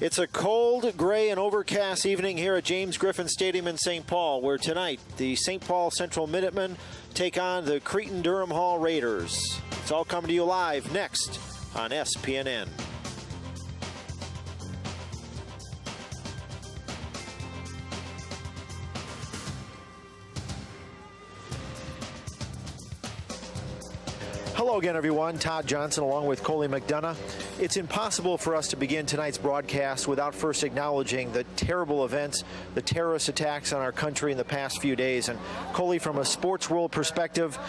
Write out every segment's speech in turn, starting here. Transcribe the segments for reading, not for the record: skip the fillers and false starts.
It's a cold, gray, and overcast evening here at James Griffin Stadium in St. Paul, where tonight the St. Paul Central Minutemen take on the Cretin Durham Hall Raiders. It's all coming to you live next on SPNN. Hello again, everyone. Todd Johnson along with Coley McDonough. It's impossible for us to begin tonight's broadcast without first acknowledging the terrible events, the terrorist attacks on our country in the past few days. And Coley, from a sports world perspective,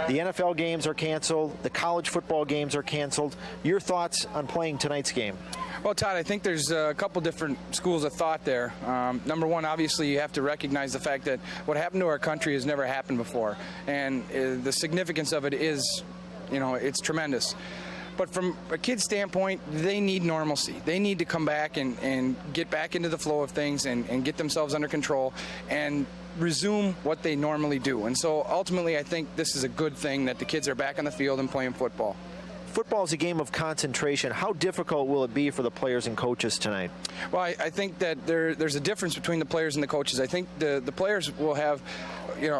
the NFL games are canceled, the college football games are canceled. Your thoughts on playing tonight's game? Well, Todd, I think there's a couple different schools of thought there. Number one, obviously, you have to recognize the fact that what happened to our country has never happened before. And the significance of it is, it's tremendous. But from a kid's standpoint, they need normalcy. They need to come back and get back into the flow of things and get themselves under control and resume what they normally do. And so ultimately, I think this is a good thing that the kids are back on the field and playing football. Football is a game of concentration. How difficult will it be for the players and coaches tonight? Well, I think that there's a difference between the players and the coaches. I think the players will have,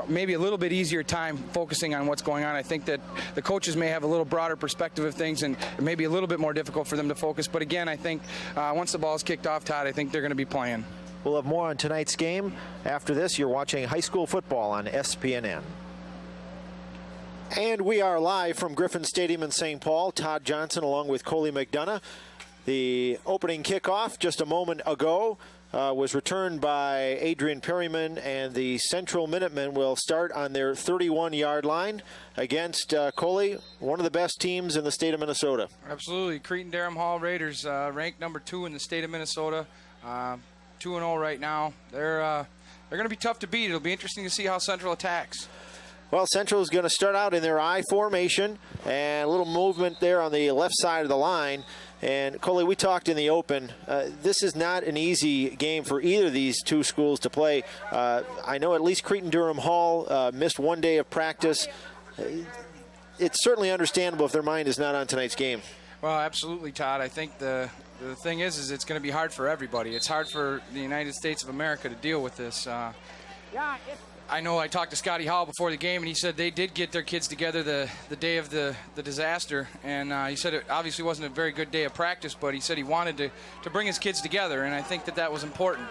maybe a little bit easier time focusing on what's going on. I think that the coaches may have a little broader perspective of things, and it may be a little bit more difficult for them to focus. But again, I think once the ball's kicked off, Todd, I think they're going to be playing. We'll have more on tonight's game. After this, you're watching high school football on SPNN. And we are live from Griffin Stadium in St. Paul. Todd Johnson along with Coley McDonough. The opening kickoff just a moment ago was returned by Adrian Perryman, and the Central Minutemen will start on their 31-yard line against Coley, one of the best teams in the state of Minnesota. Absolutely. Cretin Durham Hall Raiders, ranked number 2 in the state of Minnesota, 2-0 right now. They're going to be tough to beat. It'll be interesting to see how Central attacks. Well, Central is going to start out in their I formation, and a little movement there on the left side of the line. And, Coley, we talked in the open. This is not an easy game for either of these two schools to play. I know at least Cretin Durham Hall missed one day of practice. It's certainly understandable if their mind is not on tonight's game. Well, absolutely, Todd. I think the thing is it's going to be hard for everybody. It's hard for the United States of America to deal with this. I know I talked to Scotty Hall before the game, and he said they did get their kids together the day of the disaster. And he said it obviously wasn't a very good day of practice, but he said he wanted to bring his kids together, and I think that was important.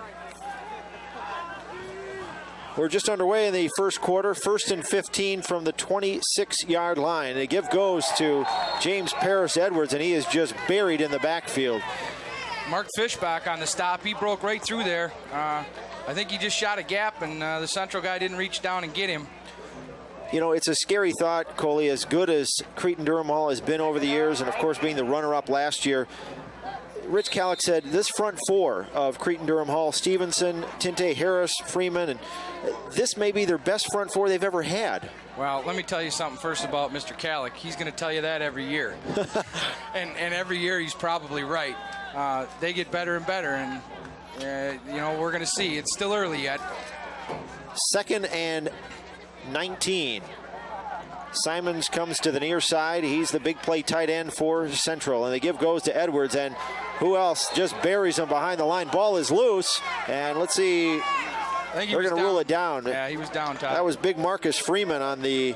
We're just underway in the first quarter, 1st and 15 from the 26-yard line. The give goes to James Paris Edwards, and he is just buried in the backfield. Mark Fishbach on the stop. He broke right through there. I think he just shot a gap, and the Central guy didn't reach down and get him. It's a scary thought, Coley, as good as Cretin Durham Hall has been over the years, and of course being the runner-up last year. Rich Kallick said this front four of Cretin Durham Hall, Stevenson, Tinte Harris, Freeman, and this may be their best front four they've ever had. Well, let me tell you something first about Mr. Kallick. He's going to tell you that every year. and every year he's probably right. They get better and better, and we're going to see. It's still early yet. 2nd and 19. Simons comes to the near side. He's the big play tight end for Central. And the give goes to Edwards. And who else just buries him behind the line? Ball is loose. And let's see. They're going to rule it down. Yeah, he was down, Todd. That was big Marcus Freeman on the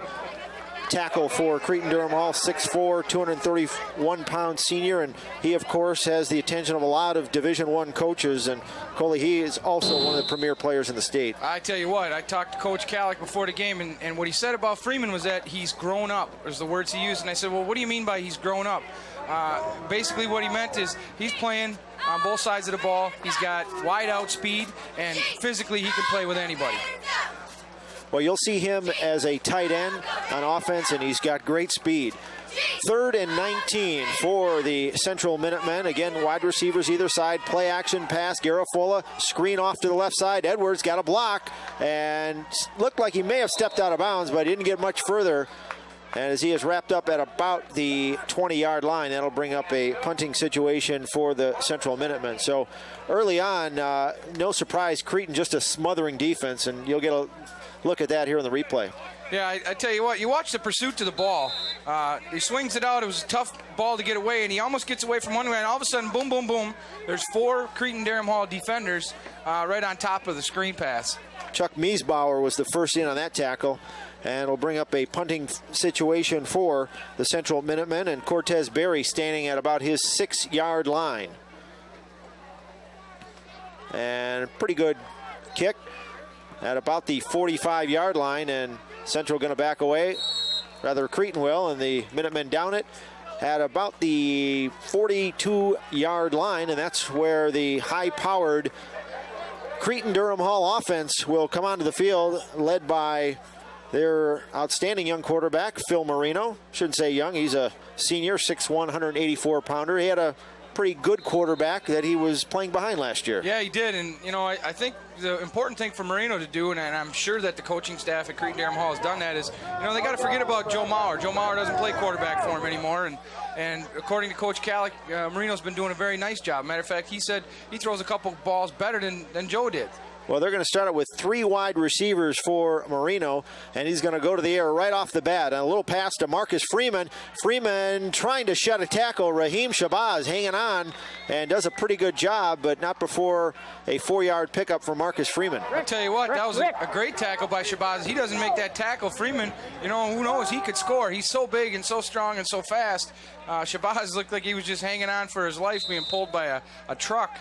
tackle for Cretin Durham Hall, 6'4", 231-pound senior, and he, of course, has the attention of a lot of Division I coaches, and Coley, he is also one of the premier players in the state. I tell you what, I talked to Coach Kallick before the game, and what he said about Freeman was that he's grown up, was the words he used, and I said, well, what do you mean by he's grown up? Basically what he meant is he's playing on both sides of the ball, he's got wide-out speed, and physically he can play with anybody. Well, you'll see him as a tight end on offense, and he's got great speed. 3rd and 19 for the Central Minutemen. Again, wide receivers either side. Play action pass. Garafola screen off to the left side. Edwards got a block and looked like he may have stepped out of bounds, but he didn't get much further. And as he is wrapped up at about the 20-yard line, that'll bring up a punting situation for the Central Minutemen. So early on, no surprise, Cretin just a smothering defense, and you'll get a look at that here in the replay. Yeah, I tell you what, you watch the pursuit to the ball. He swings it out. It was a tough ball to get away, and he almost gets away from one way, and all of a sudden, boom, boom, boom, there's 4 Cretin-Durham Hall defenders right on top of the screen pass. Chuck Miesbauer was the first in on that tackle, and it'll bring up a punting situation for the Central Minutemen, and Cortez Berry standing at about his 6-yard line. And pretty good kick at about the 45-yard line, and Central going to back away. Rather, Cretin will, and the Minutemen down it at about the 42-yard line, and that's where the high-powered Cretin-Durham Hall offense will come onto the field, led by their outstanding young quarterback, Phil Marino. Shouldn't say young, he's a senior, 6'1", 184-pounder. He had a pretty good quarterback that he was playing behind last year. Yeah, he did, and I think the important thing for Marino to do, and I'm sure that the coaching staff at Cretin-Durham Hall has done that, is they got to forget about Joe Mauer. Joe Mauer doesn't play quarterback for him anymore, and according to Coach Calick, Marino's been doing a very nice job. Matter of fact, he said he throws a couple balls better than Joe did. Well, they're going to start it with 3 wide receivers for Marino, and he's going to go to the air right off the bat. And a little pass to Marcus Freeman. Freeman trying to shed a tackle. Raheem Shabazz hanging on and does a pretty good job, but not before a 4-yard pickup for Marcus Freeman. I tell you what, that was a great tackle by Shabazz. He doesn't make that tackle. Freeman, who knows, he could score. He's so big and so strong and so fast. Shabazz looked like he was just hanging on for his life, being pulled by a truck.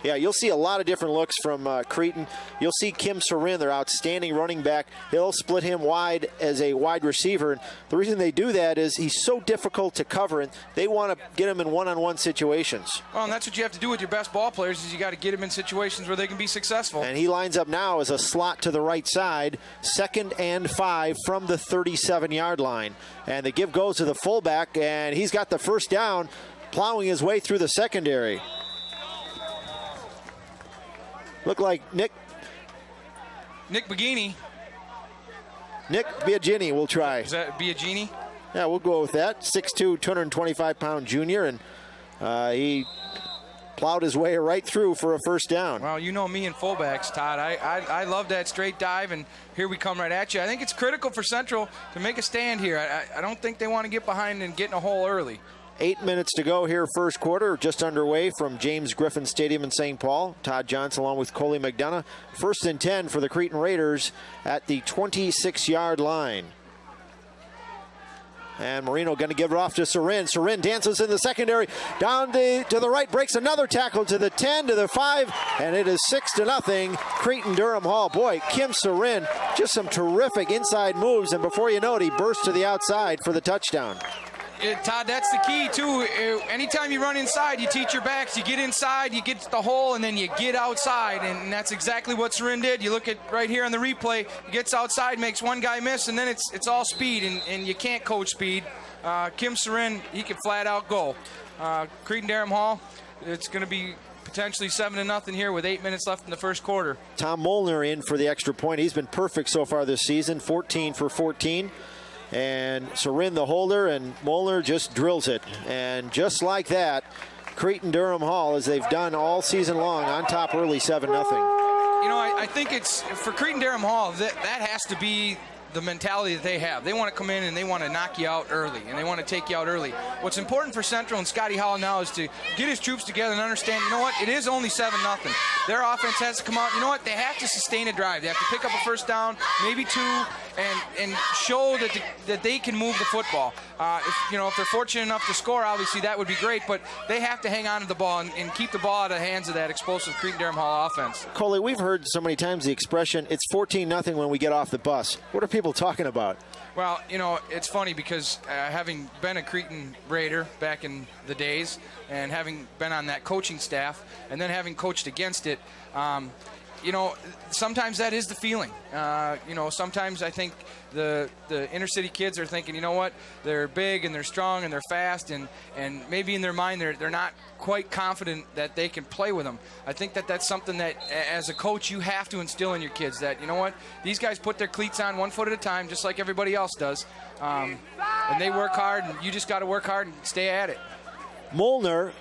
Yeah, you'll see a lot of different looks from Cretin. You'll see Kim Sorin, their outstanding running back. They'll split him wide as a wide receiver. And the reason they do that is he's so difficult to cover, and they want to get him in one-on-one situations. Well, and that's what you have to do with your best ball players, is you got to get them in situations where they can be successful. And he lines up now as a slot to the right side, 2nd and 5 from the 37-yard line. And the give goes to the fullback, and he's got the first down, plowing his way through the secondary. Look like Nick Biagini. Nick Biagini will try. Is that Biagini? Yeah, we'll go with that. 6'2", 225-pound junior, and he plowed his way right through for a first down. Well, you know me and fullbacks, Todd. I love that straight dive, and here we come right at you. I think it's critical for Central to make a stand here. I don't think they want to get behind and get in a hole early. 8 minutes to go here, first quarter, just underway from James Griffin Stadium in St. Paul. Todd Johnson along with Coley McDonough. 1st and 10 for the Cretin Raiders at the 26-yard line. And Marino going to give it off to Sorin. Sorin dances in the secondary. Down to the right, breaks another tackle to the 10, to the 5, and it is 6-0. Cretin-Durham Hall. Boy, Kim Sorin, just some terrific inside moves, and before you know it, he bursts to the outside for the touchdown. Todd, that's the key, too. Anytime you run inside, you teach your backs. You get inside, you get to the hole, and then you get outside. And that's exactly what Sorin did. You look at right here on the replay. He gets outside, makes one guy miss, and then it's all speed, and you can't coach speed. Kim Sorin, he can flat out go. Cretin-Durham Hall, it's going to be potentially 7-0 here with 8 minutes left in the first quarter. Tom Molnar in for the extra point. He's been perfect so far this season, 14 for 14. And Sorin the holder, and Molnar just drills it. And just like that, Cretin-Durham Hall, as they've done all season long, on top early, 7-0. I think it's, for Cretin-Durham Hall, that has to be the mentality that they have. They want to come in and they want to knock you out early, and they want to take you out early. What's important for Central and Scotty Hall now is to get his troops together and understand, it is only 7-0. Their offense has to come out. They have to sustain a drive. They have to pick up a first down, maybe 2, and show that they can move the football. If they're fortunate enough to score, obviously that would be great, but they have to hang on to the ball and keep the ball out of the hands of that explosive Cretin-Durham Hall offense. Coley, we've heard so many times the expression, it's 14-0 when we get off the bus. What are people talking about? Well, it's funny because having been a Cretin Raider back in the days and having been on that coaching staff and then having coached against it, sometimes that is the feeling. Sometimes I think the inner city kids are thinking, they're big and they're strong and they're fast, and maybe in their mind they're not quite confident that they can play with them. I think that's something that as a coach you have to instill in your kids, that these guys put their cleats on 1 foot at a time just like everybody else does, and they work hard, and you just got to work hard and stay at it. Molnar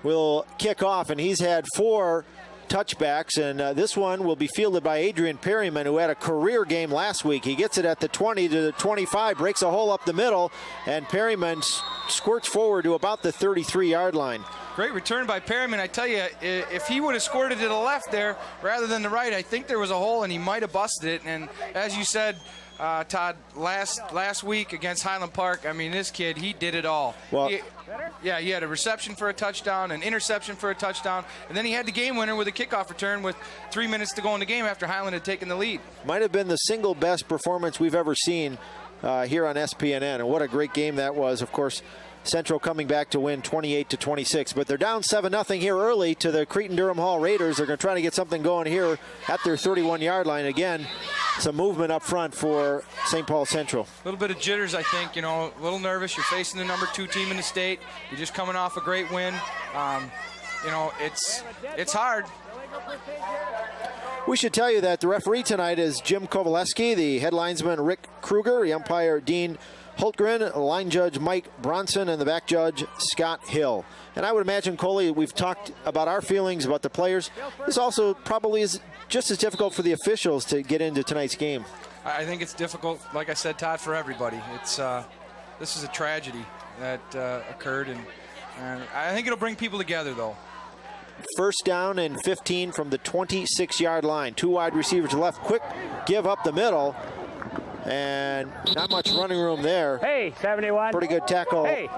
will kick off, and he's had 4 touchbacks, and this one will be fielded by Adrian Perryman, who had a career game last week. He gets it at the 20 to the 25, breaks a hole up the middle, and Perryman squirts forward to about the 33-yard line. Great return by Perryman. I tell you, if he would have squirted to the left there rather than the right, I think there was a hole and he might have busted it. And as you said, Todd, last week against Highland Park, I mean, this kid, he did it all. Well, he had a reception for a touchdown, an interception for a touchdown, and then he had the game winner with a kickoff return with 3 minutes to go in the game after Highland had taken the lead. Might have been the single best performance we've ever seen here on SPNN, and what a great game that was. Of course, Central coming back to win 28-26, but they're down 7-0 here early to the Cretin-Durham Hall Raiders. They're going to try to get something going here at their 31-yard line. Again, some movement up front for St. Paul Central. A little bit of jitters, I think. A little nervous. You're facing the number 2 team in the state. You're just coming off a great win. It's hard. We should tell you that the referee tonight is Jim Kowaleski, the head linesman Rick Kruger, the umpire Dean Hultgren, line judge Mike Bronson, and the back judge Scott Hill. And I would imagine, Coley, we've talked about our feelings about the players. This also probably is just as difficult for the officials to get into tonight's game. I think it's difficult, like I said, Todd, for everybody. This is a tragedy that occurred, and I think it'll bring people together, though. First down and 15 from the 26-yard line. 2 wide receivers left. Quick give up the middle. And not much running room there. Hey, 71. Pretty good tackle. Hey.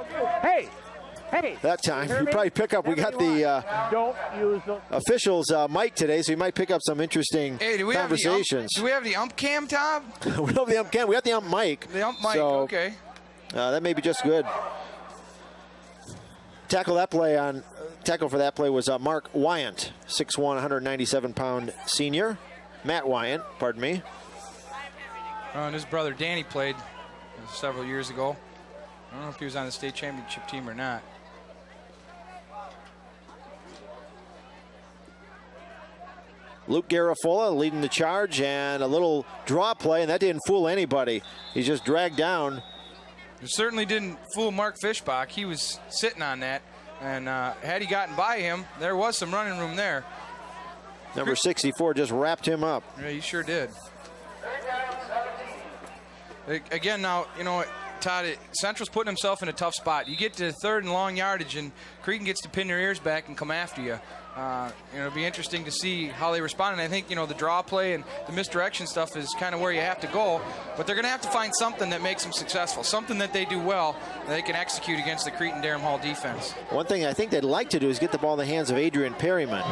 That time. You probably pick up. We got the Don't use the officials mic today, so you might pick up some interesting conversations. Do we have the ump cam, Tom? We don't have the ump cam. We got the ump mic. The ump mic, so, okay. That may be just good. Tackle for that play was Mark Wyant, 6'1", 197-pound senior. Matt Wyant, pardon me. And his brother Danny played several years ago. I don't know if he was on the state championship team or not. Luke Garafola leading the charge, and a little draw play, and that didn't fool anybody. He's just dragged down. It certainly didn't fool Mark Fishbach. He was sitting on that, and had he gotten by him, there was some running room there. Number 64 just wrapped him up. Yeah, he sure did. Again, now, Todd, Central's putting himself in a tough spot. You get to third and long yardage, and Cretin gets to pin their ears back and come after you. It'll be interesting to see how they respond. And I think, the draw play and the misdirection stuff is kind of where you have to go. But they're going to have to find something that makes them successful, something that they do well, that they can execute against the Cretin-Durham Hall defense. One thing I think they'd like to do is get the ball in the hands of Adrian Perryman.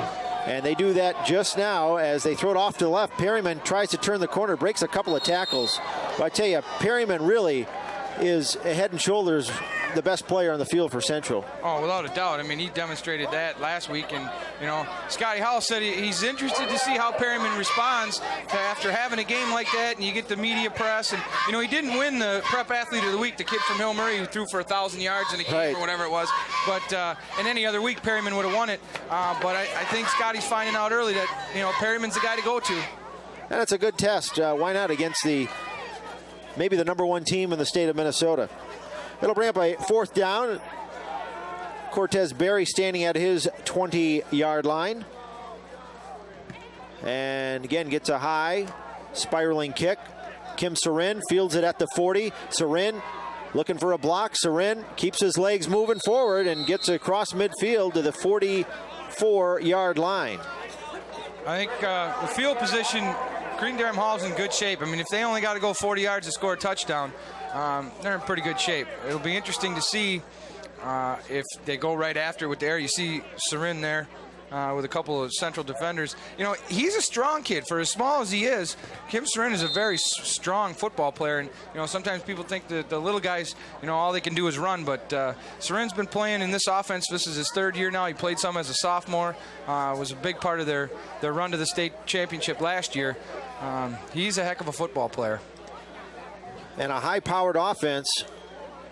And they do that just now as they throw it off to the left. Perryman tries to turn the corner, breaks a couple of tackles. But I tell you, Perryman really is head and shoulders the best player on the field for Central. Oh, without a doubt. I mean, he demonstrated that last week. And, Scotty Howell said he's interested to see how Perryman responds to after having a game like that, and you get the media press. And, he didn't win the Prep Athlete of the Week, the kid from Hill Murray who threw for 1,000 yards in a game or whatever it was. But in any other week, Perryman would have won it. But I think Scotty's finding out early that, Perryman's the guy to go to. And it's a good test. Why not against maybe the number 1 team in the state of Minnesota? It'll bring up a 4th down. Cortez Berry standing at his 20-yard line. And again, gets a high spiraling kick. Kim Sarin fields it at the 40. Sarin looking for a block. Sarin keeps his legs moving forward and gets across midfield to the 44-yard line. I think the field position, Cretin-Durham Hall's in good shape. I mean, if they only got to go 40 yards to score a touchdown, they're in pretty good shape. It'll be interesting to see if they go right after with the air. You see Sarin there with a couple of Central defenders. He's a strong kid. For as small as he is, Kim Sarin is a very strong football player. And, sometimes people think that the little guys, all they can do is run. But Sarin's been playing in this offense. This is his 3rd year now. He played some as a sophomore. Was a big part of their run to the state championship last year. He's a heck of a football player. And a high-powered offense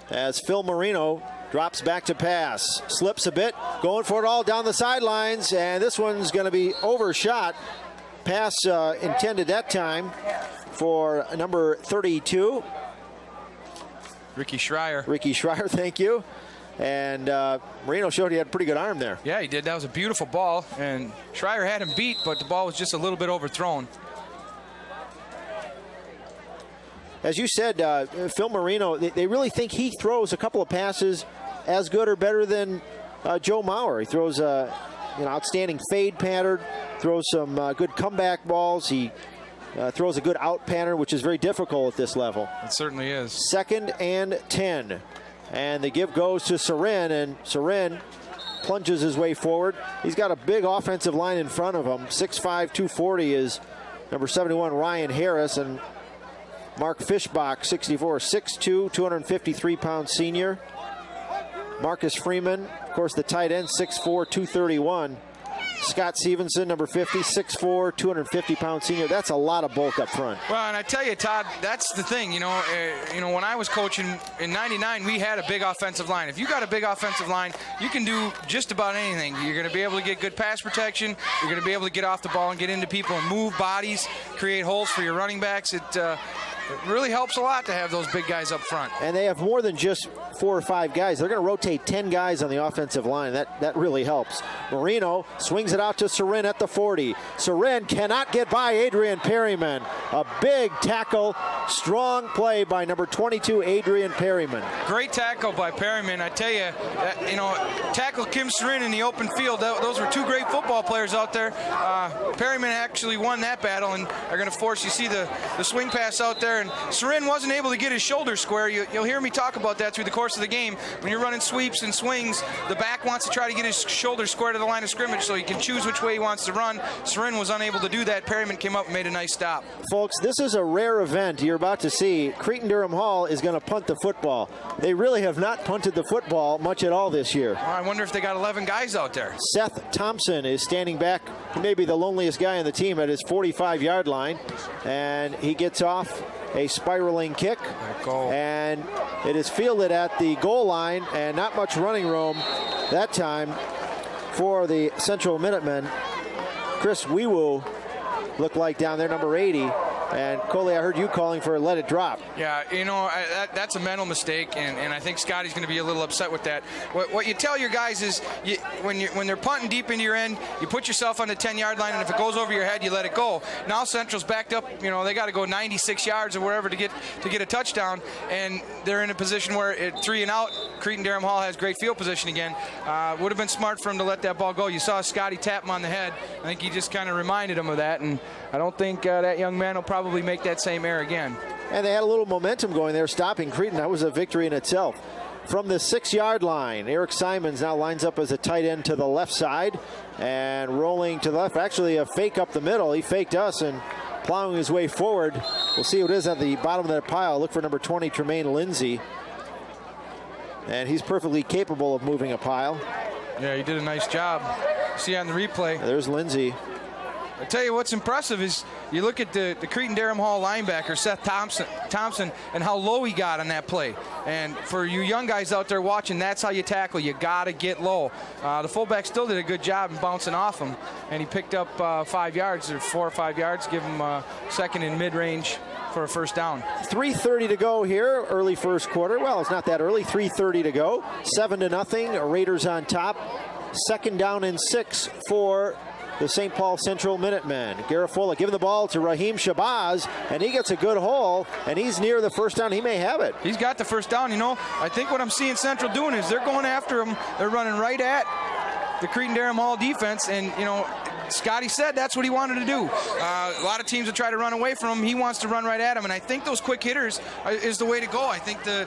as Phil Marino drops back to pass. Slips a bit, going for it all down the sidelines, and this one's going to be overshot. Pass intended that time for number 32. Ricky Schreier. Ricky Schreier, thank you. And Marino showed he had a pretty good arm there. Yeah, he did. That was a beautiful ball. And Schreier had him beat, but the ball was just a little bit overthrown. As you said, Phil Marino, they really think he throws a couple of passes as good or better than Joe Mauer. He throws outstanding fade pattern, throws some good comeback balls. He throws a good out pattern, which is very difficult at this level. It certainly is. 2nd and 10. And the give goes to Soren, and Soren plunges his way forward. He's got a big offensive line in front of him. 6'5", 240 is number 71, Ryan Harris, and Mark Fischbach, 64, 6'2", 253-pound senior. Marcus Freeman, of course, the tight end, 6'4", 231. Scott Stevenson, number 50, 6'4", 250-pound senior. That's a lot of bulk up front. Well, and I tell you, Todd, that's the thing. When I was coaching in '99, we had a big offensive line. If you got a big offensive line, you can do just about anything. You're going to be able to get good pass protection. You're going to be able to get off the ball and get into people and move bodies, create holes for your running backs. It really helps a lot to have those big guys up front. And they have more than just 4 or 5 guys. They're going to rotate 10 guys on the offensive line. That really helps. Marino swings it out to Soren at the 40. Soren cannot get by Adrian Perryman. A big tackle, strong play by number 22, Adrian Perryman. Great tackle by Perryman. I tell you, tackle Kim Soren in the open field. Those were 2 great football players out there. Perryman actually won that battle and are going to force, you see the swing pass out there, and Soren wasn't able to get his shoulder square. You'll hear me talk about that through the course of the game. When you're running sweeps and swings, the back wants to try to get his shoulder square to the line of scrimmage so he can choose which way he wants to run. Soren was unable to do that. Perryman came up and made a nice stop. Folks, this is a rare event you're about to see. Cretin Durham Hall is going to punt the football. They really have not punted the football much at all this year. Well, I wonder if they got 11 guys out there. Seth Thompson is standing back, maybe the loneliest guy on the team, at his 45-yard line, and he gets off a spiraling kick, and it is fielded at the goal line, and not much running room that time for the Central Minutemen. Chris Weewu looked like down there, number 80. And Coley, I heard you calling for a let it drop. Yeah, that's a mental mistake, and I think Scotty's going to be a little upset with that. What you tell your guys is when they're punting deep into your end, you put yourself on the 10-yard line, and if it goes over your head, you let it go. Now Central's backed up. They got to go 96 yards or wherever to get a touchdown, and they're in a position where at 3 and out, Cretin Durham Hall has great field position again. Would have been smart for him to let that ball go. You saw Scotty tap him on the head. I think he just kind of reminded him of that, and I don't think that young man will probably make that same error again. And they had a little momentum going there, stopping Cretin. That was a victory in itself. From the 6-yard line, Eric Simons now lines up as a tight end to the left side and rolling to the left. Actually, a fake up the middle. He faked us and plowing his way forward. We'll see what it is at the bottom of that pile. Look for number 20, Tremaine Lindsay. And he's perfectly capable of moving a pile. Yeah, he did a nice job. See on the replay. There's Lindsay. I tell you what's impressive is you look at the Cretin Durham Hall linebacker, Seth Thompson, and how low he got on that play. And for you young guys out there watching, that's how you tackle. You got to get low. The fullback still did a good job in bouncing off him, and he picked up 5 yards, or 4 or 5 yards, give him second in mid-range for a first down. 3:30 to go here, early first quarter. Well, it's not that early. 3:30 to go. 7-0. Raiders on top. 2nd down and 6 for the St. Paul Central Minutemen. Garafola giving the ball to Raheem Shabazz, and he gets a good haul, and he's near the first down. He may have it. He's got the first down. I think what I'm seeing Central doing is they're going after him. They're running right at the Cretin Durham Hall defense, and Scotty said that's what he wanted to do. A lot of teams will try to run away from him. He wants to run right at him, and I think those quick hitters is the way to go. I think the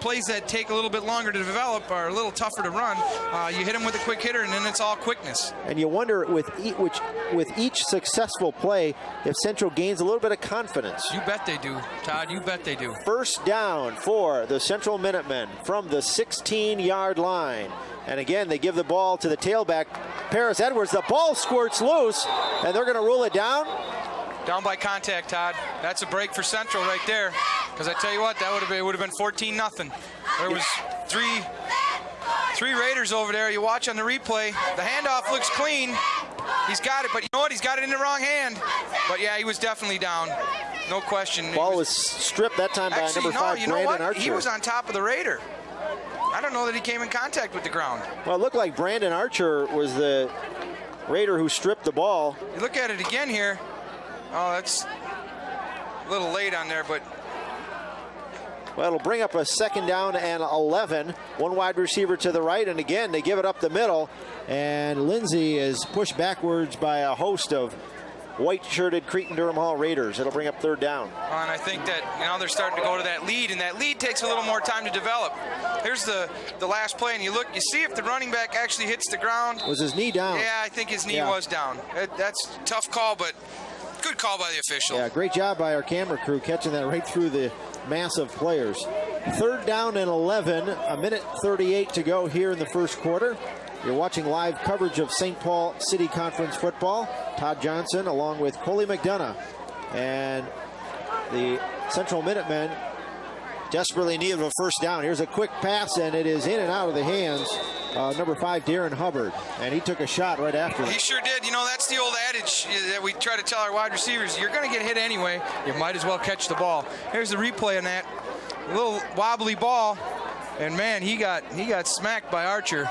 plays that take a little bit longer to develop are a little tougher to run. You hit them with a quick hitter, and then it's all quickness. And you wonder with each successful play if Central gains a little bit of confidence. You bet they do, Todd. You bet they do. First down for the Central Minutemen from the 16-yard line. And again, they give the ball to the tailback, Paris Edwards. The ball squirts loose, and they're going to rule it down. Down by contact, Todd. That's a break for Central right there. Because I tell you what, it would have been 14-0. There was three Raiders over there. You watch on the replay. The handoff looks clean. He's got it, but you know what? He's got it in the wrong hand. But yeah, he was definitely down. No question. Ball was stripped that time by number 5, Brandon Archer. He was on top of the Raider. I don't know that he came in contact with the ground. Well, it looked like Brandon Archer was the Raider who stripped the ball. You look at it again here. Oh, that's a little late on there, but well, it'll bring up a 2nd down and 11. One wide receiver to the right, and again, they give it up the middle. And Lindsey is pushed backwards by a host of white-shirted Cretin-Durham Hall Raiders. It'll bring up 3rd down. And I think that now they're starting to go to that lead, and that lead takes a little more time to develop. Here's the last play, and you see if the running back actually hits the ground. Was his knee down? Yeah, I think his knee was down. That's a tough call, but good call by the official. Yeah, great job by our camera crew catching that right through the mass of players. 3rd down and 11, a minute 38 to go here in the first quarter. You're watching live coverage of St. Paul City Conference football. Todd Johnson along with Coley McDonough. And the Central Minutemen desperately needed a first down. Here's a quick pass, and it is in and out of the hands of number 5, Darren Hubbard. And he took a shot right after that. He sure did. You know, that's the old adage that we try to tell our wide receivers. You're going to get hit anyway. You might as well catch the ball. Here's the replay on that. A little wobbly ball. And, man, he got smacked by Archer.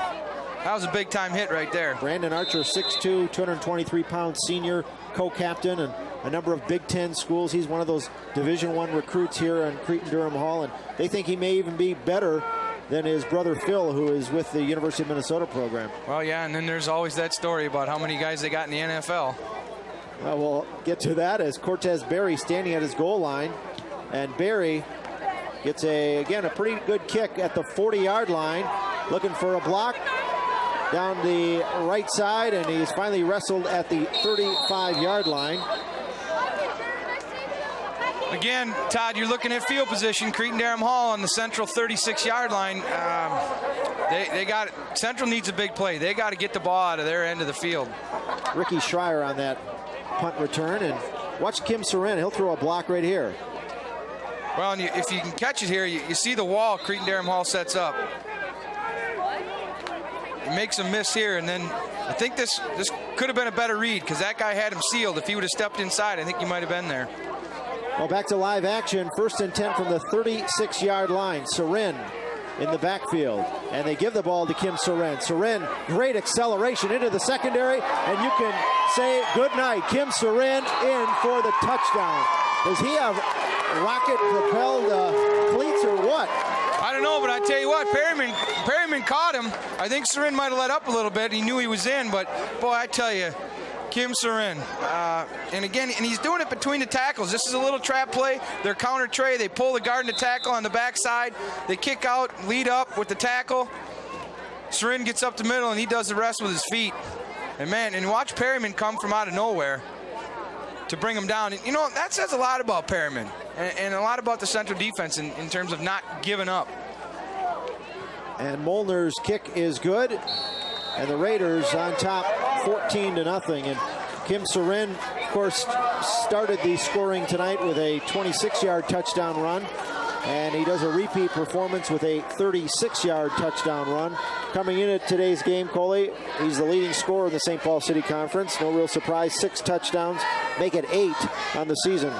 That was a big-time hit right there. Brandon Archer, 6'2", 223-pound senior, co-captain, and a number of Big Ten schools. He's one of those Division I recruits here on Cretin-Durham Hall, and they think he may even be better than his brother Phil, who is with the University of Minnesota program. Well, yeah, and then there's always that story about how many guys they got in the NFL. Well, we'll get to that as Cortez Berry standing at his goal line, and Berry gets, again, a pretty good kick at the 40-yard line, looking for a block down the right side, and he's finally wrestled at the 35-yard line. Again, Todd, you're looking at field position. Cretin-Durham Hall on the central 36-yard line. They got it. Central needs a big play. They got to get the ball out of their end of the field. Ricky Schreier on that punt return, and watch Kim Soren. He'll throw a block right here. Well, and if you can catch it here, you see the wall Cretin-Durham Hall sets up. He makes a miss here, and then I think this could have been a better read because that guy had him sealed. If he would have stepped inside, I think he might have been there. Well, back to live action. 1st and 10 from the 36-yard line. Soren in the backfield, and they give the ball to Kim Soren. Soren, great acceleration into the secondary, and you can say good night. Kim Soren in for the touchdown. Does he have rocket-propelled cleats or what? I don't know, but I tell you what, Perryman caught him. I think Soren might have let up a little bit. He knew he was in, but boy, I tell you, Kim Soren. And again, he's doing it between the tackles. This is a little trap play. They're counter tray. They pull the guard and the tackle on the backside. They kick out, lead up with the tackle. Soren gets up the middle, and he does the rest with his feet. And man, and watch Perryman come from out of nowhere to bring him down. And, you know, that says a lot about Perryman and a lot about the Central defense in terms of not giving up. And Molnar's kick is good, and the Raiders on top 14-0. And Kim Soren, of course, started the scoring tonight with a 26-yard touchdown run, and he does a repeat performance with a 36-yard touchdown run. Coming in at today's game, Coley, he's the leading scorer in the St. Paul City Conference. No real surprise, 6 touchdowns, make it 8 on the season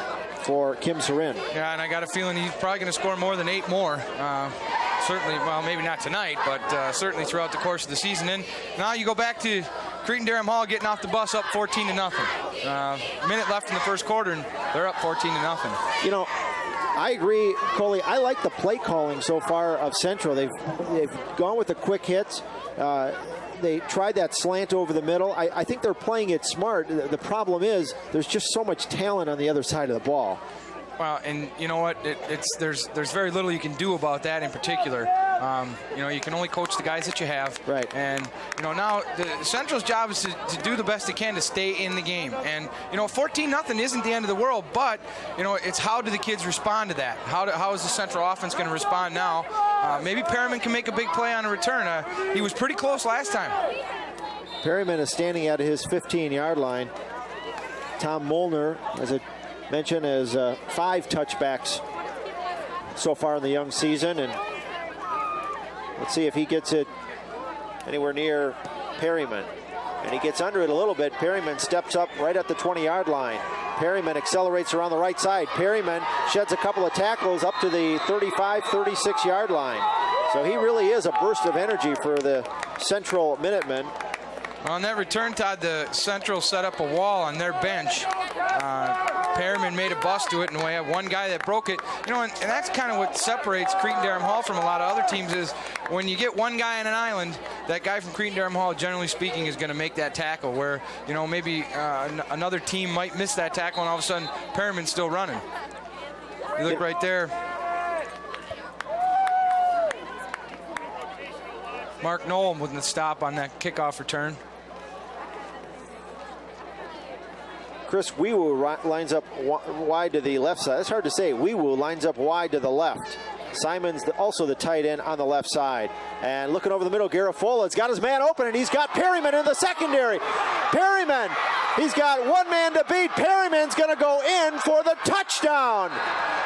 for Kim Soren. Yeah, and I got a feeling he's probably going to score more than 8 more. Certainly, well, maybe not tonight, but certainly throughout the course of the season. And now you go back to Cretin-Durham Hall getting off the bus up 14-0. Minute left in the first quarter, and they're up 14-0. You know, I agree, Coley. I like the play calling so far of Central. They've gone with the quick hits. They tried that slant over the middle. I think they're playing it smart. The problem is there's just so much talent on the other side of the ball. Well, and you know what? There's very little you can do about that in particular. You know, you can only coach the guys that you have. Right. And, you know, now the Central's job is to do the best they can to stay in the game. And, you know, 14-0 isn't the end of the world, but, you know, it's how do the kids respond to that? How is the Central offense going to respond now? Maybe Perryman can make a big play on a return. He was pretty close last time. Perryman is standing at his 15-yard line. Tom Molnar, as I mentioned, has 5 touchbacks so far in the young season, and let's see if he gets it anywhere near Perryman. And he gets under it a little bit. Perryman steps up right at the 20-yard line. Perryman accelerates around the right side. Perryman sheds a couple of tackles up to the 35, 36-yard line. So he really is a burst of energy for the Central Minutemen. On that return, Todd, the Central set up a wall on their bench. Perryman made a bust to it, and we have one guy that broke it. You know, and that's kind of what separates Cretin-Derham Hall from a lot of other teams is when you get one guy on an island, that guy from Cretin-Derham Hall, generally speaking, is going to make that tackle where, you know, maybe another team might miss that tackle, and all of a sudden Perryman's still running. You look right there. Mark Nolan with the stop on that kickoff return. Chris Weewu lines up wide to the left side. It's hard to say. Weewu lines up wide to the left. Simon's also the tight end on the left side. And looking over the middle, Garofola's got his man open, and he's got Perryman in the secondary. Perryman, he's got one man to beat. Perryman's going to go in for the touchdown.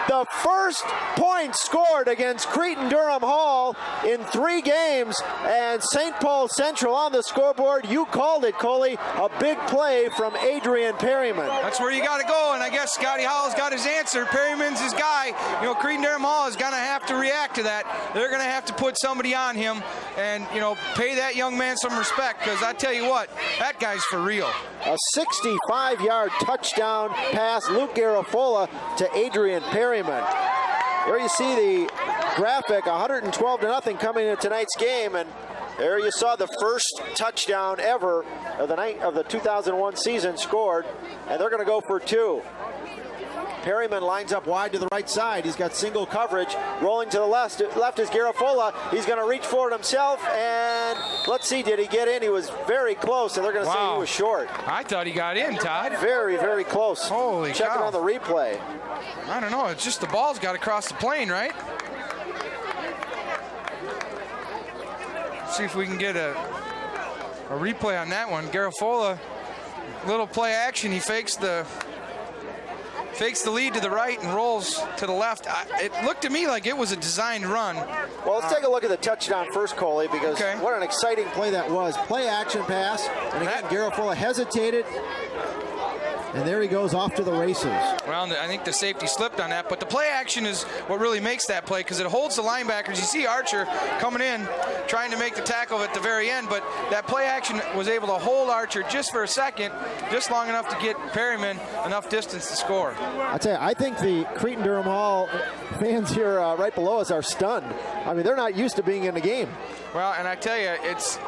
The first point scored against Cretin-Derham Hall in 3 games, and St. Paul Central on the scoreboard. You called it, Coley. A big play from Adrian Perryman. That's where you got to go, and I guess Scotty Hall's got his answer. Perryman's his guy. You know, Cretin-Derham Hall is going to have to react to that. They're going to have to put somebody on him and, you know, pay that young man some respect, because I tell you what, that guy's for real. A 65-yard touchdown pass, Luke Garofola to Adrian Perryman. There you see the graphic, 112-0 coming into tonight's game, and there you saw the first touchdown ever of the 2001 season scored, and they're going to go for 2. Perryman lines up wide to the right side. He's got single coverage. Rolling to the left is Garofola. He's going to reach for it himself, and let's see, did he get in? He was very close, and they're going to say he was short. I thought he got in, Todd. Very, very close. Holy cow. Checking on the replay. I don't know. It's just the ball's got to cross the plane, right? See if we can get a replay on that one. Garofola, little play action. He fakes the lead to the right and rolls to the left. It looked to me like it was a designed run. Well, let's take a look at the touchdown first, Coley, because what an exciting play that was. Play action pass, and again, Garofola hesitated, and there he goes off to the races. Well, I think the safety slipped on that, but the play action is what really makes that play, because it holds the linebackers. You see Archer coming in, trying to make the tackle at the very end, but that play action was able to hold Archer just for a second, just long enough to get Perryman enough distance to score. I tell you, I think the Cretin-Derham Hall fans here right below us are stunned. I mean, they're not used to being in the game. Well, and I tell you, it's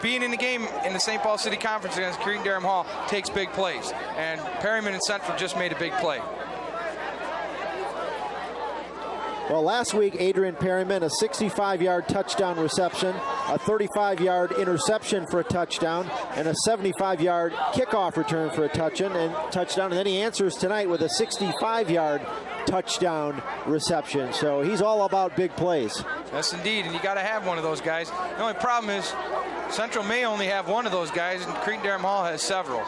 being in the game in the St. Paul City Conference against Cretin-Derham Hall takes big plays, and Perryman and Central just made a big play. Well, last week, Adrian Perryman, a 65-yard touchdown reception, a 35-yard interception for a touchdown, and a 75-yard kickoff return for a touchdown. And then he answers tonight with a 65-yard touchdown reception. So he's all about big plays. Yes, indeed, and you got to have one of those guys. The only problem is Central may only have one of those guys, and Cretin-Derham Hall has several.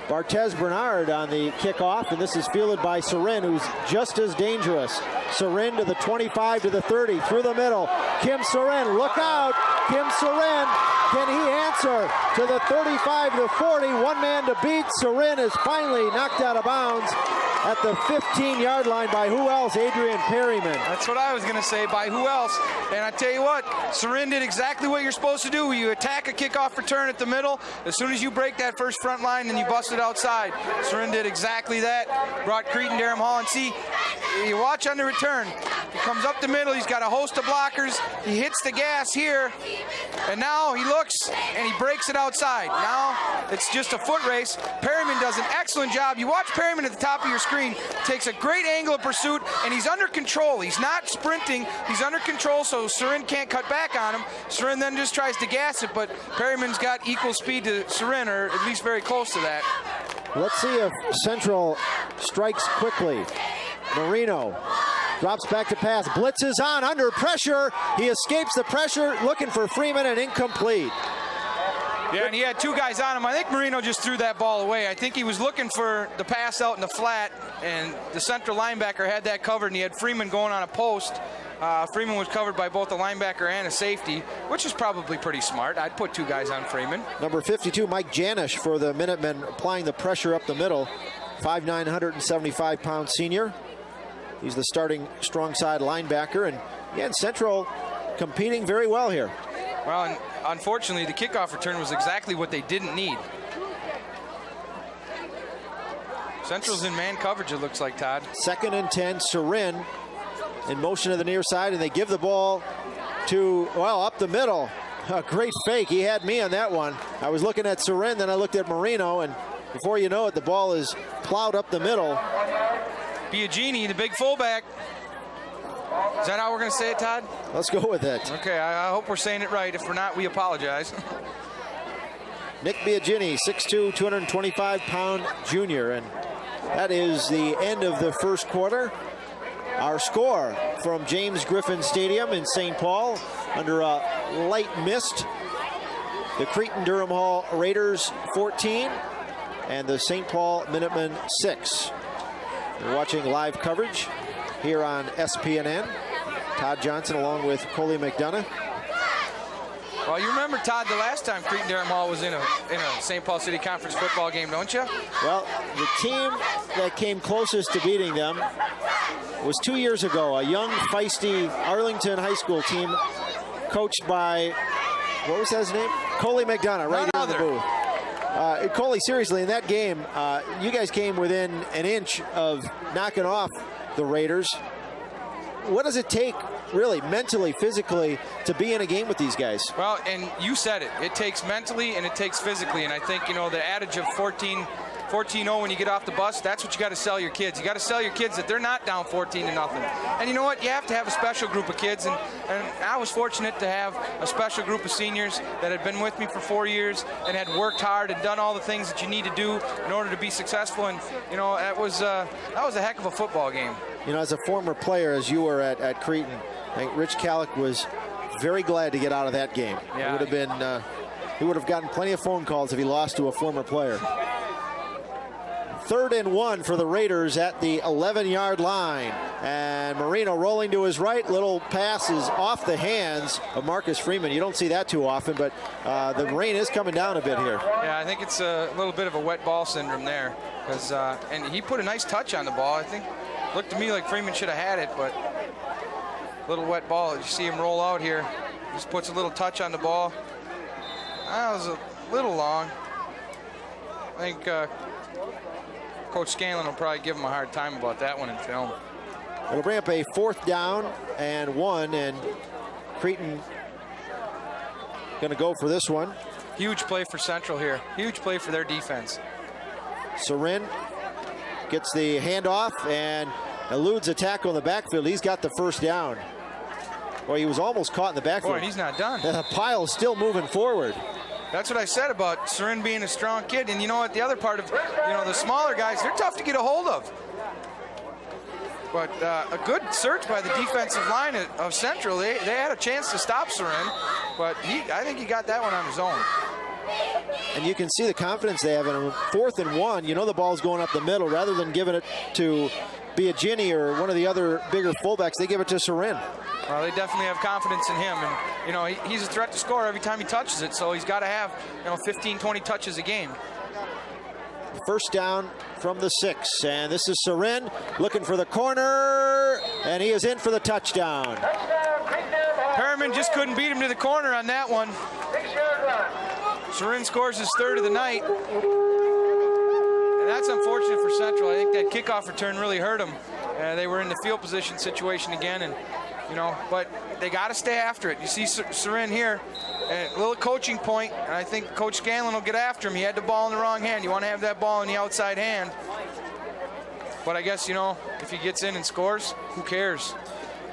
Barthez Bernard on the kickoff, and this is fielded by Sorin, who's just as dangerous. Sorin to the 25 to the 30, through the middle. Kim Sorin, look out! Kim Sorin, can he answer to the 35 to the 40? One man to beat. Sorin is finally knocked out of bounds at the 15-yard line by who else? Adrian Perryman. That's what I was going to say, by who else? And I tell you what, Sorin did exactly what you're supposed to do. You attack a kickoff return at the middle. As soon as you break that first front line, then you bust it outside. Sorin did exactly that. Brought Cretin-Derham Hall, and see, you watch on the return. He comes up the middle. He's got a host of blockers. He hits the gas here, and now he looks and he breaks it outside. Now it's just a foot race. Perryman does an excellent job. You watch Perryman at the top of your screen, takes a great angle of pursuit, and he's under control. He's not sprinting. He's under control, so Sorin can't cut back on him. Sorin then just tries to gas it, but Perryman's got equal speed to Sorin, or at least very close to that. Let's see if Central strikes quickly. Marino drops back to pass. Blitzes on, under pressure. He escapes the pressure, looking for Freeman, and incomplete. Yeah, and he had 2 guys on him. I think Marino just threw that ball away. I think he was looking for the pass out in the flat, and the Central linebacker had that covered, and he had Freeman going on a post. Freeman was covered by both a linebacker and a safety, which is probably pretty smart. I'd put 2 guys on Freeman. Number 52, Mike Janish for the Minutemen, applying the pressure up the middle. 5'9", 175-pound senior. He's the starting strong side linebacker. And again, Central competing very well here. Well, and unfortunately, the kickoff return was exactly what they didn't need. Central's in man coverage, it looks like, Todd. 2nd and 10, Sorin in motion to the near side, and they give the ball to, well, up the middle. A great fake. He had me on that one. I was looking at Sorin, then I looked at Marino, and before you know it, the ball is plowed up the middle. Biagini, the big fullback. Is that how we're going to say it, Todd? Let's go with it. Okay, I hope we're saying it right. If we're not, we apologize. Nick Biagini, 6'2", 225-pound junior, and that is the end of the first quarter. Our score from James Griffin Stadium in St. Paul under a light mist. The Cretin Durham Hall Raiders 14 and the St. Paul Minutemen 6. You're watching live coverage here on SPNN. Todd Johnson along with Coley McDonough. Well, you remember, Todd, the last time Cretin Durham Hall was in a St. Paul City Conference football game, don't you? Well, the team that came closest to beating them was 2 years ago, a young, feisty Arlington High School team coached by, what was his name? Coley McDonough, right here in the booth. Coley, seriously, in that game, you guys came within an inch of knocking off the Raiders. What does it take, really, mentally, physically, to be in a game with these guys? Well, and you said it. It takes mentally and it takes physically. And I think, you know, the adage of 14-0 when you get off the bus, that's what you got to sell your kids. You got to sell your kids that they're not down 14-0. And you know what? You have to have a special group of kids. And I was fortunate to have a special group of seniors that had been with me for 4 years and had worked hard and done all the things that you need to do in order to be successful. And, you know, that was a heck of a football game. You know, as a former player, as you were at Cretin, I think Rich Kallick was very glad to get out of that game. Yeah. It would have been, he would have gotten plenty of phone calls if he lost to a former player. 3rd and 1 for the Raiders at the 11-yard line. And Marino rolling to his right. Little pass is off the hands of Marcus Freeman. You don't see that too often, but the rain is coming down a bit here. Yeah, I think it's a little bit of a wet ball syndrome there. And he put a nice touch on the ball. I think looked to me like Freeman should have had it, but little wet ball. You see him roll out here. Just puts a little touch on the ball. That was a little long. I think Coach Scanlon will probably give him a hard time about that one in film. It'll bring up a 4th down and 1, and Cretin going to go for this one. Huge play for Central here. Huge play for their defense. Sorin gets the handoff and eludes a tackle in the backfield. He's got the 1st down. Well, he was almost caught in the backfield. Boy, and he's not done. The pile is still moving forward. That's what I said about Sorin being a strong kid. And you know what? The other part of, you know, the smaller guys, they're tough to get a hold of. But a good search by the defensive line of Central. They had a chance to stop Sorin, but I think he got that one on his own. And you can see the confidence they have in him. 4th and 1, you know the ball's going up the middle. Rather than giving it to Biagini or one of the other bigger fullbacks, they give it to Sorin. Well, they definitely have confidence in him. And, you know, he's a threat to score every time he touches it, so he's got to have, you know, 15, 20 touches a game. 1st down from the 6, and this is Sorin looking for the corner, and he is in for the touchdown. Perriman just couldn't beat him to the corner on that one. Sorin scores his 3rd of the night. And that's unfortunate for Central. I think that kickoff return really hurt them. They were in the field position situation again, and you know, but they got to stay after it. You see Sorin here, a little coaching point, and I think Coach Scanlon will get after him. He had the ball in the wrong hand. You want to have that ball in the outside hand. But I guess, you know, if he gets in and scores, who cares?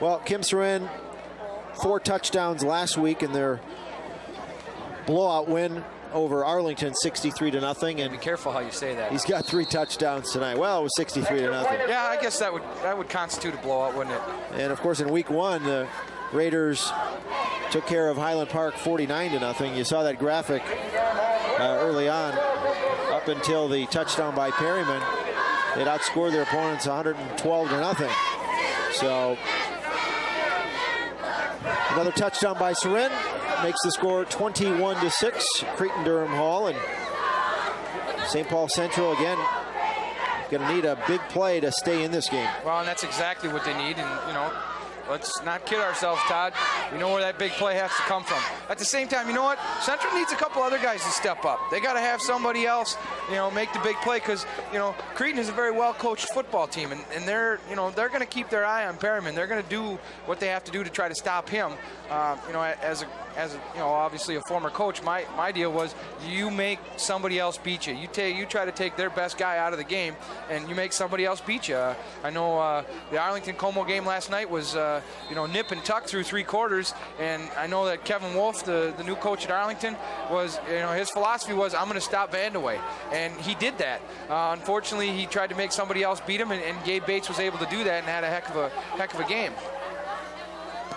Well, Kim Sorin, 4 touchdowns last week in their blowout win over Arlington, 63-0. And be careful how you say that. He's got 3 touchdowns tonight. Well, it was 63-0. Yeah, I guess that would constitute a blowout, wouldn't it? And of course, in week 1, the Raiders took care of Highland Park 49-0. You saw that graphic early on, up until the touchdown by Perryman. They'd outscored their opponents 112-0. So another touchdown by Sorin makes the score 21-6. Cretin Durham Hall, and St. Paul Central again going to need a big play to stay in this game. Well, and that's exactly what they need. And you know, let's not kid ourselves, Todd. We know where that big play has to come from. At the same time, you know what? Central needs a couple other guys to step up. They got to have somebody else, make the big play because, Cretin is a very well-coached football team, and they're going to keep their eye on Perryman. They're going to do what they have to do to try to stop him. As obviously a former coach, my deal was you make somebody else beat you. You try to take their best guy out of the game, and you make somebody else beat you. I know the Arlington-Como game last night was, nip and tuck through 3 quarters, and I know that Kevin Wolf, the new coach at Arlington, was, his philosophy was, I'm going to stop Vandeweghe, and he did that. Unfortunately, he tried to make somebody else beat him, and Gabe Bates was able to do that and had a heck of a game.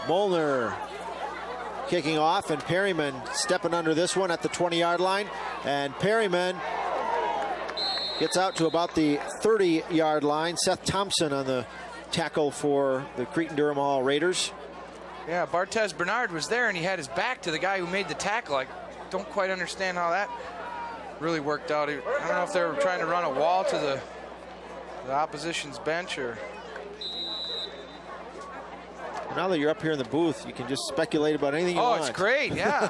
Molnar kicking off, and Perryman stepping under this one at the 20-yard line, and Perryman gets out to about the 30-yard line. Seth Thompson on the tackle for the Cretin-Durham Hall Raiders. Yeah, Barthez Bernard was there, and he had his back to the guy who made the tackle. I don't quite understand how that really worked out. I don't know if they were trying to run a wall to the opposition's bench or... Now that you're up here in the booth, you can just speculate about anything you want. Oh, it's great, yeah.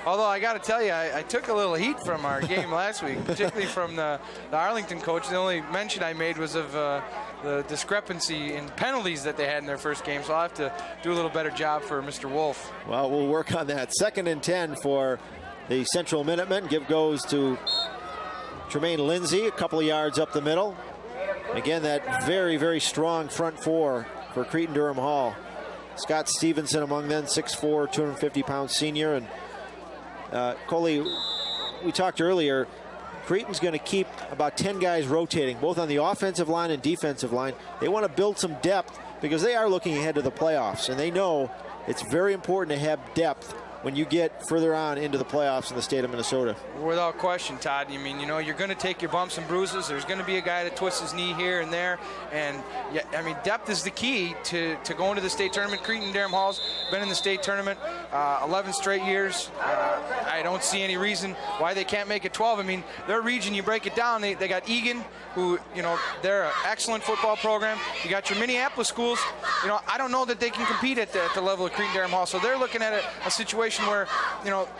Although I got to tell you, I took a little heat from our game last week, particularly from the Arlington coach. The only mention I made was of the discrepancy in penalties that they had in their first game, so I'll have to do a little better job for Mr. Wolf. Well, we'll work on that. 2nd and 10 for the Central Minutemen. Give goes to Tremaine Lindsay, a couple of yards up the middle. Again, that very, very strong front four for Cretin-Durham Hall. Scott Stevenson among them, 6'4", 250-pound senior. And Coley, we talked earlier, Cretin's going to keep about 10 guys rotating, both on the offensive line and defensive line. They want to build some depth because they are looking ahead to the playoffs, and they know it's very important to have depth when you get further on into the playoffs in the state of Minnesota. Without question, Todd. I mean, you're going to take your bumps and bruises. There's going to be a guy that twists his knee here and there. And, yeah, I mean, depth is the key to going to the state tournament. Cretin-Durham Hall's been in the state tournament 11 straight years. I don't see any reason why they can't make it 12. I mean, their region, you break it down, they got Egan, who, they're an excellent football program. You got your Minneapolis schools. I don't know that they can compete at the level of Cretin-Durham Hall. So they're looking at a situation where,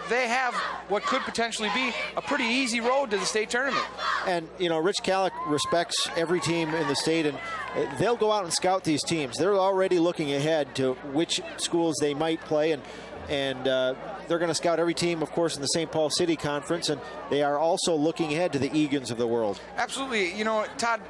they have what could potentially be a pretty easy road to the state tournament. And, Rich Kallick respects every team in the state, and they'll go out and scout these teams. They're already looking ahead to which schools they might play, and they're going to scout every team, of course, in the St. Paul City Conference, and they are also looking ahead to the Egans of the world. Absolutely. Todd,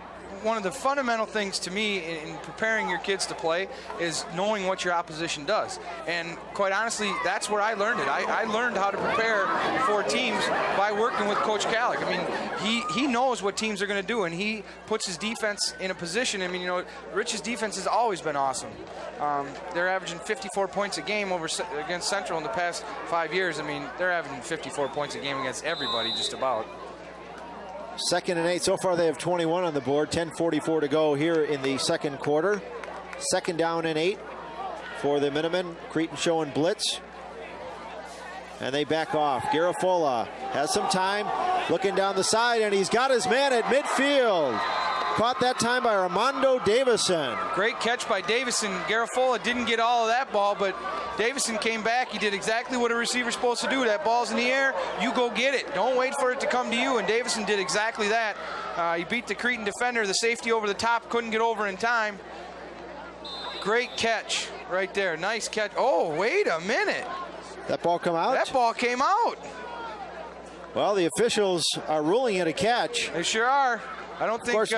one of the fundamental things to me in preparing your kids to play is knowing what your opposition does. And quite honestly, that's where I learned it. I learned how to prepare for teams by working with Coach Kallick. I mean, he knows what teams are going to do, and he puts his defense in a position. I mean, Rich's defense has always been awesome. They're averaging 54 points a game against Central in the past 5 years. I mean, they're averaging 54 points a game against everybody just about. 2nd and 8. So far they have 21 on the board. 10:44 to go here in the second quarter. 2nd down and 8 for the Minutemen. Cretin showing blitz. And they back off. Garafola has some time, looking down the side, and he's got his man at midfield. Caught that time by Armando Davison. Great catch by Davison. Garafola didn't get all of that ball, but Davison came back. He did exactly what a receiver's supposed to do. That ball's in the air, you go get it. Don't wait for it to come to you, and Davison did exactly that. He beat the Cretin defender. The safety over the top couldn't get over in time. Great catch right there. Nice catch. Oh, wait a minute. That ball come out? That ball came out. Well, the officials are ruling it a catch. They sure are. I don't think. Of course,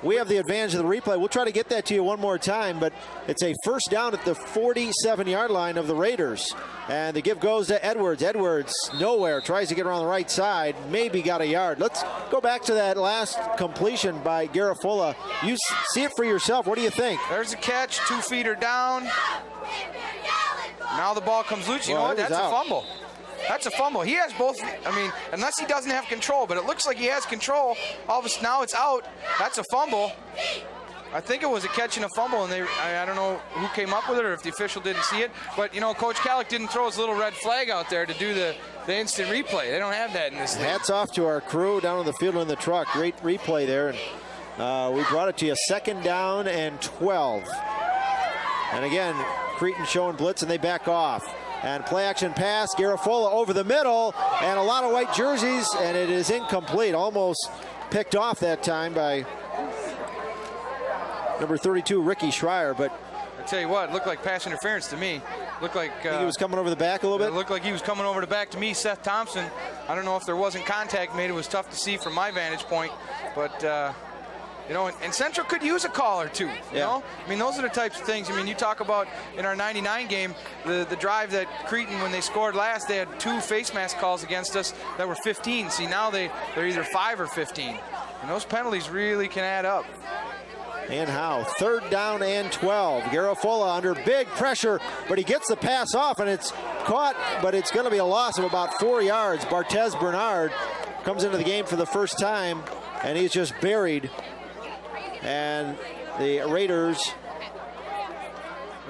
we have the advantage of the replay. We'll try to get that to you one more time, but it's a 1st down at the 47-yard line of the Raiders. And the give goes to Edwards. Edwards nowhere, tries to get around the right side, maybe got a yard. Let's go back to that last completion by Garafola. You see it for yourself. What do you think? There's a catch, 2 feet are down. Now the ball comes loose. You know what? That's a fumble. That's a fumble. He has both. I mean, unless he doesn't have control, but it looks like he has control. All of a sudden, now it's out. That's a fumble. I think it was a catch and a fumble, and I don't know who came up with it or if the official didn't see it. But, Coach Kallick didn't throw his little red flag out there to do the instant replay. They don't have that in this league. Hats off to our crew down on the field in the truck. Great replay there. And we brought it to you. 2nd down and 12. And again, Cretin showing blitz, and they back off. And play action pass, Garafola over the middle, and a lot of white jerseys, and it is incomplete. Almost picked off that time by number 32, Ricky Schreier. But I tell you what, it looked like pass interference to me. Looked like he was coming over the back a little bit. It looked like he was coming over the back to me, Seth Thompson. I don't know if there wasn't contact made. It was tough to see from my vantage point, but. You know, and Central could use a call or two, you know? I mean, those are the types of things. I mean, you talk about in our 99 game, the drive that Cretin, when they scored last, they had 2 face mask calls against us that were 15. See, now they're either 5 or 15. And those penalties really can add up. And how? 3rd down and 12. Garafola under big pressure, but he gets the pass off, and it's caught, but it's going to be a loss of about 4 yards. Barthez Bernard comes into the game for the first time, and he's just buried. And the Raiders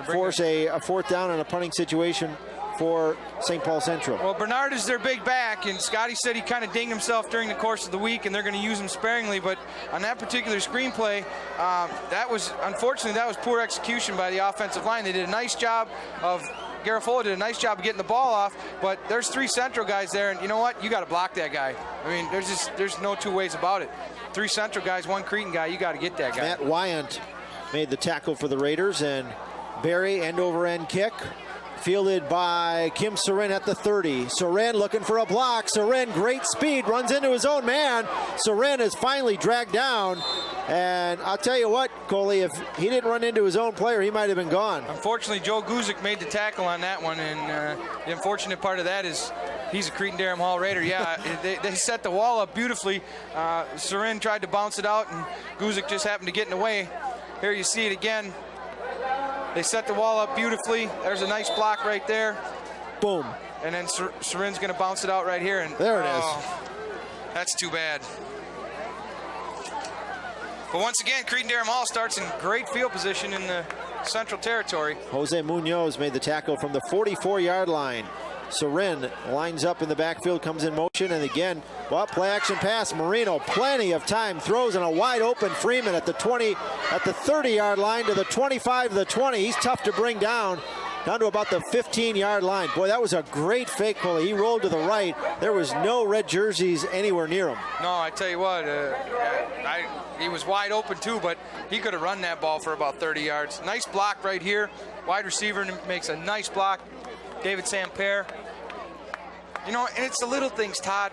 force a 4th down and a punting situation for St. Paul Central. Well, Bernard is their big back, and Scotty said he kind of dinged himself during the course of the week, and they're going to use him sparingly. But on that particular screenplay, unfortunately, that was poor execution by the offensive line. They did a nice job Garafola did a nice job of getting the ball off, but there's 3 Central guys there, and you know what? You got to block that guy. I mean, there's no 2 ways about it. 3 Central guys, 1 Cretin guy, you got to get that guy. Matt Wyant made the tackle for the Raiders, and Barry end-over-end kick fielded by Kim Soren at the 30. Soren looking for a block. Soren, great speed, runs into his own man. Soren is finally dragged down, and I'll tell you what, Coley, if he didn't run into his own player, he might have been gone. Unfortunately, Joe Guzik made the tackle on that one, and the unfortunate part of that is he's a Cretin-Dereham Hall Raider. Yeah, they set the wall up beautifully. Soren tried to bounce it out, and Guzik just happened to get in the way. Here you see it again. They set the wall up beautifully. There's a nice block right there. Boom. And then Soren's going to bounce it out right here. And there it is. That's too bad. But once again, Cretin-Dereham Hall starts in great field position in the Central Territory. Jose Munoz made the tackle from the 44-yard line. Soren lines up in the backfield, comes in motion, and again, well, play action pass. Marino, plenty of time, throws in a wide open Freeman at the 30-yard line to the 25 to the 20. He's tough to bring down to about the 15-yard line. Boy, that was a great fake, Coley. He rolled to the right. There was no red jerseys anywhere near him. No, I tell you what, he was wide open too, but he could have run that ball for about 30 yards. Nice block right here. Wide receiver makes a nice block. David Samper. You know, and it's the little things, Todd,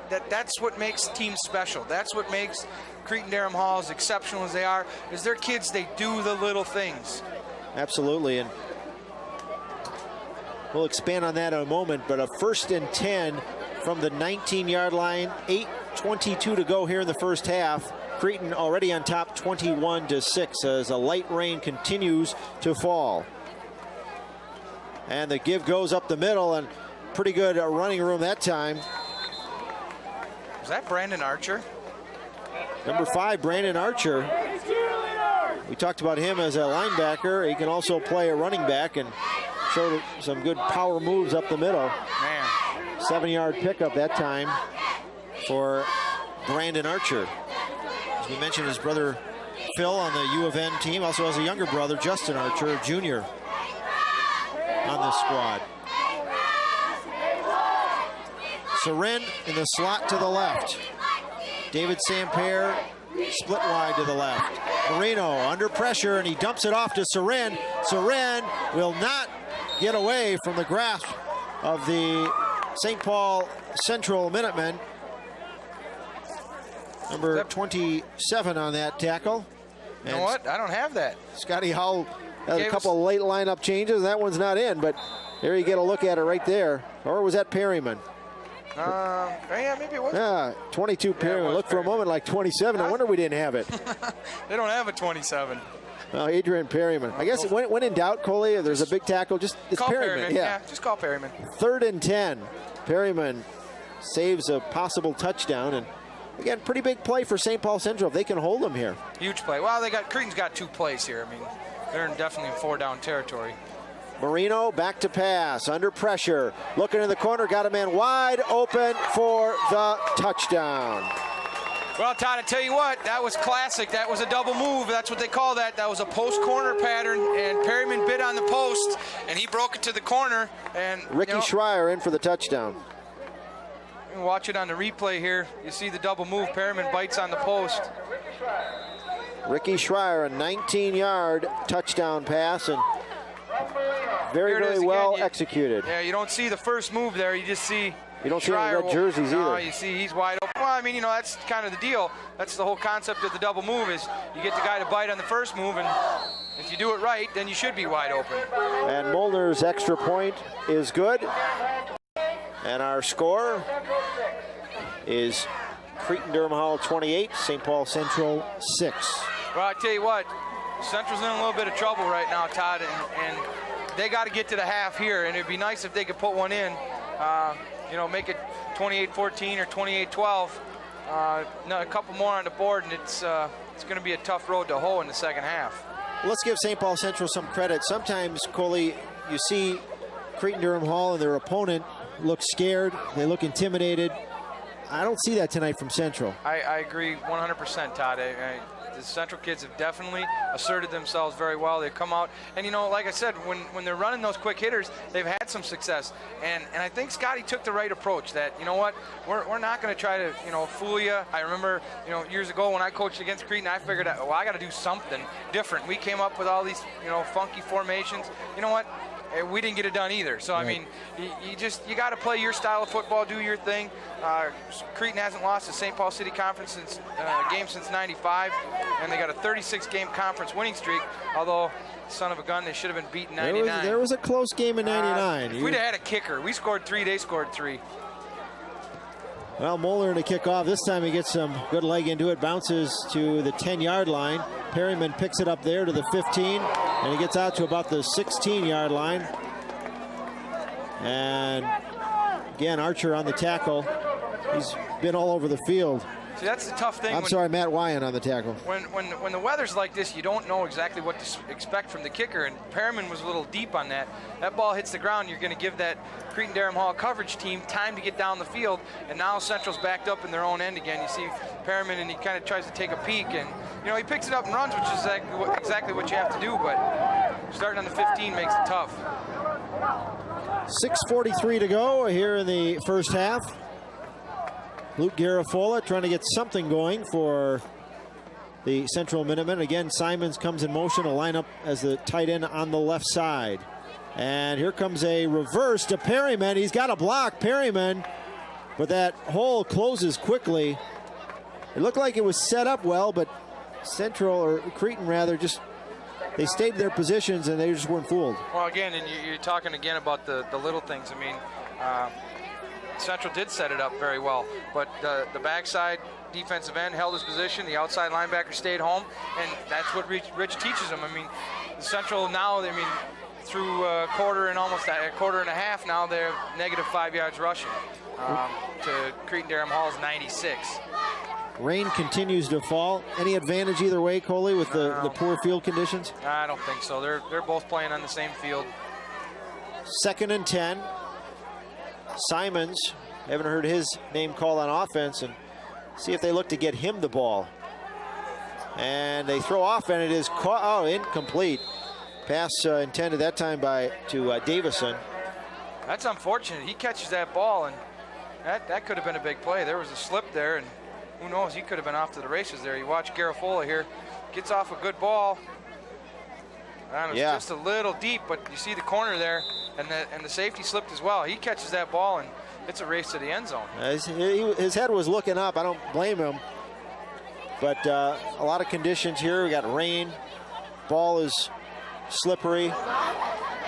that's what makes teams special. That's what makes Cretin-Dereham Hall as exceptional as they are, is their kids, they do the little things. Absolutely, and we'll expand on that in a moment, but a 1st and 10 from the 19-yard line, 8:22 to go here in the first half. Cretin already on top 21-6 as a light rain continues to fall. And the give goes up the middle, and pretty good running room that time. Was that Brandon Archer? Number 5, Brandon Archer. We talked about him as a linebacker. He can also play a running back and showed some good power moves up the middle. Man. 7-yard pickup that time for Brandon Archer. As we mentioned, his brother Phil on the U of N team also has a younger brother, Justin Archer, Jr., on this squad. Soren in the slot to the left. David Samper split wide to the left. Marino under pressure, and he dumps it off to Soren. Soren will not get away from the grasp of the St. Paul Central Minutemen. Number 27 on that tackle. You know what? I don't have that. Scotty Howell had a couple of late lineup changes. That one's not in, but there you get a look at it right there. Or was that Perryman? Yeah, maybe it was. Yeah, 22 Perryman. Looked for a moment like 27. I wonder we didn't have it. They don't have a 27. Adrian Perryman. I guess when in doubt, Coley, there's a big tackle. Just it's Perryman. Yeah, just call Perryman. 3rd and 10. Perryman saves a possible touchdown, and again, pretty big play for St. Paul Central if they can hold them here. Huge play. Well, Cretin's got 2 plays here. I mean, they're definitely in 4-down territory. Marino back to pass, under pressure, looking in the corner, got a man wide open for the touchdown. Well, Todd, I tell you what, that was classic. That was a double move. That's what they call that. That was a post corner pattern, and Perryman bit on the post, and he broke it to the corner. And Ricky Schreier in for the touchdown. You can watch it on the replay here. You see the double move. Perryman bites on the post. Ricky Schreier, a 19-yard touchdown pass, and very well executed. Yeah, you don't see the first move there. You just see you don't see Schreier any red jerseys no, either. You see he's wide open. Well, I mean, you know, that's kind of the deal. That's the whole concept of the double move is you get the guy to bite on the first move, and if you do it right, then you should be wide open. And Molnar's extra point is good. And our score is Cretin Durham Hall 28, St. Paul Central 6. Well, I tell you what, Central's in a little bit of trouble right now, Todd, and they got to get to the half here, and it'd be nice if they could put one in. You know, make it 28-14 or 28-12. A couple more on the board, and it's going to be a tough road to hoe in the second half. Let's give St. Paul Central some credit. Sometimes, Coley, you see Cretin Durham Hall and their opponent look scared. They look intimidated. I don't see that tonight from Central. I agree 100%, Todd. The Central kids have definitely asserted themselves very well. They've come out, and you know, like I said, when they're running those quick hitters, they've had some success. And I think Scotty took the right approach. That, you know what, we're not going to try to, you know, fool you. I remember, you know, years ago when I coached against Cretin, I figured out, well, I got to do something different. We came up with all these, you know, funky formations. You know what? We didn't get it done either. So, I mean, you got to play your style of football, do your thing. Cretin hasn't lost a St. Paul City Conference game since '95, and they got a 36-game conference winning streak, although, son of a gun, they should have been beaten 99. There was a close game in 99. If we'd have had a kicker, we scored 3, they scored 3. Well, Molnar to kick off. This time he gets some good leg into it, bounces to the 10-yard line. Perryman picks it up there to the 15, and he gets out to about the 16-yard line. And again, Archer on the tackle. He's been all over the field. See, that's the tough thing. I'm sorry, Matt Wyan on the tackle. When the weather's like this, you don't know exactly what to expect from the kicker, and Perryman was a little deep on that. That ball hits the ground, you're going to give that Cretin Durham Hall coverage team time to get down the field, and now Central's backed up in their own end again. You see Perryman, and he kind of tries to take a peek, and you know, he picks it up and runs, which is exactly what you have to do, but starting on the 15 makes it tough. 6:43 to go here in the first half. Luke Garafola trying to get something going for the Central Minutemen. Again, Simons comes in motion, a lineup as the tight end on the left side. And here comes a reverse to Perryman. He's got a block, Perryman, but that hole closes quickly. It looked like it was set up well, but Central, or Cretin rather, just they stayed in their positions and they just weren't fooled. Well, again, and you're talking again about the little things. I mean, Central did set it up very well, but the backside defensive end held his position. The outside linebacker stayed home, and that's what Rich teaches them. I mean, Central now, I mean, through a quarter and almost a quarter and a half now, they're -5 yards rushing to Cretin Durham Hall's 96. Rain continues to fall. Any advantage either way, Coley, with the poor field conditions? I don't think so. They're both playing on the same field. 2nd and 10. Simons, haven't heard his name called on offense, and see if they look to get him the ball. And they throw off, and it is caught. Oh, incomplete. Pass intended that time to Davison. That's unfortunate. He catches that ball, and that could have been a big play. There was a slip there, and who knows, he could have been off to the races there. You watch Garafola here, gets off a good ball. And it was just a little deep, but you see the corner there, and the safety slipped as well. He catches that ball, and it's a race to the end zone. His head was looking up. I don't blame him. But a lot of conditions here. We got rain. Ball is slippery.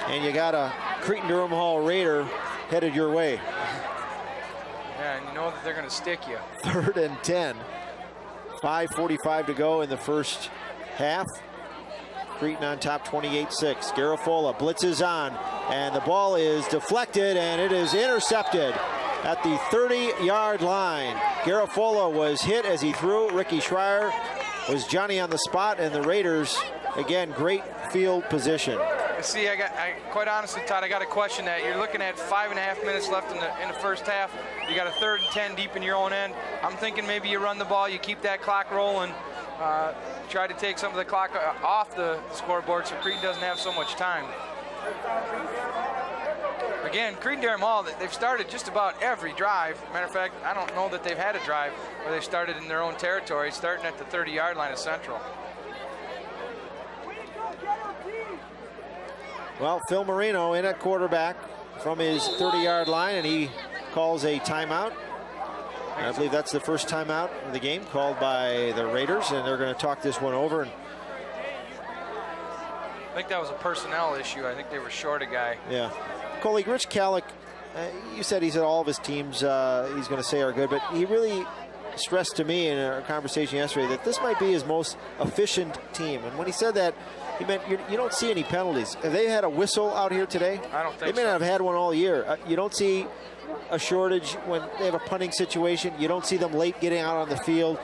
And you got a Cretin Durham Hall Raider headed your way. Yeah, and you know that they're going to stick you. 3rd and 10. 5:45 to go in the first half. Cretin on top 28-6. Garafola blitzes on, and the ball is deflected, and it is intercepted at the 30-yard line. Garafola was hit as he threw. Ricky Schreier was Johnny on the spot, and the Raiders, again, great field position. See, quite honestly, Todd, I got to question that. You're looking at 5.5 minutes left in the first half. You got a 3rd and 10 deep in your own end. I'm thinking maybe you run the ball, you keep that clock rolling, try to take some of the clock off the scoreboard so Cretin doesn't have so much time. Again, Cretin-Derham Hall, they've started just about every drive. Matter of fact, I don't know that they've had a drive where they started in their own territory, starting at the 30-yard line of Central. Well, Phil Marino in at quarterback from his 30-yard line, and he calls a timeout. And I believe that's the first timeout of the game called by the Raiders, and they're going to talk this one over. I think that was a personnel issue. I think they were short a guy. Yeah. Coley, Rich Kallick, you said he's at all of his teams he's going to say are good, but he really stressed to me in our conversation yesterday that this might be his most efficient team. And when he said that, he meant you don't see any penalties. Have they had a whistle out here today? I don't think so. They may not have had one all year. You don't see a shortage when they have a punting situation. You don't see them late getting out on the field.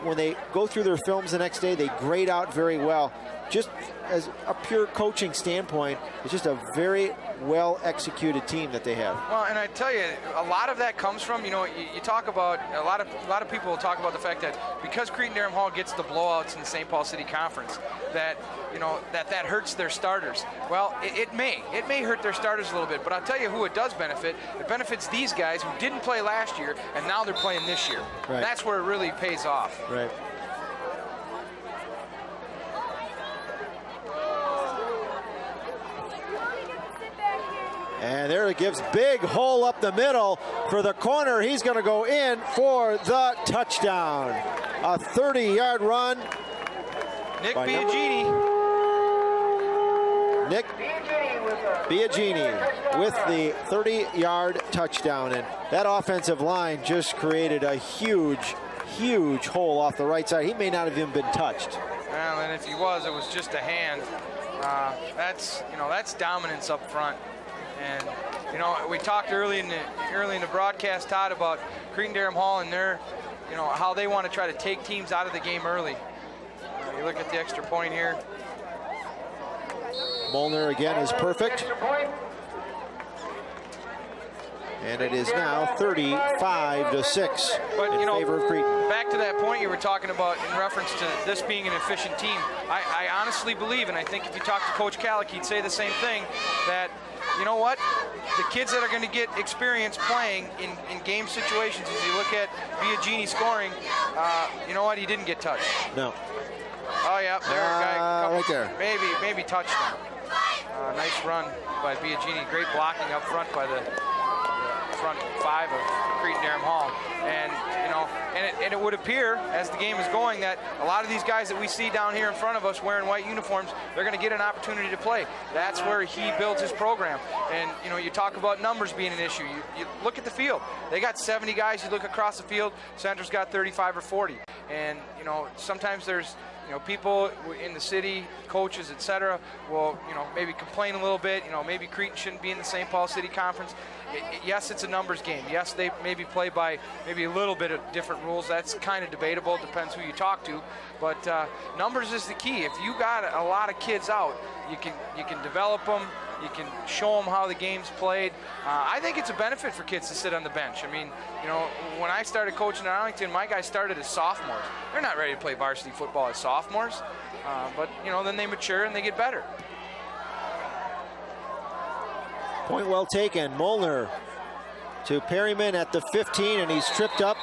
When they go through their films the next day, they grade out very well. Just as a pure coaching standpoint, it's just a very well-executed team that they have. Well, and I tell you, a lot of that comes from, you talk about, a lot of people will talk about the fact that because Cretin-Derham Hall gets the blowouts in the St. Paul City Conference, that, that hurts their starters. Well, it may hurt their starters a little bit, but I'll tell you who it does benefit. It benefits these guys who didn't play last year, and now they're playing this year. Right. That's where it really pays off. Right. And there it gives big hole up the middle for the corner. He's going to go in for the touchdown. A 30-yard run. Nick Biagini. Nick Biagini with the 30-yard touchdown. And that offensive line just created a huge, huge hole off the right side. He may not have even been touched. Well, and if he was, it was just a hand. That's dominance up front. And we talked early in the broadcast, Todd, about Cretin-Derham Hall and their, how they want to try to take teams out of the game early. You look at the extra point here. Molnar again is perfect. And it is now 35-6 in favor of Cretin. Back to that point you were talking about in reference to this being an efficient team. I honestly believe, and I think if you talk to Coach Kallick, he'd say the same thing, that you know what? The kids that are going to get experience playing in game situations, as you look at Biagini scoring, you know what? He didn't get touched. No. Oh, yeah. There, guy. Right there. Maybe touched him. Nice run by Biagini. Great blocking up front by the front five of Cretin-Derham Hall. And, and it would appear, as the game is going, that a lot of these guys that we see down here in front of us wearing white uniforms, they're going to get an opportunity to play. That's where he builds his program. And, you talk about numbers being an issue. You look at the field. They got 70 guys. You look across the field, Center's got 35 or 40. And, sometimes there's, people in the city, coaches, etc., will, maybe complain a little bit. Maybe Cretin shouldn't be in the St. Paul City Conference. Yes, it's a numbers game. Yes, they maybe play by maybe a little bit of different rules. That's kind of debatable. It depends who you talk to. But numbers is the key. If you got a lot of kids out, you can develop them. You can show them how the game's played. I think it's a benefit for kids to sit on the bench. I mean, when I started coaching at Arlington, my guys started as sophomores. They're not ready to play varsity football as sophomores. But, then they mature and they get better. Point well taken. Molnar to Perryman at the 15, and he's tripped up.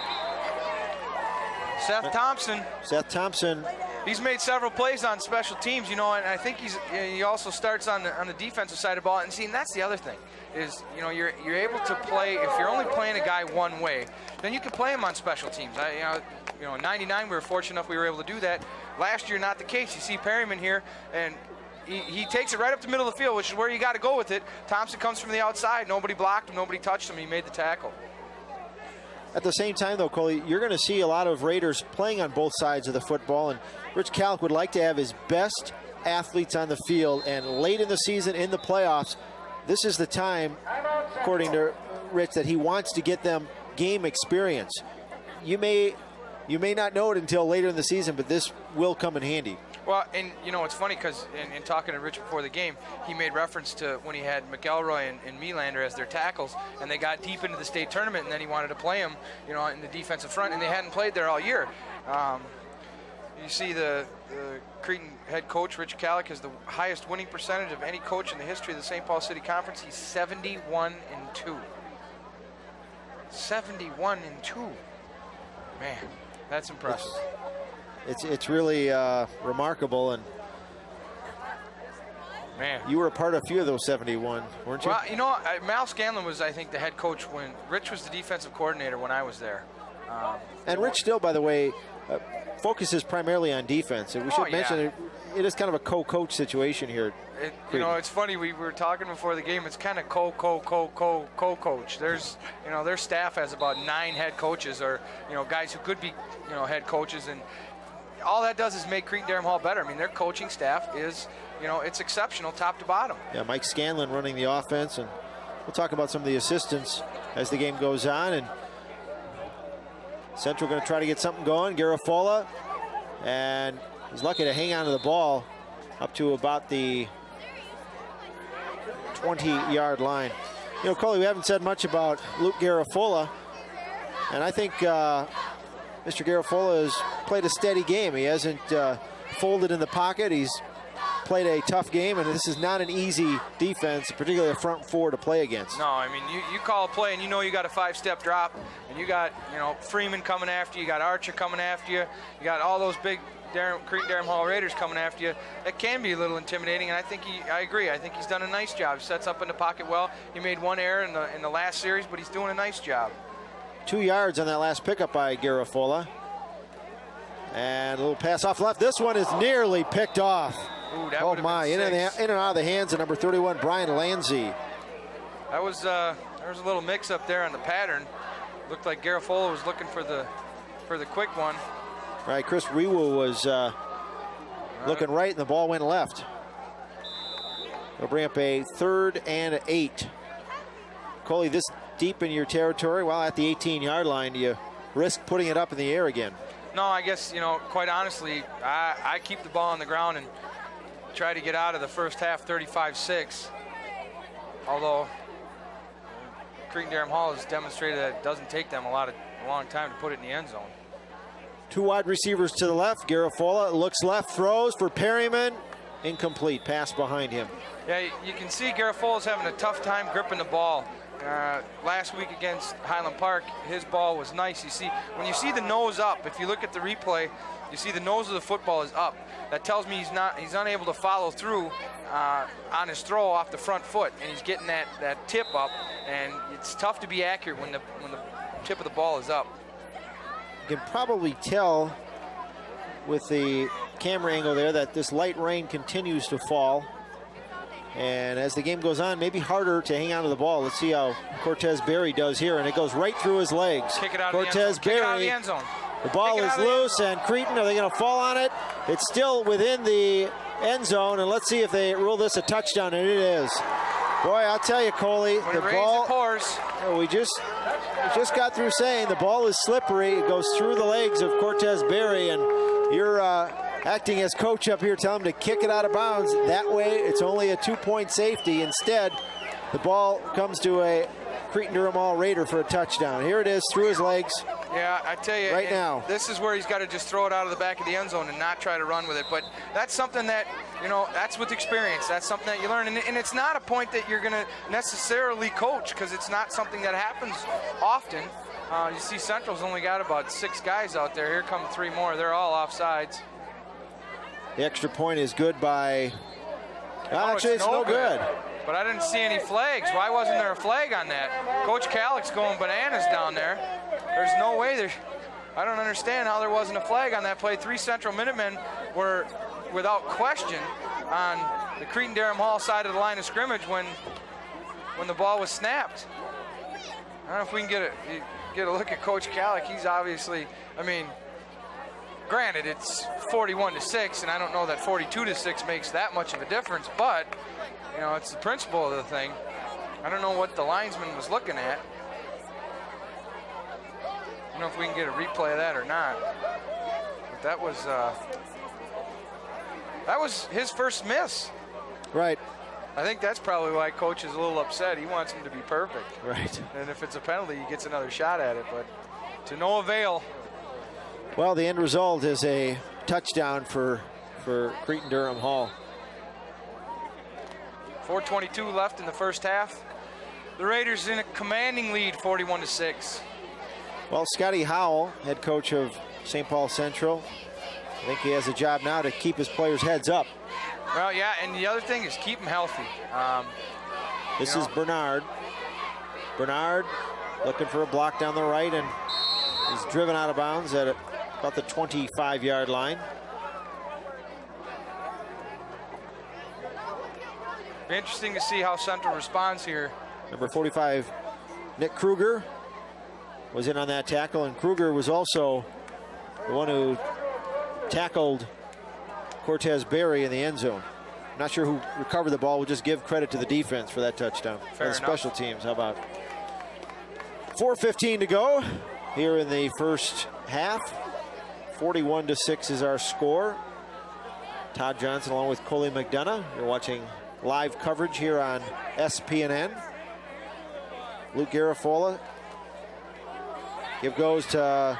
Seth Thompson. He's made several plays on special teams, and I think he also starts on the defensive side of the ball. And see, and that's the other thing is, you're able to play. If you're only playing a guy one way, then you can play him on special teams. In '99 we were fortunate enough we were able to do that. Last year, not the case. You see Perryman here, and he takes it right up the middle of the field, which is where you got to go with it. Thompson comes from the outside. Nobody blocked him. Nobody touched him. He made the tackle. At the same time, though, Coley, you're going to see a lot of Raiders playing on both sides of the football, and Rich Kallick would like to have his best athletes on the field, and late in the season, in the playoffs, this is the time, according to Rich, that he wants to get them game experience. You may not know it until later in the season, but this will come in handy. Well, and it's funny because in talking to Rich before the game, he made reference to when he had McElroy and Melander as their tackles, and they got deep into the state tournament, and then he wanted to play them, in the defensive front, and they hadn't played there all year. You see the Cretin head coach, Rich Kallick, has the highest winning percentage of any coach in the history of the St. Paul City Conference. He's 71-2. 71-2. Man, that's impressive. It's really remarkable, and man, you were a part of a few of those 71, weren't you? Well, Mal Scanlon was, I think, the head coach when Rich was the defensive coordinator when I was there. And Rich still, by the way, focuses primarily on defense. And we should mention it is kind of a co-coach situation here. It's funny. We were talking before the game. It's kind of co-coach. There's, their staff has about 9 head coaches, or guys who could be, head coaches, and all that does is make Cretin-Derham Hall better. I mean, their coaching staff is, it's exceptional top to bottom. Yeah, Mike Scanlon running the offense, and we'll talk about some of the assistants as the game goes on. And Central going to try to get something going. Garafola, and he's lucky to hang on to the ball up to about the 20-yard line. Coley, we haven't said much about Luke Garafola, and I think Mr. Garafola has played a steady game. He hasn't folded in the pocket. He's played a tough game, and this is not an easy defense, particularly a front four, to play against. No, I mean, you call a play, and you got a 5-step drop, and you got, Freeman coming after you, got Archer coming after you, you got all those big Cretin-Derham Hall Raiders coming after you. That can be a little intimidating, and I agree. I think he's done a nice job. He sets up in the pocket well. He made one error in the last series, but he's doing a nice job. 2 yards on that last pickup by Garafola. And a little pass off left. This one is nearly picked off. Ooh, that oh my, in and out of the hands of number 31, Brian Lanzi. That was, there was a little mix up there on the pattern. Looked like Garafola was looking for the quick one. Right, Chris Rewu was looking right, and the ball went left. They'll bring up a 3rd and 8. Coley, this deep in your territory, well, at the 18-yard line, do you risk putting it up in the air again? No, I guess, quite honestly, I keep the ball on the ground and try to get out of the first half 35-6. Although Cretin-Derham Hall has demonstrated that it doesn't take them a long time to put it in the end zone. 2 wide receivers to the left. Garafola looks left, throws for Perryman. Incomplete, pass behind him. Yeah, you can see Garafola's having a tough time gripping the ball. Last week against Highland Park, his ball was nice. You see, when you see the nose up, if you look at the replay, you see the nose of the football is up. That tells me he's unable to follow through on his throw off the front foot, and he's getting that tip up, and it's tough to be accurate when the tip of the ball is up. You can probably tell with the camera angle there that this light rain continues to fall. And as the game goes on, maybe harder to hang on to the ball. Let's see how Cortez Berry does here, and it goes right through his legs. Kick it out Cortez of the end zone. Berry, Kick it out of the end zone. The ball is loose, and Cretin, are they going to fall on it? It's still within the end zone, and let's see if they rule this a touchdown, and it is. Boy, I'll tell you, Coley, when the ball. It pours. We just got through saying the ball is slippery. It goes through the legs of Cortez Berry, and you're acting as coach up here, tell him to kick it out of bounds. That way, it's only a 2-point safety. Instead, the ball comes to a Cretin-Derham Hall Raider for a touchdown. Here it is, through his legs. Yeah, I tell you, right now. This is where he's got to just throw it out of the back of the end zone and not try to run with it. But that's something that, that's with experience. That's something that you learn. And it's not a point that you're going to necessarily coach, because it's not something that happens often. You see Central's only got about 6 guys out there. Here come 3 more. They're all offsides. The extra point is good by... Actually, it's no good. But I didn't see any flags. Why wasn't there a flag on that? Coach Kallick's going bananas down there. There's no way I don't understand how there wasn't a flag on that play. 3 Central Minutemen were, without question, on the Cretin-Derham Hall side of the line of scrimmage when the ball was snapped. I don't know if we can get a look at Coach Kallick. He's obviously, granted, it's 41-6, and I don't know that 42-6 makes that much of a difference, but it's the principle of the thing. I don't know what the linesman was looking at. I don't know if we can get a replay of that or not. But that was That was his first miss. Right. I think that's probably why coach is a little upset. He wants him to be perfect. Right. And if it's a penalty, he gets another shot at it, but to no avail. Well, the end result is a touchdown for Cretin Durham Hall. 4:22 left in the first half. The Raiders in a commanding lead, 41-6. Well, Scotty Howell, head coach of St. Paul Central, I think he has a job now to keep his players' heads up. Well, yeah, and the other thing is keep them healthy. This is Bernard. Bernard looking for a block down the right, and he's driven out of bounds at about the 25-yard line. Be interesting to see how Central responds here. Number 45, Nick Kruger, was in on that tackle, and Kruger was also the one who tackled Cortez Berry in the end zone. I'm not sure who recovered the ball. We'll just give credit to the defense for that touchdown. Fair and enough. Special teams, how about? 4:15 to go here in the first half. 41-6 is our score. Todd Johnson along with Coley McDonough. You're watching live coverage here on SPNN. Luke Garafola. Give goes to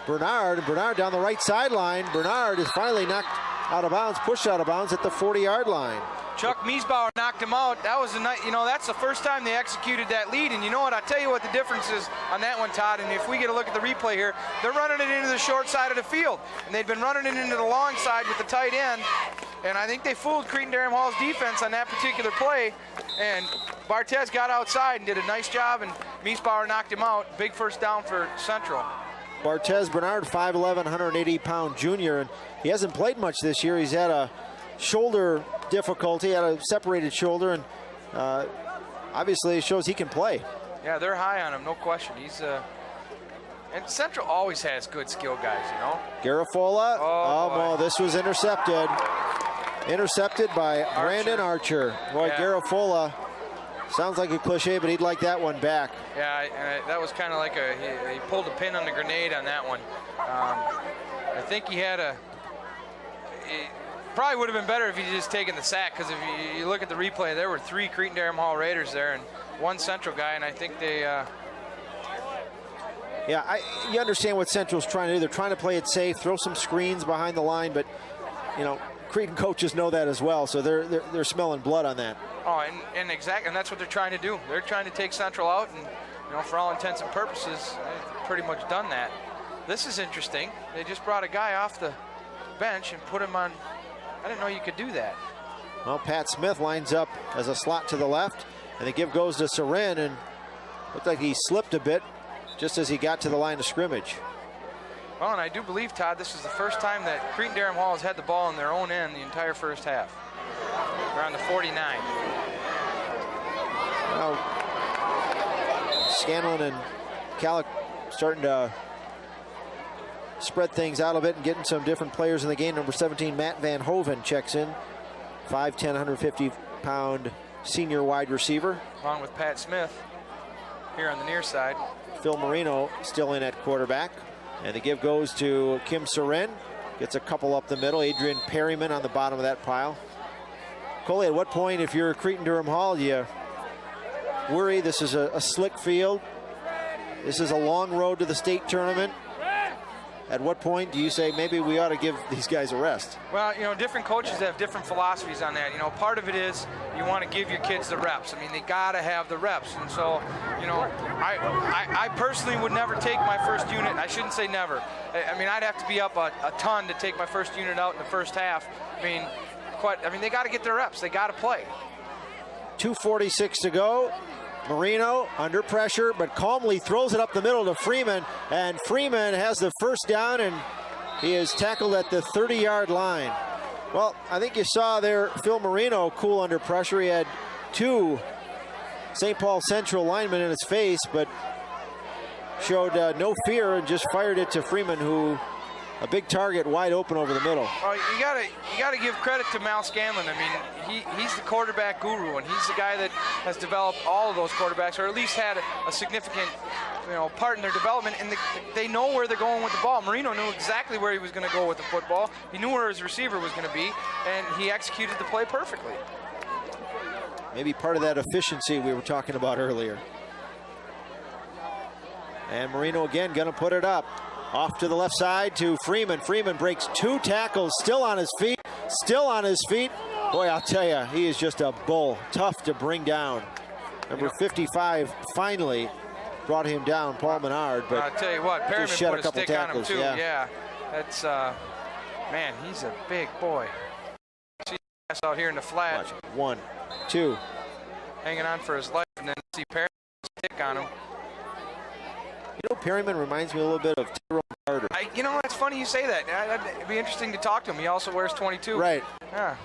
Bernard. Bernard down the right sideline. Bernard is finally knocked out of bounds, pushed out of bounds at the 40-yard line. Chuck Miesbauer knocked him out. That was a night, that's the first time they executed that lead. And you know what? I tell you what the difference is on that one, Todd. And if we get a look at the replay here, they're running it into the short side of the field, and they'd been running it into the long side with the tight end. And I think they fooled Cretin Durham Hall's defense on that particular play. And Barthez got outside and did a nice job, and Miesbauer knocked him out. Big first down for Central. Barthez Bernard, 5'11", 180-pound junior, and he hasn't played much this year. He's had a shoulder difficulty, had a separated shoulder, and obviously it shows he can play. Yeah, they're high on him, no question. He's and Central always has good skill guys, Garafola. Oh, this was intercepted. Intercepted by Brandon Archer. Boy, Yeah. Garafola, sounds like a cliche, but he'd like that one back. Yeah, and that was kind of like he pulled a pin on the grenade on that one. I think he had it probably would have been better if he just taken the sack, because if you look at the replay, there were 3 Cretin Durham Hall Raiders there and 1 Central guy, and I think they you understand what Central's trying to do. They're trying to play it safe, throw some screens behind the line, but Cretin coaches know that as well, so they're smelling blood on that. Oh, and exactly, and that's what they're trying to do. They're trying to take Central out, and for all intents and purposes, they've pretty much done that. This is interesting. They just brought a guy off the bench and put him on. I didn't know you could do that. Well, Pat Smith lines up as a slot to the left, and the give goes to Seren, and looked like he slipped a bit just as he got to the line of scrimmage. Well, and I do believe, Todd, this is the first time that Cretin Durham Hall has had the ball in their own end the entire first half. They're on the 49. Well, Scanlon and Calic starting to spread things out a bit and getting some different players in the game. Number 17, Matt Van Hoven, checks in. 5'10", 150-pound senior wide receiver. Along with Pat Smith here on the near side. Phil Marino still in at quarterback. And the give goes to Kim Seren. Gets a couple up the middle. Adrian Perryman on the bottom of that pile. Coley, at what point, if you're Cretin Durham Hall, you worry? This is a slick field. This is a long road to the state tournament. At what point do you say maybe we ought to give these guys a rest? Well, different coaches have different philosophies on that. Part of it is you want to give your kids the reps. I mean, they got to have the reps. And so, I personally would never take my first unit. I shouldn't say never. I mean, I'd have to be up a ton to take my first unit out in the first half. They got to get their reps. They got to play. 2:46 to go. Marino under pressure, but calmly throws it up the middle to Freeman, and Freeman has the first down, and he is tackled at the 30-yard line. Well, I think you saw there Phil Marino cool under pressure. He had 2 St. Paul Central linemen in his face, but showed no fear and just fired it to Freeman, who a big target wide open over the middle. Well, you gotta give credit to Mal Scanlon. I mean, he's the quarterback guru, and he's the guy that has developed all of those quarterbacks, or at least had a significant, part in their development. And they know where they're going with the ball. Marino knew exactly where he was going to go with the football. He knew where his receiver was going to be, and he executed the play perfectly. Maybe part of that efficiency we were talking about earlier. And Marino again going to put it up. Off to the left side to Freeman. Freeman breaks 2 tackles, still on his feet. Still on his feet. Boy, I'll tell you, he is just a bull. Tough to bring down. Number 55 finally brought him down, Paul Menard. But I'll tell you what, Perryman shed put a couple stick tackles, on him too. yeah. That's, man, he's a big boy. See pass out here in the flat. Watch it. 1, 2. Hanging on for his life, and then see Perryman stick on him. Perryman reminds me a little bit of Tyrone Carter. It's funny you say that. It'd be interesting to talk to him. He also wears 22. Right. Yeah.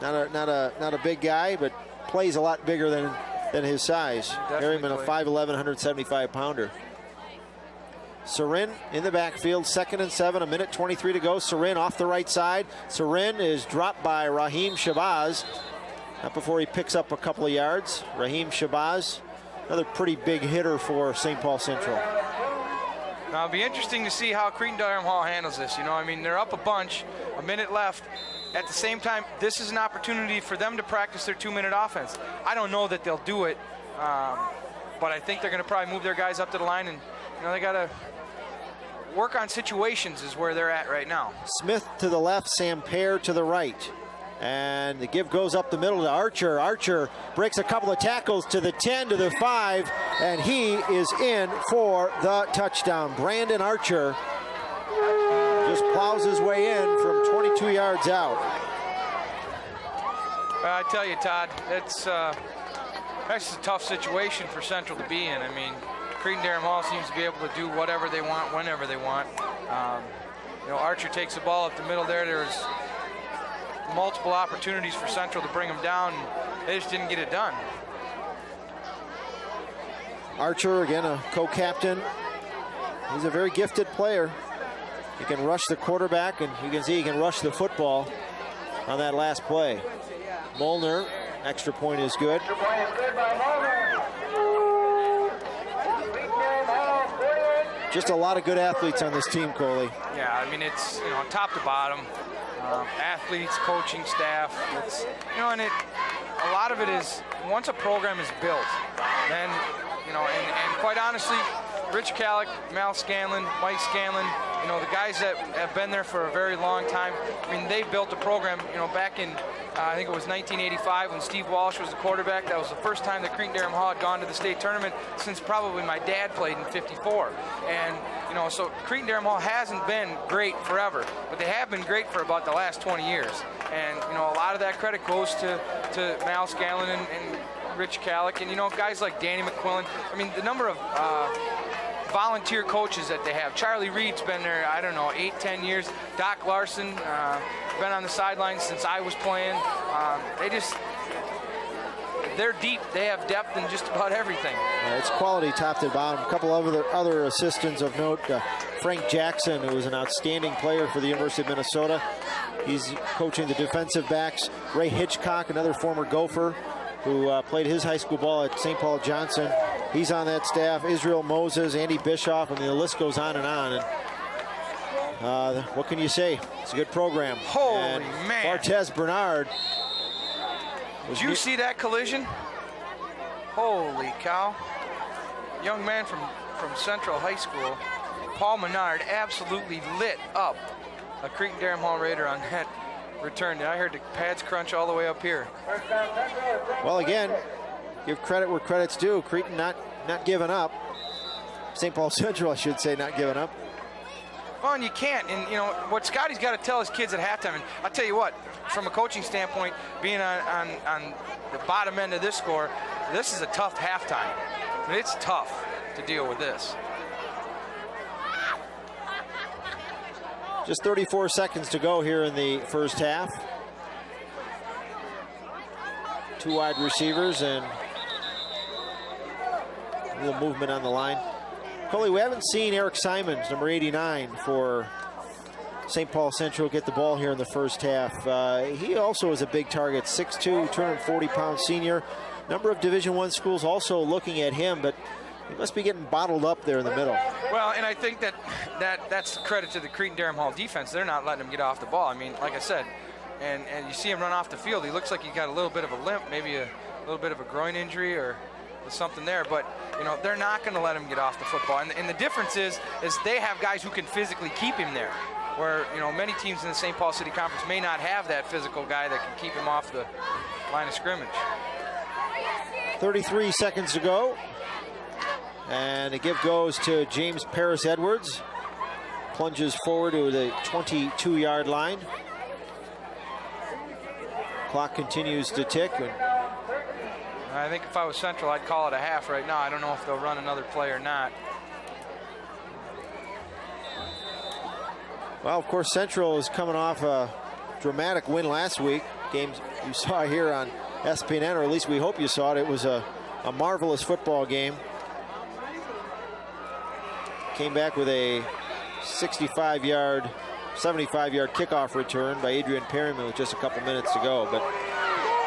Not a big guy, but plays a lot bigger than his size. Perryman, a 5'11", 175-pounder. Sarin in the backfield, 2nd and 7, 1:23 to go. Sarin off the right side. Sarin is dropped by Raheem Shabazz. Not before he picks up a couple of yards. Raheem Shabazz, another pretty big hitter for St. Paul Central. Now, it'll be interesting to see how Cretin-Derham Hall handles this. They're up a bunch, a minute left. At the same time, this is an opportunity for them to practice their 2-minute offense. I don't know that they'll do it, but I think they're going to probably move their guys up to the line, and they got to work on situations is where they're at right now. Smith to the left, Sam Pear to the right. And the give goes up the middle to Archer. Archer breaks a couple of tackles to the 10, to the 5, and he is in for the touchdown. Brandon Archer just plows his way in from 22 yards out. I tell you, Todd, that's a tough situation for Central to be in. I mean, Cretin-Derham Hall seems to be able to do whatever they want, whenever they want. Archer takes the ball up the middle there. There's multiple opportunities for Central to bring them down. They just didn't get it done. Archer, again, a co-captain. He's a very gifted player. He can rush the quarterback, and you can see he can rush the football on that last play. Molnar, extra point is good. Just a lot of good athletes on this team, Coley. Yeah, I mean, it's, top to bottom. Athletes, coaching staff, and a lot of it is once a program is built, then, and quite honestly, Rich Kallick, Mal Scanlon, Mike Scanlon, the guys that have been there for a very long time. I mean, they built a program, back in, I think it was 1985 when Steve Walsh was the quarterback. That was the first time that Cretin-Derham Hall had gone to the state tournament since probably my dad played in *54. And, so Cretin-Derham Hall hasn't been great forever, but they have been great for about the last 20 years. And, a lot of that credit goes to Mal Scanlon and Rich Kallick, and, guys like Danny McQuillan. I mean, the number of volunteer coaches that they have. Charlie Reed's been there, 8-10 years. Doc Larson, been on the sidelines since I was playing. They're deep. They have depth in just about everything. It's quality top to bottom. A couple of other assistants of note. Frank Jackson, who was an outstanding player for the University of Minnesota. He's coaching the defensive backs. Ray Hitchcock, another former Gopher, who played his high school ball at St. Paul Johnson. He's on that staff. Israel Moses, Andy Bischoff, and the list goes on and on. And what can you say? It's a good program. Holy man. Bartez Bernard. Did you see that collision? Holy cow. Young man from Central High School, Paul Menard, absolutely lit up a Cretin-Derham Hall Raider on that return. I heard the pads crunch all the way up here. Well, again, give credit where credit's due. Cretin not giving up. St. Paul Central, I should say, not giving up. Well, and you can't. And, what Scotty's got to tell his kids at halftime, and I'll tell you what, from a coaching standpoint, being on the bottom end of this score, this is a tough halftime. I mean, it's tough to deal with this. Just 34 seconds to go here in the first half. 2 wide receivers and a little movement on the line. Coley, we haven't seen Eric Simons, number 89, for St. Paul Central get the ball here in the first half. He also is a big target, 6'2", 240-pound senior. Number of Division I schools also looking at him, but he must be getting bottled up there in the middle. Well, and I think that's credit to the Cretin-Derham Hall defense. They're not letting him get off the ball. I mean, like I said, and you see him run off the field. He looks like he got a little bit of a limp, maybe a little bit of a groin injury or something there. But, you know, they're not going to let him get off the football. And the difference is they have guys who can physically keep him there, where, you know, many teams in the St. Paul City Conference may not have that physical guy that can keep him off the line of scrimmage. 33 seconds to go. And the give goes to James Paris Edwards. Plunges forward to the 22-yard line. Clock continues to tick. And I think if I was Central, I'd call it a half right now. I don't know if they'll run another play or not. well, of course, Central is coming off a dramatic win last week. Games you saw here on SPNN, or at least we hope you saw it. It was a marvelous football game. Came back with a 75-yard kickoff return by Adrian Perryman with just a couple minutes to go. But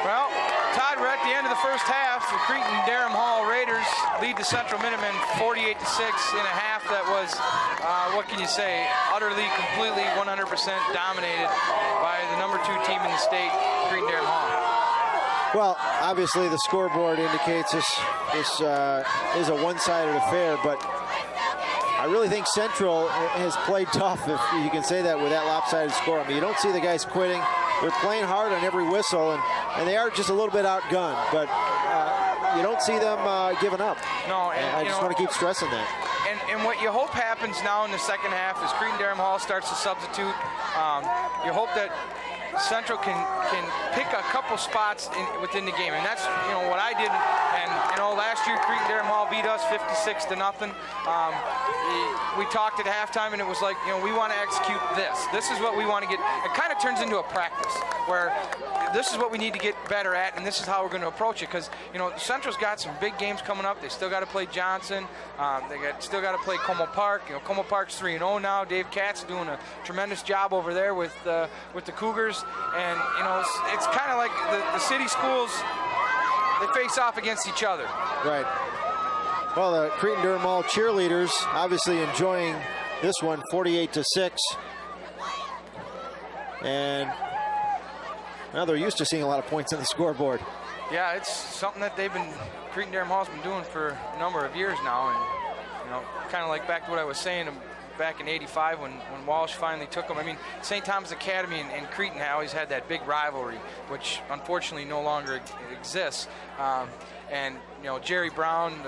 well, Todd, we're at the end of the first half. The Cretin-Derham Hall Raiders lead the Central Minutemen 48-6 in a half that was, what can you say, utterly, completely, 100% dominated by the number 2 team in the state, Cretin-Derham Hall. Well, obviously the scoreboard indicates this is a one-sided affair, but I really think Central has played tough, if you can say that, with that lopsided score. I mean, you don't see the guys quitting. They're playing hard on every whistle, and they are just a little bit outgunned, but you don't see them giving up. No, and I just want to keep stressing that. And what you hope happens now in the second half is Cretin-Derham Hall starts to substitute. You hope that Central can pick a couple spots within the game, and that's, you know, what I did. And, you know, last year Cretin-Derham Hall beat us 56-0. We talked at halftime, and it was like, you know, we want to execute this. This is what we want to get. It kind of turns into a practice where this is what we need to get better at, and this is how we're going to approach it. Because, you know, Central's got some big games coming up. They still got to play Johnson. Still got to play Como Park. You know, Como Park's 3-0 now. Dave Katz doing a tremendous job over there with the Cougars. And, you know, it's kind of like the city schools, they face off against each other. Right. Well, the Cretin-Derham Hall cheerleaders obviously enjoying this one, 48-6. And now they're used to seeing a lot of points on the scoreboard. Yeah, it's something that Cretin-Derham Hall's been doing for a number of years now. And, you know, kind of like back to what I was saying back in '85 when Walsh finally took them. I mean, St. Thomas Academy and Cretin always had that big rivalry, which unfortunately no longer exists. And, you know, Jerry Brown,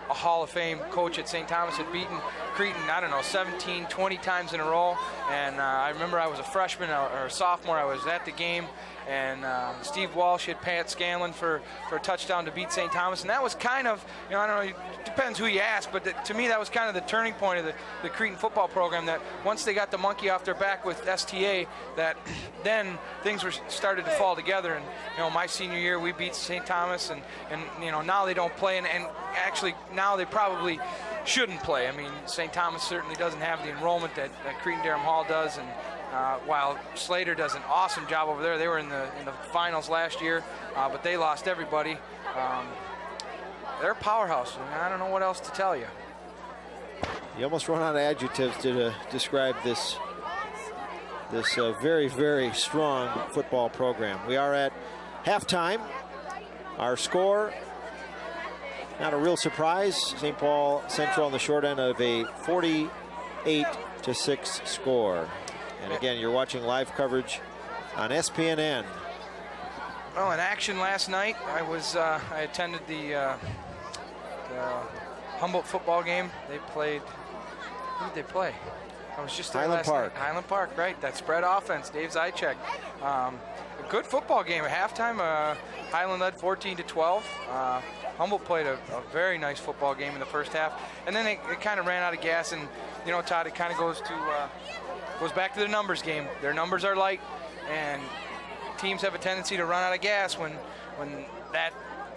a Hall of Fame coach at St. Thomas, had beaten Cretin, 17, 20 times in a row. And I remember I was a freshman or a sophomore. I was at the game, and Steve Walsh hit Pat Scanlon for a touchdown to beat St. Thomas. And that was kind of, you know, I don't know, it depends who you ask, but to me that was kind of the turning point of the Cretin football program, that once they got the monkey off their back with STA, that then things started to fall together. And, you know, my senior year we beat St. Thomas, and you know, now they don't play, and actually now they probably shouldn't play. I mean, St. Thomas certainly doesn't have the enrollment that Cretin-Derham Hall does, and while Slater does an awesome job over there, they were in the finals last year, but they lost everybody. They're a powerhouse, and I don't know what else to tell you. You almost run out of adjectives to describe this very, very strong football program. We are at halftime. Our score, not a real surprise, St. Paul Central on the short end of a 48-6 score. And again, you're watching live coverage on SPNN. Well, in action last night, I attended the Humboldt football game. They played, who did they play? I was just there Highland last Park. night. Highland Park, right. That spread offense, Dave Zychek. A good football game at halftime. Highland led 14-12. Humboldt played a very nice football game in the first half. And then it kind of ran out of gas. And, you know, Todd, it kind of goes back to the numbers game. Their numbers are light, and teams have a tendency to run out of gas when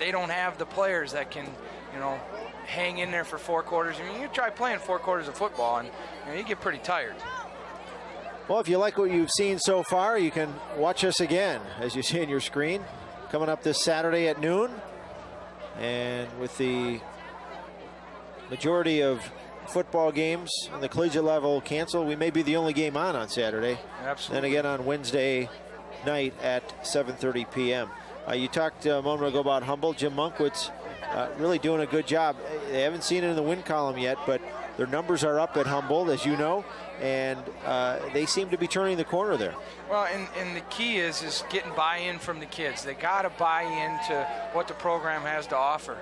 they don't have the players that can, you know, hang in there for 4 quarters. I mean, you try playing 4 quarters of football, and you get pretty tired. Well, if you like what you've seen so far, you can watch us again, as you see on your screen, coming up this Saturday at noon. And with the majority of football games on the collegiate level canceled, we may be the only game on Saturday. Absolutely. Then again on Wednesday night at 7:30 p.m. You talked a moment ago about Humboldt. Jim Monkwitz really doing a good job. They haven't seen it in the win column yet, but their numbers are up at Humboldt, as you know, and they seem to be turning the corner there. Well, and the key is getting buy-in from the kids. They got to buy into what the program has to offer.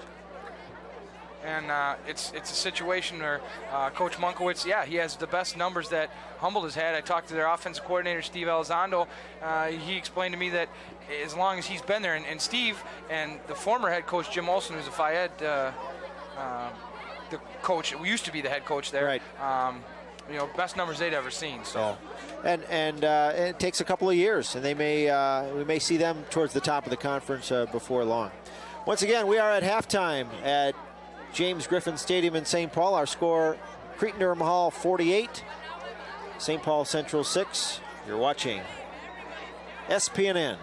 And it's a situation where Coach Monkwitz, he has the best numbers that Humboldt has had. I talked to their offensive coordinator, Steve Elizondo. He explained to me that as long as he's been there, and Steve and the former head coach, Jim Olson, who's a Fayette the coach, we used to be the head coach there. Right. Best numbers they'd ever seen. So. And it takes a couple of years, and we may see them towards the top of the conference before long. Once again, we are at halftime at James Griffin Stadium in St. Paul. Our score, Cretin-Durham Hall 48, St. Paul Central 6. You're watching SPNN.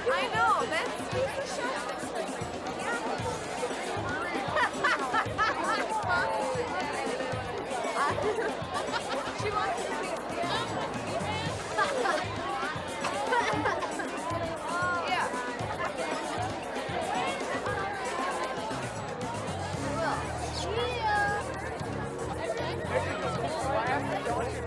I know, that's she wants to be yeah.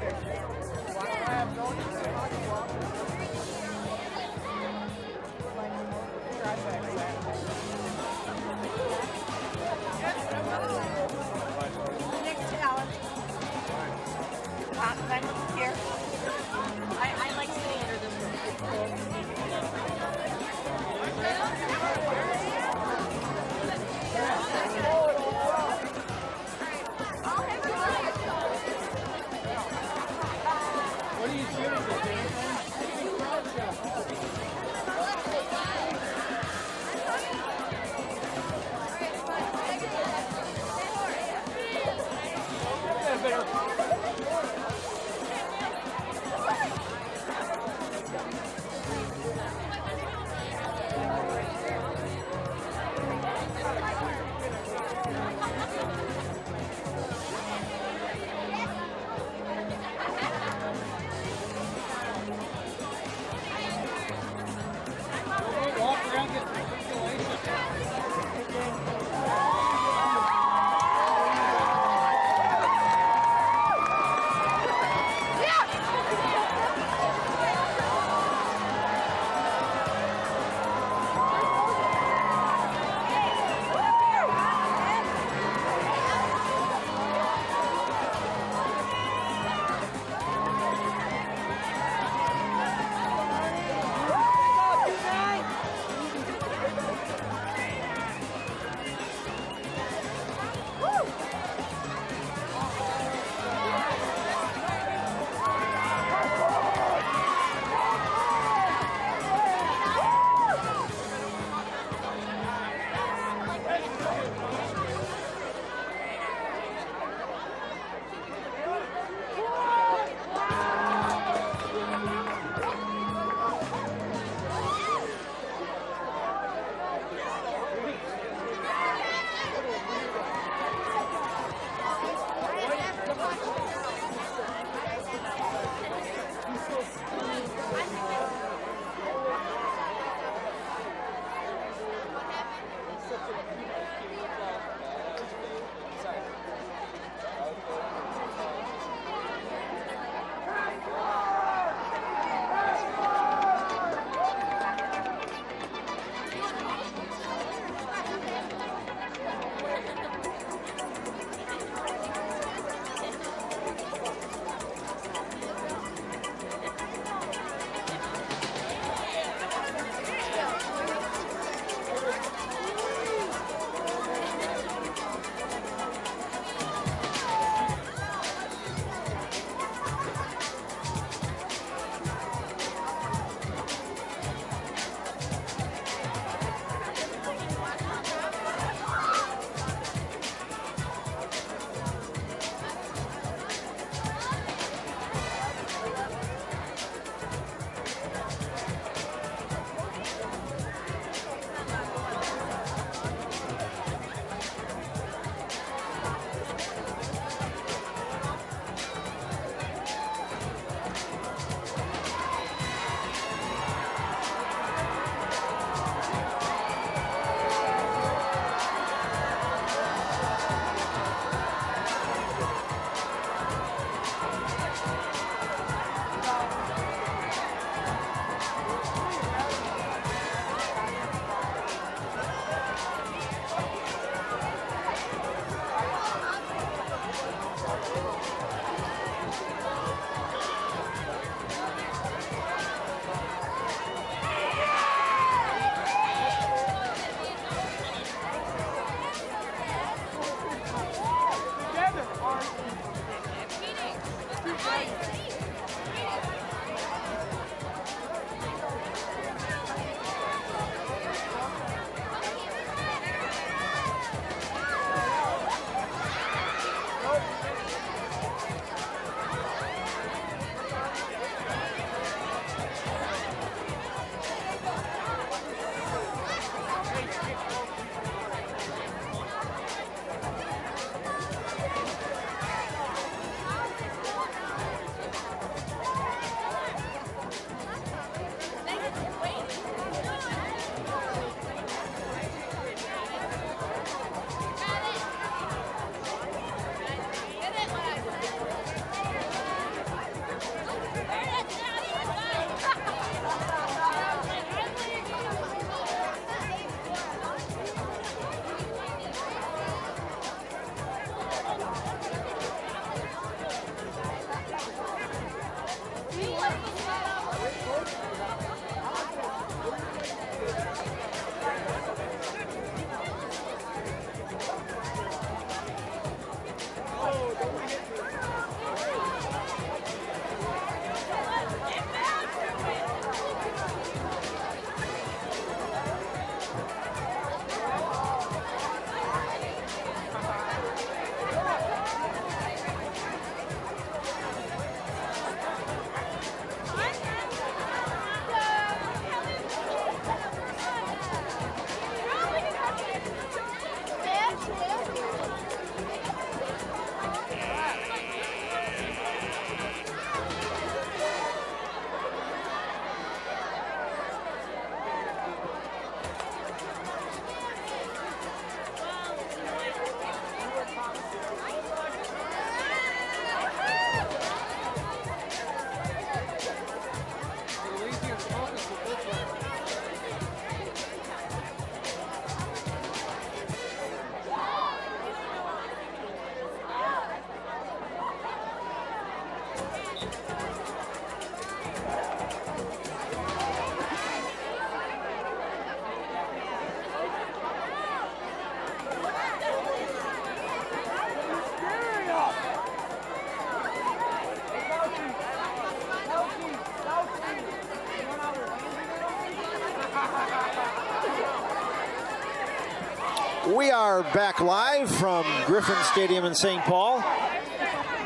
We are back live from Griffin Stadium in St. Paul.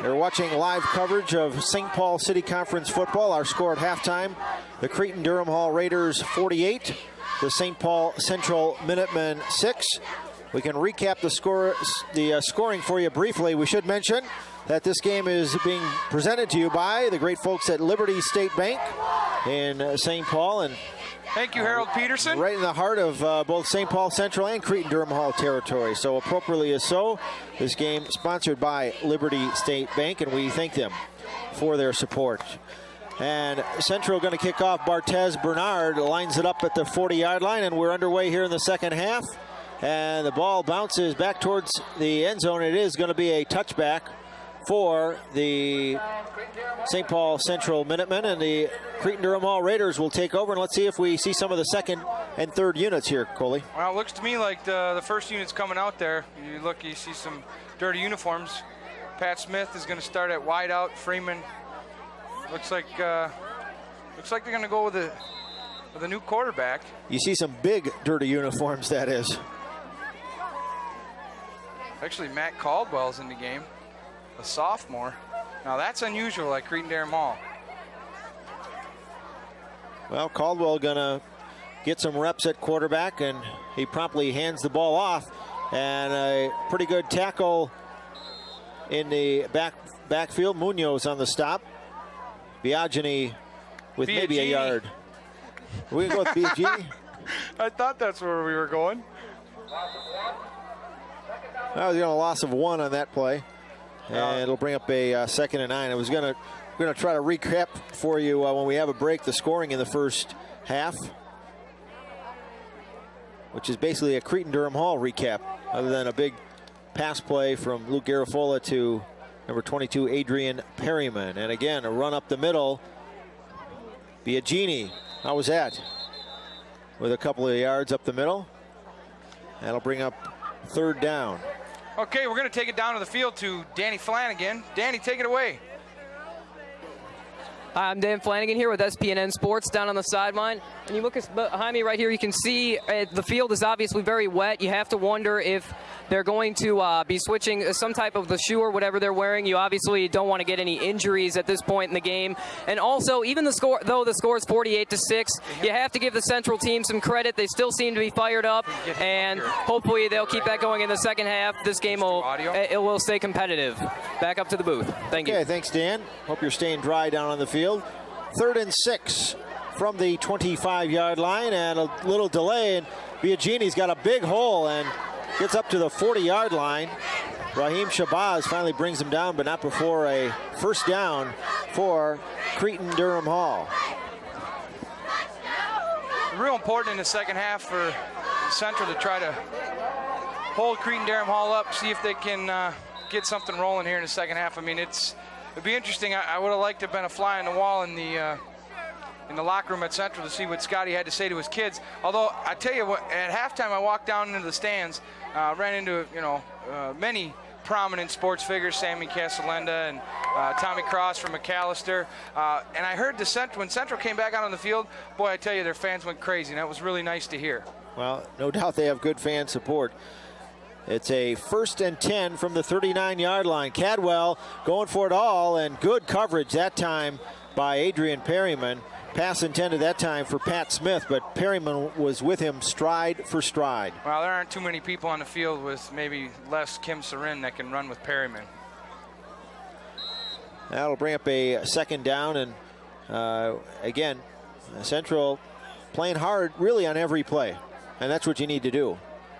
You're watching live coverage of St. Paul City Conference football. Our score at halftime, the Cretin Durham Hall Raiders 48, the St. Paul Central Minutemen 6. We can recap the scoring for you briefly. We should mention that this game is being presented to you by the great folks at Liberty State Bank in St. Paul. And thank you, Harold Peterson. Right in the heart of both St. Paul Central and Cretin Durham Hall territory. So appropriately as so, this game sponsored by Liberty State Bank, and we thank them for their support. And Central going to kick off. Barthez Bernard lines it up at the 40-yard line, and we're underway here in the second half. And the ball bounces back towards the end zone. It is going to be a touchback for the St. Paul Central Minutemen, and the Cretin Durham Hall Raiders will take over. And let's see if we see some of the second and third units here, Coley. Well, it looks to me like the first unit's coming out there. You see some dirty uniforms. Pat Smith is going to start at wide out. Freeman looks like they're going to go with a new quarterback. You see some big dirty uniforms, that is. Actually, Matt Caldwell's in the game, a sophomore. Now that's unusual at Cretin Durham Hall. Well, Caldwell gonna get some reps at quarterback, and he promptly hands the ball off. And a pretty good tackle in the backfield. Munoz on the stop. Biagini with maybe a yard. Are we gonna go with Biagini? I thought that's where we were going. Well, a loss of 1 on that play, and it'll bring up a 2nd and 9. I was gonna try to recap for you when we have a break the scoring in the first half, which is basically a Cretin Durham Hall recap, other than a big pass play from Luke Garafola to number 22 Adrian Perryman, and again a run up the middle. Biagini, how was that? With a couple of yards up the middle. That'll bring up 3rd down. Okay, we're going to take it down to the field to Danny Flanagan. Danny, take it away. Hi, I'm Dan Flanagan here with SPNN Sports down on the sideline. And you look behind me right here, you can see the field is obviously very wet. You have to wonder if they're going to be switching some type of the shoe or whatever they're wearing. You obviously don't want to get any injuries at this point in the game. And also, even the score, though the score is 48-6, you have to give the Central team some credit. They still seem to be fired up, and hopefully they'll keep that going in the second half. This game will stay competitive. Back up to the booth. Thank you. Okay, thanks, Dan. Hope you're staying dry down on the field. 3rd and 6 from the 25-yard line, and a little delay, and Biagini's got a big hole and gets up to the 40-yard line. Raheem Shabazz finally brings him down, but not before a 1st down for Cretin Durham Hall. Real important in the second half for Central to try to hold Cretin Durham Hall up, see if they can get something rolling here in the second half. I mean, it'd be interesting. I would have liked to have been a fly on the wall in the locker room at Central to see what Scotty had to say to his kids. Although I tell you what, at halftime I walked down into the stands, ran into many prominent sports figures, Sammy Casalenda and Tommy Cross from McAllister, and I heard when Central came back out on the field, boy, I tell you, their fans went crazy, and that was really nice to hear. Well, no doubt they have good fan support. It's a 1st and 10 from the 39-yard line. Cadwell going for it all, and good coverage that time by Adrian Perryman. Pass intended that time for Pat Smith, but Perryman was with him stride for stride. Well, there aren't too many people on the field with maybe less Kim Sarin that can run with Perryman. That'll bring up a 2nd down, and again, Central playing hard really on every play, and that's what you need to do.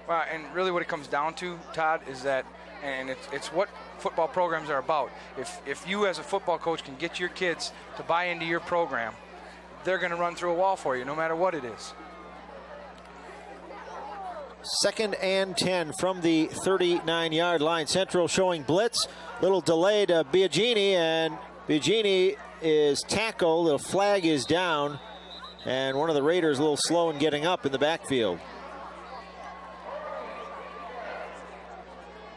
Well, and really what it comes down to, Todd, is that, and it's what football programs are about. If you as a football coach can get your kids to buy into your program, they're going to run through a wall for you no matter what it is. 2nd and 10 from the 39-yard line. Central showing blitz. Little delay to Biagini, and Biagini is tackled. The flag is down, and one of the Raiders a little slow in getting up in the backfield.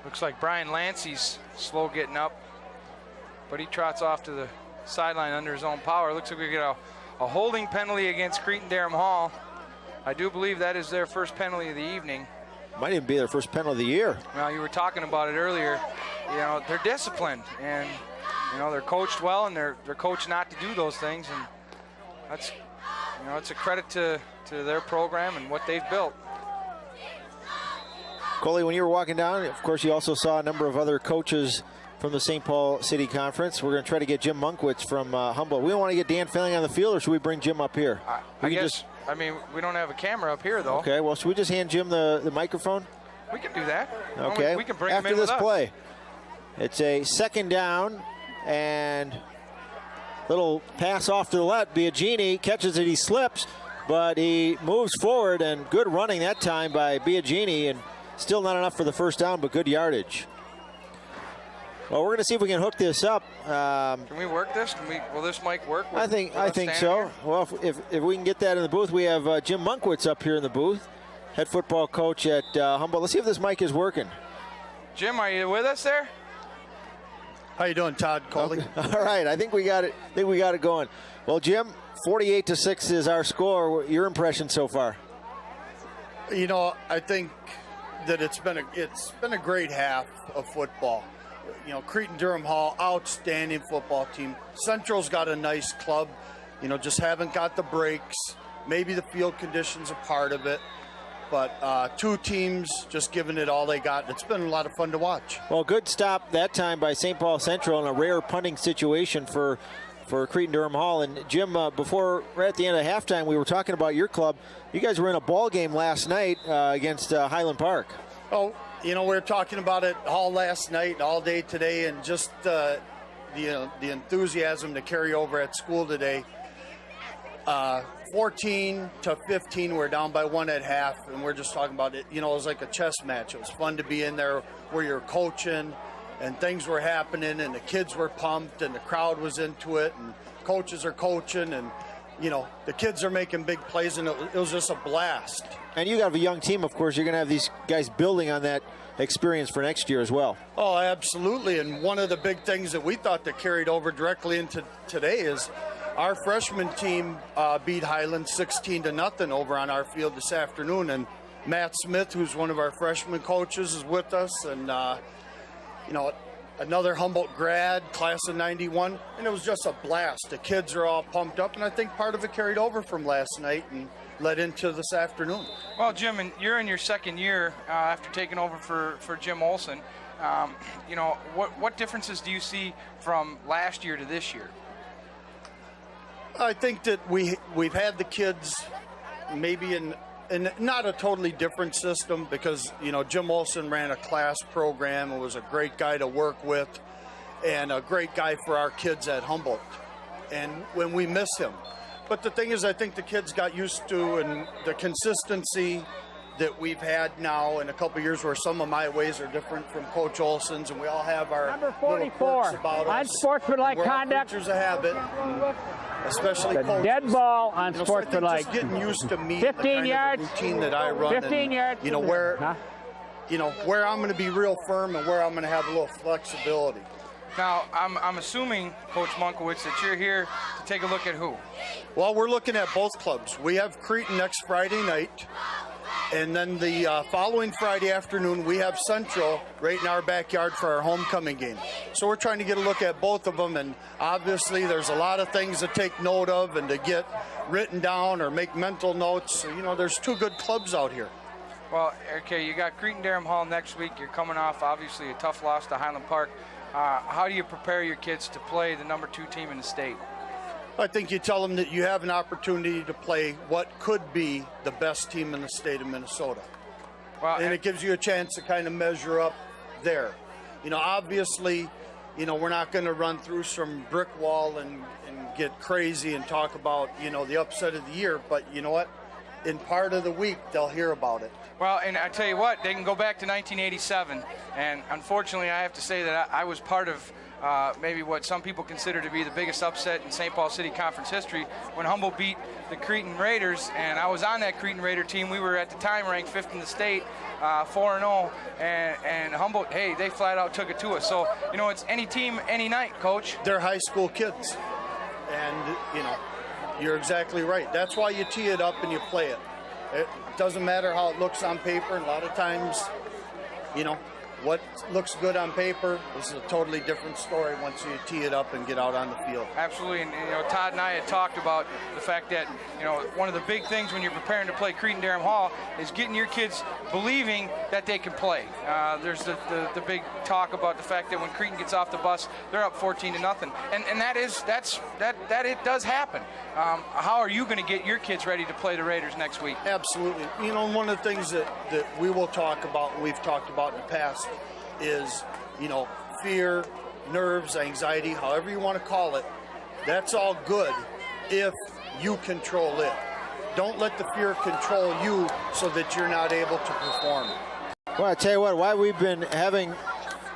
Looks like Brian Lancey's slow getting up, but he trots off to the sideline under his own power. Looks like we get a holding penalty against Cretin Durham Hall. I do believe that is their first penalty of the evening. Might even be their first penalty of the year. Well, you were talking about it earlier. You know, they're disciplined, and you know they're coached well, and they're coached not to do those things, and that's, you know, it's a credit to their program and what they've built. Coley, when you were walking down, of course, you also saw a number of other coaches from the St. Paul City Conference. We're going to try to get Jim Munkwitz from Humboldt. We don't want to get Dan Failing on the field, or should we bring Jim up here? I guess, I mean, we don't have a camera up here, though. Okay, well, should we just hand Jim the microphone? We can do that. Okay, we can bring after him in this with play. Us. It's a second down, and little pass off to the left. Biagini catches it, he slips, but he moves forward, and good running that time by Biagini, and still not enough for the first down, but good yardage. Well, we're going to see if we can hook this up. Can we work this? Will this mic work? I think so. Here? Well, if we can get that in the booth, we have Jim Munkwitz up here in the booth, head football coach at Humboldt. Let's see if this mic is working. Jim, are you with us there? How you doing, Todd? Coley? Okay. All right, I think we got it. Going. Well, Jim, 48-6 is our score. Your impression so far? You know, I think that it's been a great half of football. You know, Cretin Durham Hall, outstanding football team. Central's got a nice club. You know, just haven't got the breaks. Maybe the field conditions are part of it. But two teams just giving it all they got. It's been a lot of fun to watch. Well, good stop that time by St. Paul Central in a rare punting situation for Cretin Durham Hall. And Jim, before, right at the end of halftime, we were talking about your club. You guys were in a ball game last night against Highland Park. Oh, you know, we were talking about it all last night, all day today, and just the enthusiasm to carry over at school today. 14-15, we're down by one at half, and we're just talking about it. You know, it was like a chess match. It was fun to be in there where you're coaching, and things were happening, and the kids were pumped, and the crowd was into it, and coaches are coaching, and you know, the kids are making big plays, and it was just a blast. And you got a young team, of course. You're going to have these guys building on that experience for next year as well. Oh, absolutely. And one of the big things that we thought that carried over directly into today is our freshman team beat Highland 16-0 over on our field this afternoon. And Matt Smith, who's one of our freshman coaches, is with us. And, you know, another Humboldt grad, class of 91. And it was just a blast. The kids are all pumped up. And I think part of it carried over from last night and led into this afternoon. Well, Jim, and you're in your second year after taking over for Jim Olson. You know, what differences do you see from last year to this year? I think that we've had the kids maybe in not a totally different system because, you know, Jim Olson ran a class program and was a great guy to work with and a great guy for our kids at Humboldt. And when we miss him. But the thing is, I think the kids got used to and the consistency that we've had now in a couple of years where some of my ways are different from Coach Olson's, and we all have our Number little 44, quirks about us. unsportsmanlike We're all conduct. creatures of habit, especially The coaches. dead ball, So I think unsportsmanlike. just getting used to me, 15 the kind yards, of routine that I run, 15 and, yards. you know, where I'm going to be real firm and where I'm going to have a little flexibility. Now, I'm assuming, Coach Munkwitz, that you're here to take a look at who? Well, we're looking at both clubs. We have Cretin next Friday night, and then the following Friday afternoon, we have Central right in our backyard for our homecoming game. So we're trying to get a look at both of them, and obviously there's a lot of things to take note of and to get written down or make mental notes. So, you know, there's two good clubs out here. Well, okay, you got Cretin Durham Hall next week. You're coming off, obviously, a tough loss to Highland Park. How do you prepare your kids to play the number 2 team in the state? I think you tell them that you have an opportunity to play what could be the best team in the state of Minnesota. Well, And it gives you a chance to kind of measure up there. You know, obviously, you know, we're not going to run through some brick wall and get crazy and talk about, you know, the upset of the year. But you know what? In part of the week, they'll hear about it. Well, and I tell you what, they can go back to 1987, and unfortunately, I have to say that I was part of maybe what some people consider to be the biggest upset in St. Paul City Conference history when Humboldt beat the Cretin Raiders, and I was on that Cretin Raider team. We were at the time ranked 5th in the state, 4-0, and Humboldt, hey, they flat out took it to us. So, you know, it's any team, any night, Coach. They're high school kids, and, you know, you're exactly right. That's why you tee it up and you play it. It doesn't matter how it looks on paper. A lot of times, you know, what looks good on paper is a totally different story once you tee it up and get out on the field. Absolutely, and you know, Todd and I had talked about the fact that, you know, one of the big things when you're preparing to play Cretin-Durham Hall is getting your kids believing that they can play. There's the big talk about the fact that when Cretin gets off the bus, they're up 14-0, and that it does happen. How are you going to get your kids ready to play the Raiders next week? Absolutely. You know, one of the things that we will talk about, and we've talked about in the past, is, you know, fear, nerves, anxiety, however you want to call it. That's all good if you control it. Don't let the fear control you so that you're not able to perform. Well, I tell you what, why we've been having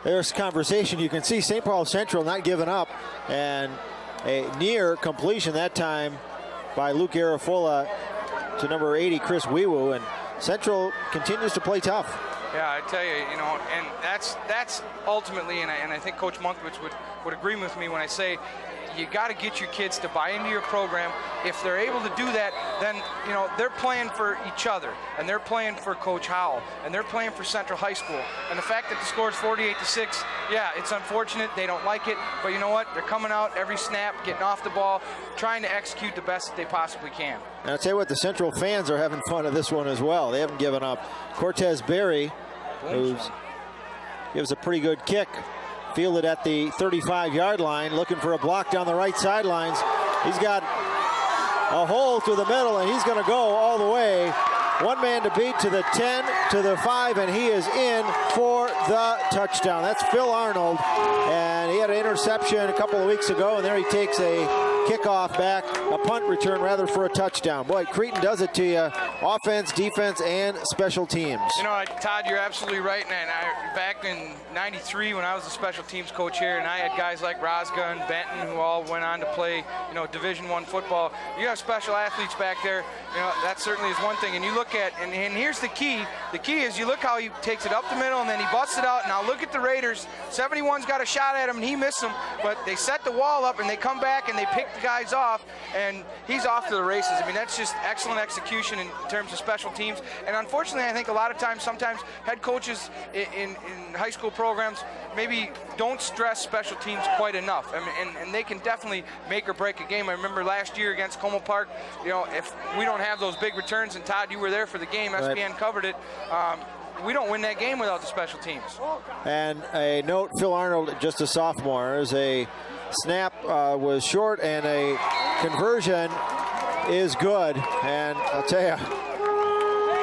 this conversation, you can see St. Paul Central not giving up, and a near completion that time by Luke Garafola to number 80, Chris Weewu, and Central continues to play tough. Yeah, I tell you, you know, and that's ultimately, and I think Coach Munkwitz would agree with me when I say you got to get your kids to buy into your program. If they're able to do that, then, you know, they're playing for each other, and they're playing for Coach Howell, and they're playing for Central High School. And the fact that the score is 48-6, yeah, it's unfortunate. They don't like it, but you know what? They're coming out every snap, getting off the ball, trying to execute the best that they possibly can. And I'll tell you what, the Central fans are having fun of this one as well. They haven't given up. Cortez Berry, who gives a pretty good kick, fielded at the 35-yard line, looking for a block down the right sidelines. He's got a hole through the middle, and he's going to go all the way. One man to beat to the 10, to the 5, and he is in for the touchdown. That's Phil Arnold, and he had an interception a couple of weeks ago, and there he takes a kickoff back, a punt return rather, for a touchdown. Boy, Cretin does it to you, offense, defense, and special teams. You know, Todd, you're absolutely right. And back in '93 when I was the special teams coach here, and I had guys like Rosga and Benton who all went on to play, you know, Division I football. You have special athletes back there. You know, that certainly is one thing. And you look at, and here's the key. The key is you look how he takes it up the middle, and then he busts it out. Now look at the Raiders. 71's got a shot at him, and he missed him. But they set the wall up, and they come back, and they pick the guys off, and he's off to the races. I mean, that's just excellent execution in terms of special teams. And unfortunately, I think a lot of times, sometimes head coaches in high school programs maybe don't stress special teams quite enough. I mean, and they can definitely make or break a game. I remember last year against Como Park, you know, if we don't have those big returns, and Todd, you were there for the game, SPN covered it, we don't win that game without the special teams. And a note, Phil Arnold, just a sophomore, as a snap was short, and a conversion is good. And I'll tell you,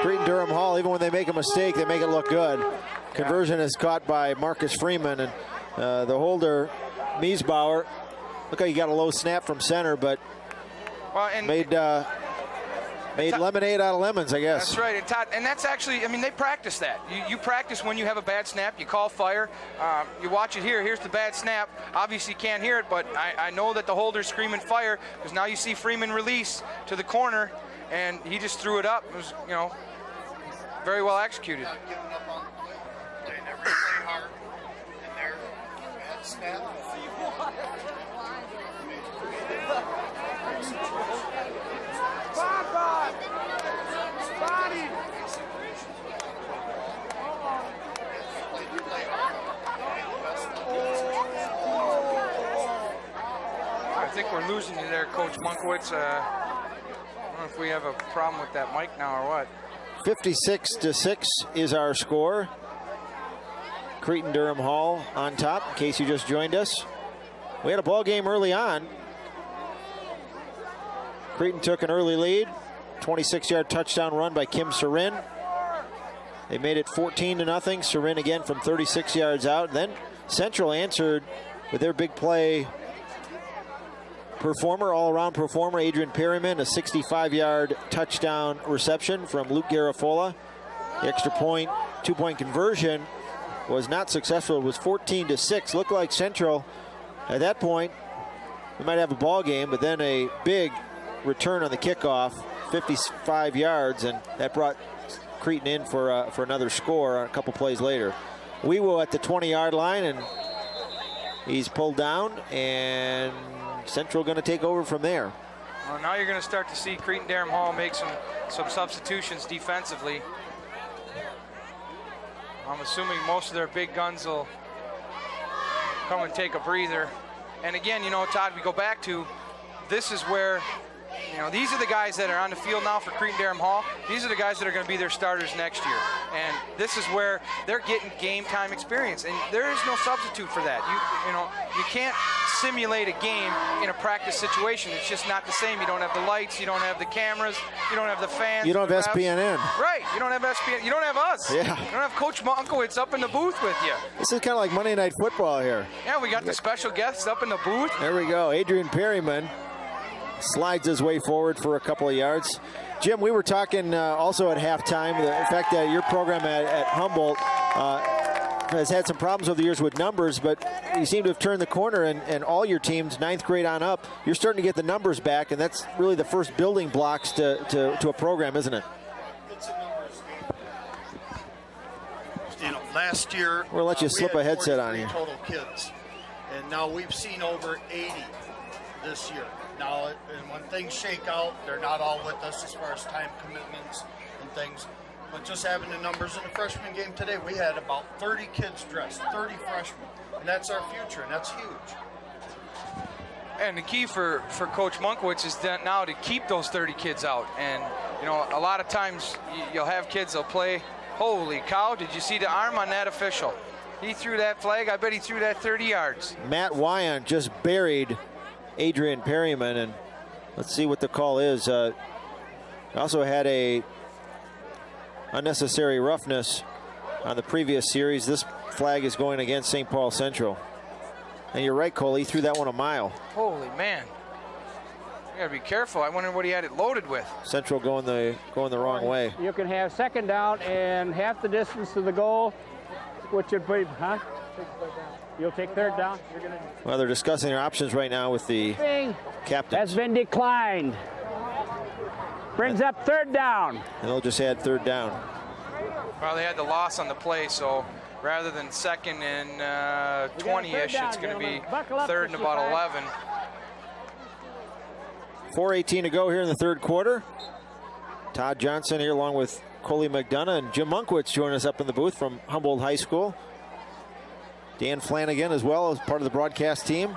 Cretin-Durham Hall, even when they make a mistake, they make it look good. Conversion is caught by Marcus Freeman, and the holder, Miesbauer, look how he got a low snap from center, but made lemonade out of lemons, I guess. That's right, and Todd, and that's actually, I mean, they practice that. You practice when you have a bad snap, you call fire, you watch it here, here's the bad snap. Obviously you can't hear it, but I know that the holder's screaming fire, because now you see Freeman release to the corner, and he just threw it up. It was, you know, very well executed. They never play hard in their bad snap. I think we're losing you there, Coach Munkwitz. I don't know if we have a problem with that mic now or what. 56-6 is our score. Cretin-Durham Hall on top, in case you just joined us. We had a ball game early on. Cretin took an early lead. 26-yard touchdown run by Kim Sarin. They made it 14-0. Sarin again from 36 yards out. Then Central answered with their big play performer, all-around performer, Adrian Perryman, a 65-yard touchdown reception from Luke Garafola. The extra point, two-point conversion was not successful. It was 14-6. Looked like Central, at that point, we might have a ball game, but then a big return on the kickoff, 55 yards, and that brought Cretin in for another score a couple plays later. Weewu at the 20-yard line, and he's pulled down, and Central going to take over from there. Well, now you're going to start to see Cretin Durham Hall make some substitutions defensively. I'm assuming most of their big guns will come and take a breather. And again, Todd, we go back to, this is where, these are the guys that are on the field now for Cretin Durham Hall. These are the guys that are going to be their starters next year. And this is where they're getting game time experience. And there is no substitute for that. You can't simulate a game in a practice situation. It's just not the same. You don't have the lights, you don't have the cameras, you don't have the fans. You don't have refs. SPNN. Right, you don't have SPNN. You don't have us. Yeah. You don't have Coach Monkowitz up in the booth with you. This is kind of like Monday Night Football here. Yeah, we got the special guests up in the booth. There we go. Adrian Perryman slides his way forward for a couple of yards. Jim, we were talking also at halftime, the fact that your program at Humboldt has had some problems over the years with numbers, but you seem to have turned the corner, and all your teams, 9th grade on up, you're starting to get the numbers back, and that's really the first building blocks to a program, isn't it? It's a numbers game. Last year, We'll let you we slip had a headset on 43 here. total kids, and now we've seen over 80 this year. Now, and when things shake out, they're not all with us as far as time commitments and things. But just having the numbers in the freshman game today, we had about 30 kids dressed, 30 freshmen, and that's our future, and that's huge. And the key for Coach Monkowitz is that now to keep those 30 kids out. And, a lot of times you'll have kids, they'll play, holy cow, did you see the arm on that official? He threw that flag, I bet he threw that 30 yards. Matt Wyant just buried Adrian Perryman, and let's see what the call is. Also had a unnecessary roughness on the previous series. This flag is going against St. Paul Central. And you're right, Cole, he threw that one a mile. Holy man. You gotta be careful. I wonder what he had it loaded with. Central going the wrong way. You can have second down and half the distance to the goal, which would be, You'll take third down. Well, they're discussing their options right now with the captains. That's been declined. Brings up third down. And they'll just add third down. Well, they had the loss on the play, so rather than second and 20-ish, it's going to be third and about 11. 4:18 to go here in the third quarter. Todd Johnson here along with Coley McDonough and Jim Monkowitz join us up in the booth from Humboldt High School. Dan Flanagan as well as part of the broadcast team.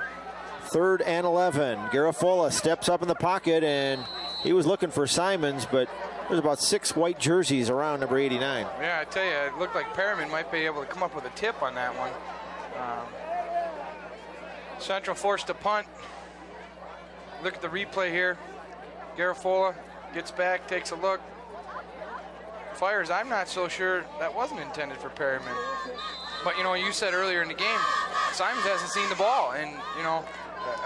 3rd and 11. Garafola steps up in the pocket, and he was looking for Simons, but there's about 6 white jerseys around number 89. Yeah, I tell you, it looked like Perryman might be able to come up with a tip on that one. Central forced a punt. Look at the replay here. Garafola gets back, takes a look, fires. I'm not so sure that wasn't intended for Perryman. But, you said earlier in the game, Simons hasn't seen the ball. And,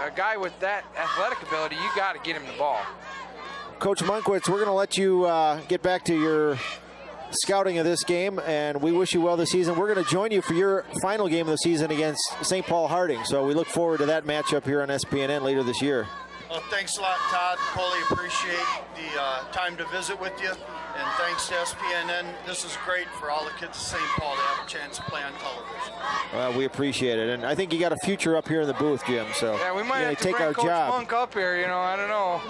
a guy with that athletic ability, you got to get him the ball. Coach Monkowitz, we're going to let you get back to your scouting of this game, and we wish you well this season. We're going to join you for your final game of the season against St. Paul Harding. So we look forward to that matchup here on SPNN later this year. Well, thanks a lot, Todd. Coley, appreciate the time to visit with you. And thanks to SPNN. This is great for all the kids of St. Paul to have a chance to play on television. We appreciate it. And I think you got a future up here in the booth, Jim. So yeah, we might have to take bring our Coach job. Monk up here, I don't know.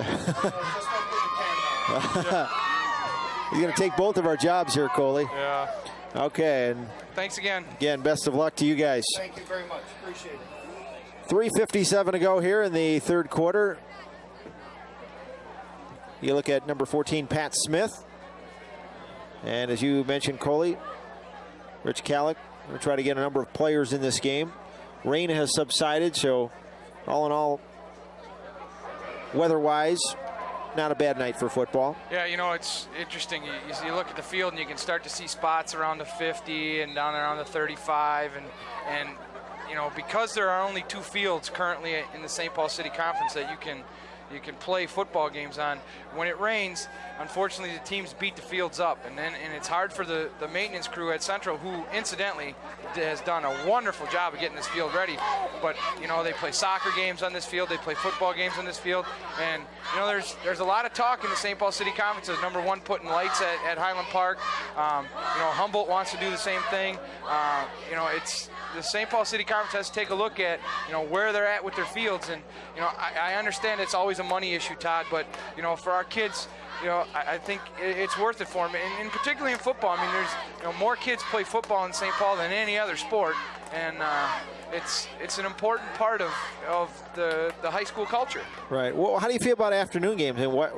He's going to take both of our jobs here, Coley. Yeah. Okay. And thanks again. Again, best of luck to you guys. Thank you very much. Appreciate it. 3:57 to go here in the third quarter. You look at number 14, Pat Smith. And as you mentioned, Coley, Rich Kallick will try to get a number of players in this game. Rain has subsided, so all in all, weather-wise, not a bad night for football. Yeah, it's interesting. You look at the field and you can start to see spots around the 50 and down around the 35. And because there are only 2 fields currently in the St. Paul City Conference that you can play football games on. When it rains, unfortunately, the teams beat the fields up, and it's hard for the maintenance crew at Central, who incidentally has done a wonderful job of getting this field ready. But they play soccer games on this field, they play football games on this field, and there's a lot of talk in the St. Paul City Conference as number 1 putting lights at Highland Park. Humboldt wants to do the same thing. It's the St. Paul City Conference has to take a look at where they're at with their fields, and I understand it's always a money issue, Todd, but, you know, for our kids, you know, I think it's worth it for them, and particularly in football. I mean, there's, you know, more kids play football in St. Paul than any other sport, and it's an important part of the high school culture. Right. Well, how do you feel about afternoon games? And what?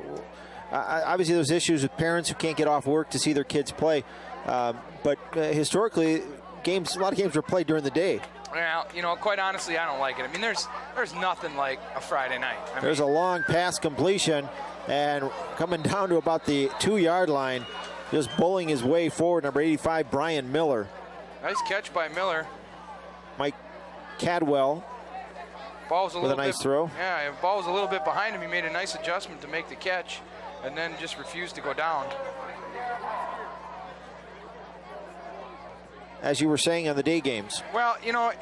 Obviously, there's issues with parents who can't get off work to see their kids play, but historically, a lot of games were played during the day. Well, you know, quite honestly, I don't like it. I mean, there's nothing like a Friday night. There's a long pass completion, and coming down to about the 2-yard line, just bullying his way forward, number 85, Brian Miller. Nice catch by Miller. Mike Cadwell with a nice throw. Yeah, the ball was a little bit behind him. He made a nice adjustment to make the catch, and then just refused to go down. As you were saying on the day games. Well, you know,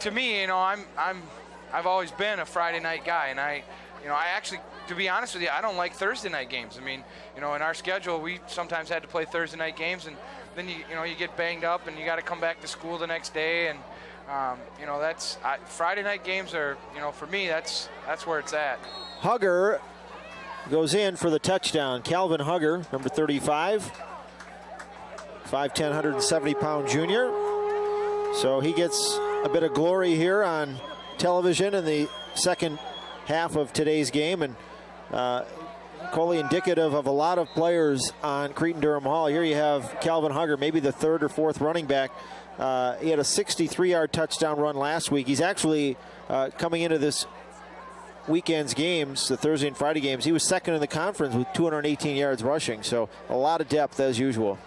to me, you know, I've always been a Friday night guy, and I actually, to be honest with you, I don't like Thursday night games. I mean, you know, in our schedule, we sometimes had to play Thursday night games, and then you get banged up, and you got to come back to school the next day, and you know, Friday night games are, you know, for me, that's where it's at. Hugger goes in for the touchdown. Calvin Hugger, number 35. 5'10", 170-pound junior. So he gets a bit of glory here on television in the second half of today's game. And Coley, indicative of a lot of players on Cretin-Durham Hall. Here you have Calvin Hugger, maybe the third or fourth running back. He had a 63-yard touchdown run last week. He's actually coming into this weekend's games, the Thursday and Friday games, he was second in the conference with 218 yards rushing. So a lot of depth as usual.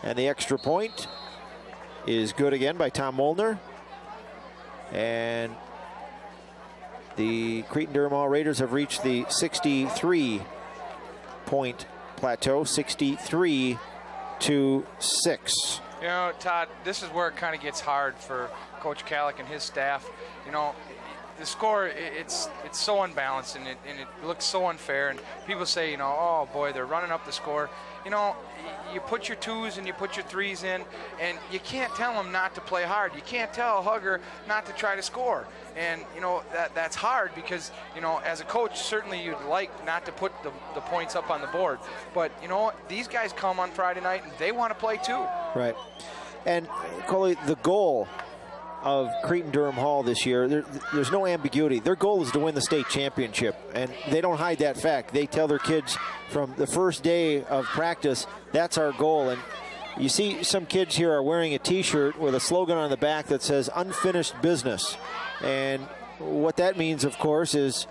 And the extra point is good again by Tom Molnar. And the Cretin-Durham Hall Raiders have reached the 63-point plateau, 63-6. You know, Todd, this is where it kind of gets hard for Coach Calick and his staff. You know, the score, it's so unbalanced, and it looks so unfair. And people say, you know, oh boy, they're running up the score. You know, you put your 2s and you put your 3s in, and you can't tell them not to play hard. You can't tell Hugger not to try to score. And, you know, that's hard because, you know, as a coach, certainly you'd like not to put the points up on the board. But, you know what? These guys come on Friday night, and they want to play too. Right. And, Coley, the goal of Cretin-Durham Hall this year, there's no ambiguity. Their goal is to win the state championship, and they don't hide that fact. They tell their kids from the first day of practice, that's our goal. And you see some kids here are wearing a T-shirt with a slogan on the back that says unfinished business. And what that means, of course, is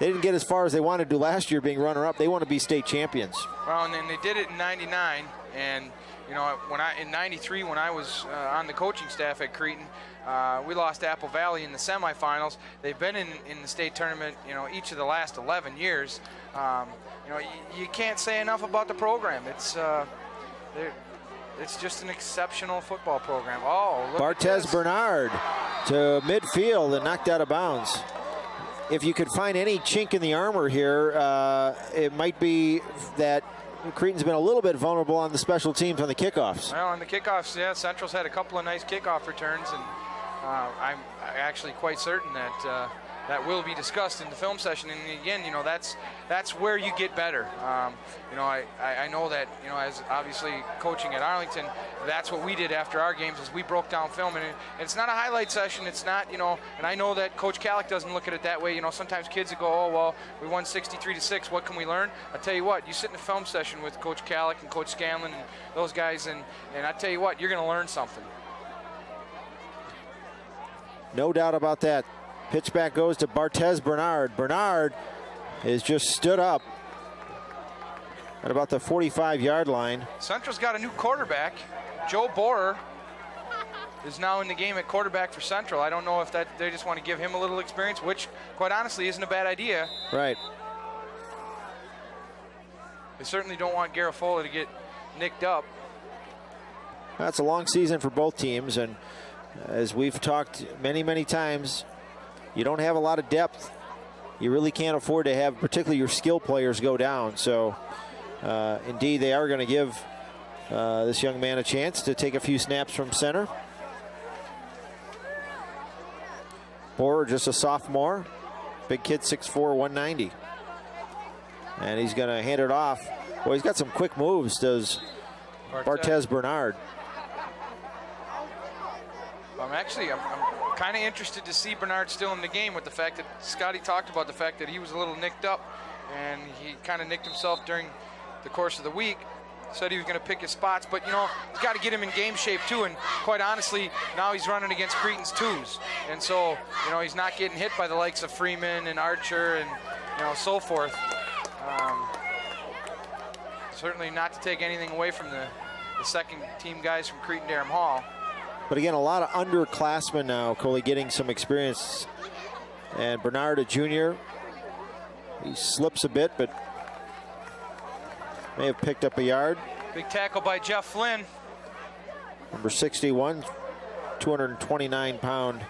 they didn't get as far as they wanted to last year being runner-up. They want to be state champions. Well, and then they did it in '99, and you know, in '93, when I was on the coaching staff at Cretin, we lost Apple Valley in the semifinals. They've been in the state tournament, you know, each of the last 11 years. You know, you can't say enough about the program. It's just an exceptional football program. Oh, look Barthez Bernard to midfield and knocked out of bounds. If you could find any chink in the armor here, it might be that Cretin's been a little bit vulnerable on the special teams on the kickoffs. Well, on the kickoffs, yeah, Central's had a couple of nice kickoff returns, and I'm actually quite certain that that will be discussed in the film session. And again, you know, that's where you get better. You know, I know that, you know, as obviously coaching at Arlington, that's what we did after our games is we broke down film, and it's not a highlight session. It's not, you know, and I know that Coach Calick doesn't look at it that way. You know, sometimes kids would go, oh, well, we won 63-6. What can we learn? I tell you what, you sit in a film session with Coach Calick and Coach Scanlon and those guys, and I tell you what, you're going to learn something. No doubt about that. Pitch back goes to Barthez Bernard. Bernard is just stood up at about the 45-yard line. Central's got a new quarterback. Joe Borer is now in the game at quarterback for Central. I don't know if they just want to give him a little experience, which, quite honestly, isn't a bad idea. Right. They certainly don't want Garafola to get nicked up. That's a long season for both teams, and as we've talked many, many times, you don't have a lot of depth. You really can't afford to have particularly your skill players go down. So, indeed, they are going to give this young man a chance to take a few snaps from center. Borer, just a sophomore. Big kid, 6'4", 190. And he's going to hand it off. Well, he's got some quick moves, does Barthez Bernard. I'm kind of interested to see Bernard still in the game, with the fact that Scotty talked about the fact that he was a little nicked up, and he kind of nicked himself during the course of the week. Said he was going to pick his spots, but, you know, he's got to get him in game shape too. And quite honestly, now he's running against Cretin's twos, and so, you know, he's not getting hit by the likes of Freeman and Archer and, you know, so forth. Certainly not to take anything away from the second team guys from Cretin-Derham Hall. But again, a lot of underclassmen now, Coley, getting some experience. And Bernard, a junior, he slips a bit, but may have picked up a yard. Big tackle by Jeff Flynn. Number 61, 229-pound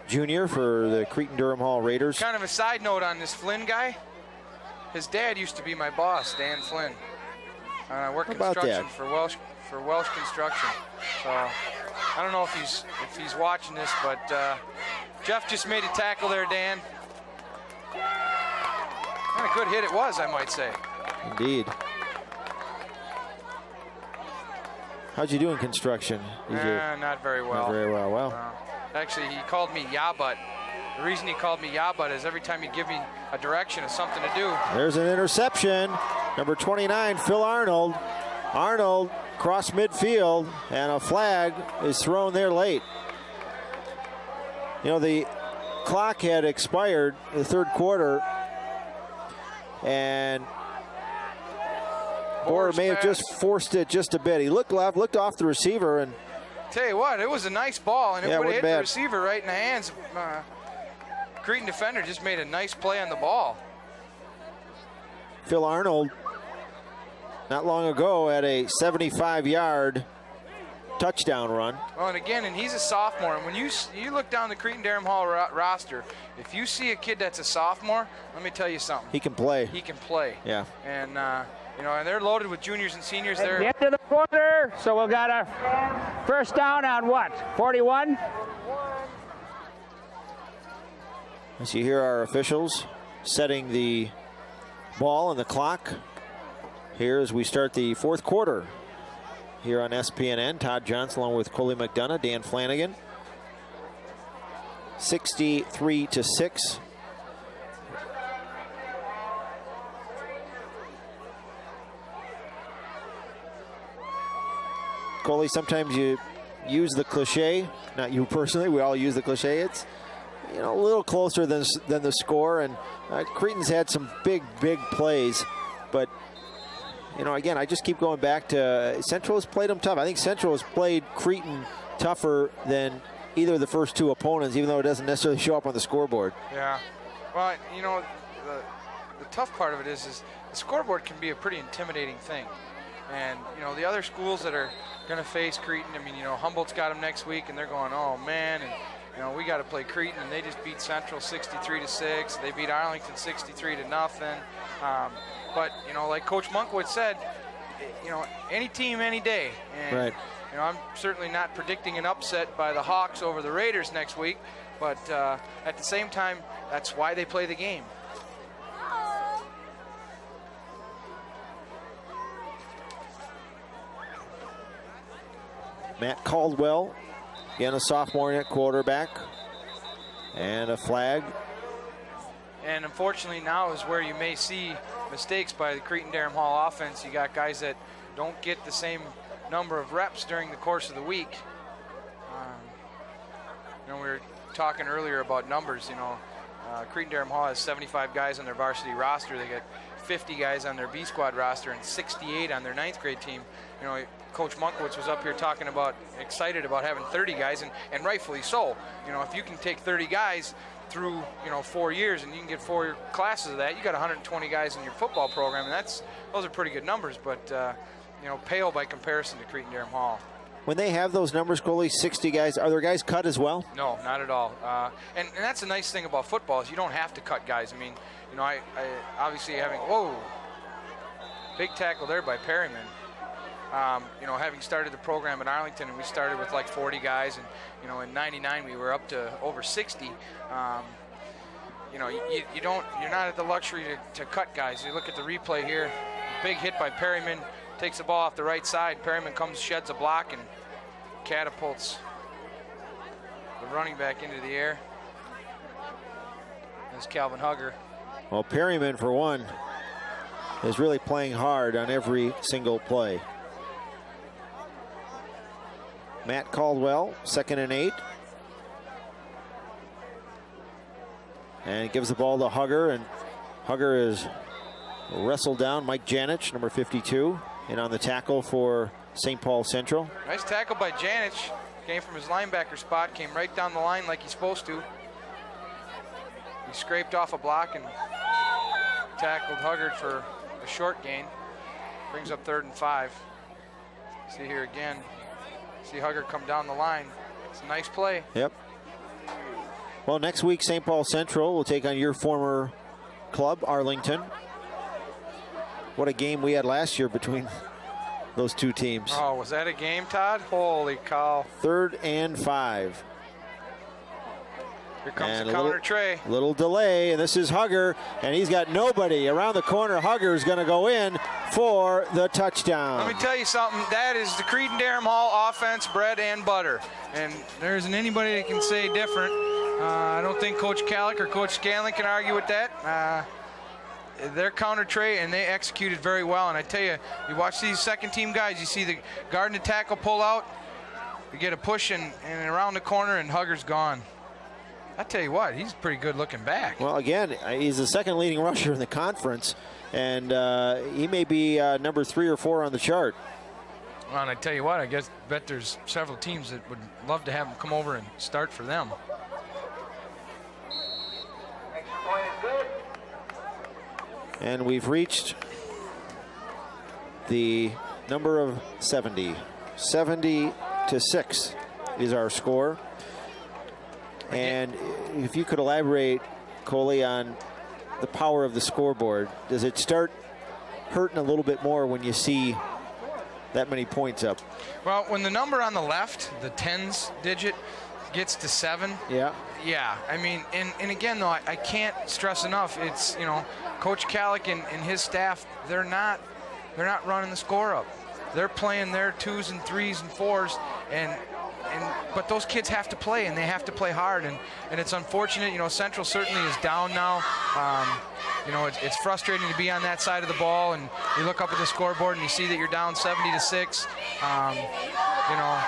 junior for the Cretin-Derham Hall Raiders. Kind of a side note on this Flynn guy. His dad used to be my boss, Dan Flynn. I work construction for Welsh Construction. So I don't know if he's watching this, but Jeff just made a tackle there, Dan. And a good hit it was, I might say. Indeed. How'd you do in construction? Not very well. Not very well. Well, actually, he called me Yabut. The reason he called me Yabut is every time he'd give me a direction of something to do. There's an interception. Number 29, Phil Arnold. Arnold cross midfield, and a flag is thrown there late. You know, the clock had expired in the third quarter, and Boer may have just forced it just a bit. He looked left, looked off the receiver, and tell you what, it was a nice ball, and it would have hit bad. the receiver right in the hands. Cretin defender just made a nice play on the ball. Phil Arnold, not long ago, had a 75-yard touchdown run. Well, and again, he's a sophomore. And when you look down the Cretin-Derham Hall roster, if you see a kid that's a sophomore, let me tell you something. He can play. He can play. Yeah. And you know, and they're loaded with juniors and seniors there. At the end of the quarter, so we've got a first down on what? 41. As you hear our officials setting the ball and the clock here as we start the fourth quarter here on SPNN. Todd Johnson along with Coley McDonough, Dan Flanagan. 63-6. Coley, sometimes you use the cliche, not you personally, we all use the cliche. It's, you know, a little closer than the score, and Cretin's had some big plays, but, you know, again, I just keep going back to Central has played them tough. I think Central has played Cretin tougher than either of the first two opponents, even though it doesn't necessarily show up on the scoreboard. Yeah. Well, you know, the tough part of it is the scoreboard can be a pretty intimidating thing. And, you know, the other schools that are going to face Cretin, I mean, you know, Humboldt's got them next week, and they're going, oh, man, and, you know, we got to play Cretin, and they just beat Central 63-6. They beat Arlington 63-0. But, you know, like Coach Monkwood said, you know, any team, any day. And, right. You know, I'm certainly not predicting an upset by the Hawks over the Raiders next week, but at the same time, that's why they play the game. Matt Caldwell, again a sophomore at quarterback, and a flag. And unfortunately now is where you may see mistakes by the Cretin-Derham Hall offense. You got guys that don't get the same number of reps during the course of the week. You know, we were talking earlier about numbers. You know, Cretin-Derham Hall has 75 guys on their varsity roster. They got 50 guys on their B squad roster and 68 on their 9th grade team. You know, Coach Monkwitz was up here talking about, excited about having 30 guys, and rightfully so. You know, if you can take 30 guys through, you know, 4 years and you can get 4 classes of that, you got 120 guys in your football program, and those are pretty good numbers, but, you know, pale by comparison to Cretin-Derham Hall. When they have those numbers, Coley, 60 guys, are there guys cut as well? No, not at all. And that's the nice thing about football is you don't have to cut guys. I mean, you know, I obviously having, whoa, big tackle there by Perryman. You know, having started the program at Arlington, and we started with like 40 guys, and, you know, in '99 we were up to over 60. you know, you're not at the luxury to cut guys. You look at the replay here, big hit by Perryman, takes the ball off the right side. Perryman comes, sheds a block, and catapults the running back into the air. There's Calvin Hugger. Well, Perryman, for one, is really playing hard on every single play. Matt Caldwell, 2nd and 8. And gives the ball to Hugger, and Hugger is wrestled down. Mike Janich, number 52, in on the tackle for St. Paul Central. Nice tackle by Janich. Came from his linebacker spot, came right down the line like he's supposed to. He scraped off a block and tackled Huggard for a short gain. Brings up 3rd and 5. See here again. See Huggard come down the line. It's a nice play. Yep. Well, next week, St. Paul Central will take on your former club, Arlington. What a game we had last year between those two teams. Oh, was that a game, Todd? Holy cow. 3rd and 5. Here comes the counter tray. Little delay, and this is Hugger, and he's got nobody around the corner. Hugger is going to go in for the touchdown. Let me tell you something. That is the Cretin-Derham Hall offense, bread and butter. And there isn't anybody that can say different. I don't think Coach Kallick or Coach Scanlon can argue with that. Their counter tray, and they executed very well. And I tell you, you watch these second-team guys, you see the guard and the tackle pull out, you get a push and around the corner, and Hugger's gone. I tell you what, he's pretty good looking back. Well, again, he's the 2nd leading rusher in the conference, and he may be number 3 or 4 on the chart. Well, and I tell you what, bet there's several teams that would love to have him come over and start for them. And we've reached the number of 70. 70-6 is our score. And if you could elaborate, Coley, on the power of the scoreboard, does it start hurting a little bit more when you see that many points up? Well, when the number on the left, the tens digit, gets to 7. Yeah. Yeah, I mean, and again, though, I can't stress enough, it's, you know, Coach Kallick and his staff, they're not running the score up. They're playing their 2s and 3s and 4s, but those kids have to play, and they have to play hard, and it's unfortunate. You know, Central certainly is down now. You know, it's frustrating to be on that side of the ball, and you look up at the scoreboard and you see that you're down 70-6. You know,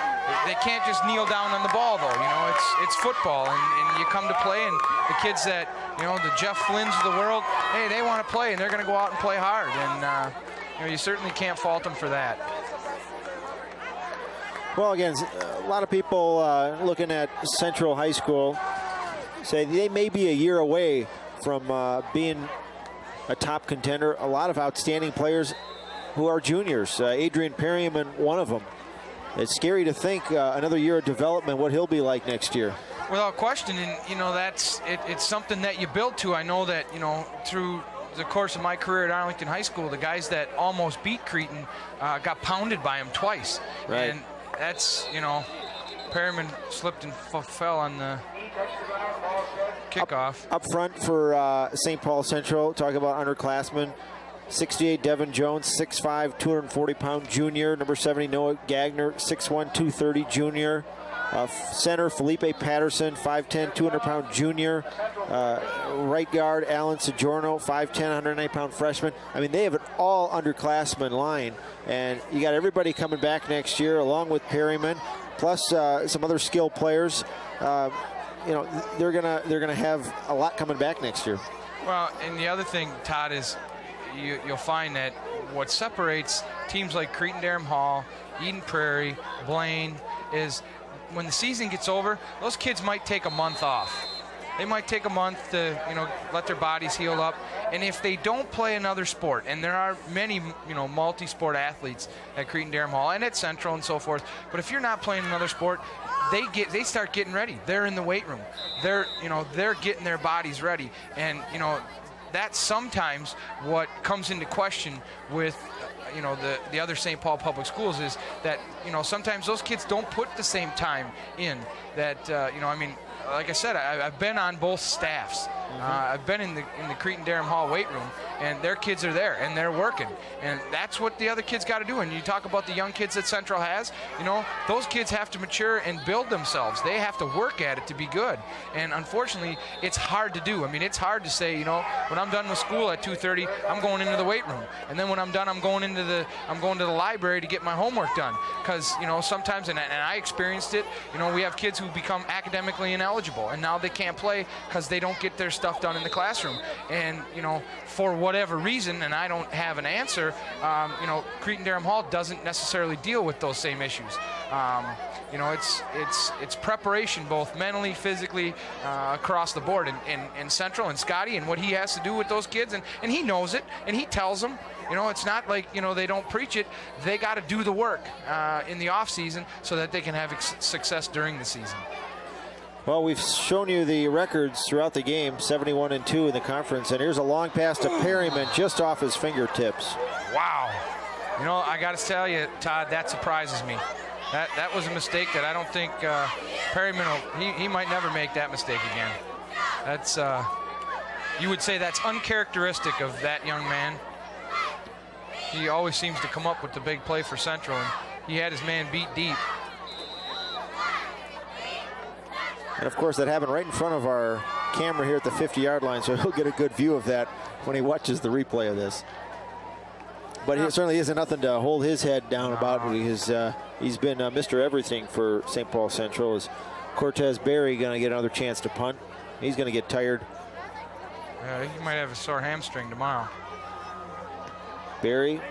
they can't just kneel down on the ball, though. You know, it's football, and you come to play, and the kids that, you know, the Jeff Flynn's of the world, hey, they want to play, and they're going to go out and play hard, and you know, you certainly can't fault them for that. Well, again, a lot of people looking at Central High School say they may be a year away from being a top contender. A lot of outstanding players who are juniors. Adrian Perryman, one of them. It's scary to think another year of development, what he'll be like next year. Without question, and you know, it's something that you build to. I know that, you know, through the course of my career at Arlington High School, the guys that almost beat Cretin got pounded by him twice. Right. And that's, you know, Perryman slipped and fell on the kickoff. Up front for St. Paul Central, talking about underclassmen. 68 Devin Jones, 6'5", 240-pound junior. Number 70 Noah Gagner, 6'1", 230 junior. Center Felipe Patterson, 5'10", 200-pound junior. Right guard Alan Sojourno, 5'10", 190-pound freshman. I mean, they have an all underclassmen line, and you got everybody coming back next year, along with Perryman, plus some other skilled players. You know, they're gonna have a lot coming back next year. Well, and the other thing, Todd, is you'll find that what separates teams like Cretin-Derham Hall, Eden Prairie, Blaine, is when the season gets over, those kids might take a month off. They might take a month to, you know, let their bodies heal up. And if they don't play another sport, and there are many, you know, multi-sport athletes at Cretin-Derham Hall and at Central and so forth, but if you're not playing another sport, they start getting ready. They're in the weight room. They're getting their bodies ready. And, you know, that's sometimes what comes into question with, you know, the other St. Paul public schools, is that, you know, sometimes those kids don't put the same time in that, you know, I mean, like I said, I've been on both staffs. I've been in the Cretin-Derham Hall weight room, and their kids are there, and they're working. And that's what the other kids got to do. And you talk about the young kids that Central has, those kids have to mature and build themselves. They have to work at it to be good. And unfortunately, it's hard to do. I mean, it's hard to say, when I'm done with school at 2:30, I'm going into the weight room. And then when I'm done, I'm going to the library to get my homework done. Because, sometimes, and I experienced it, we have kids who become academically ineligible, and now they can't play because they don't get their stuff done in the classroom. And, for whatever reason, and I don't have an answer, Cretin-Derham Hall doesn't necessarily deal with those same issues. It's preparation, both mentally, physically, across the board. And Central and Scotty and what he has to do with those kids, and he knows it, and he tells them. It's not like, they don't preach it. They got to do the work in the off season so that they can have success during the season. Well, we've shown you the records throughout the game, 71-2 in the conference, and here's a long pass to Perryman just off his fingertips. Wow. I got to tell you, Todd, that surprises me. That was a mistake that I don't think Perryman he might never make that mistake again. That's you would say that's uncharacteristic of that young man. He always seems to come up with the big play for Central, and he had his man beat deep. And of course, that happened right in front of our camera here at the 50-yard line, so he'll get a good view of that when he watches the replay of this. But it certainly isn't nothing to hold his head down about. He's been Mr. Everything for St. Paul Central. Is Cortez Berry going to get another chance to punt? He's going to get tired. He might have a sore hamstring tomorrow. Berry,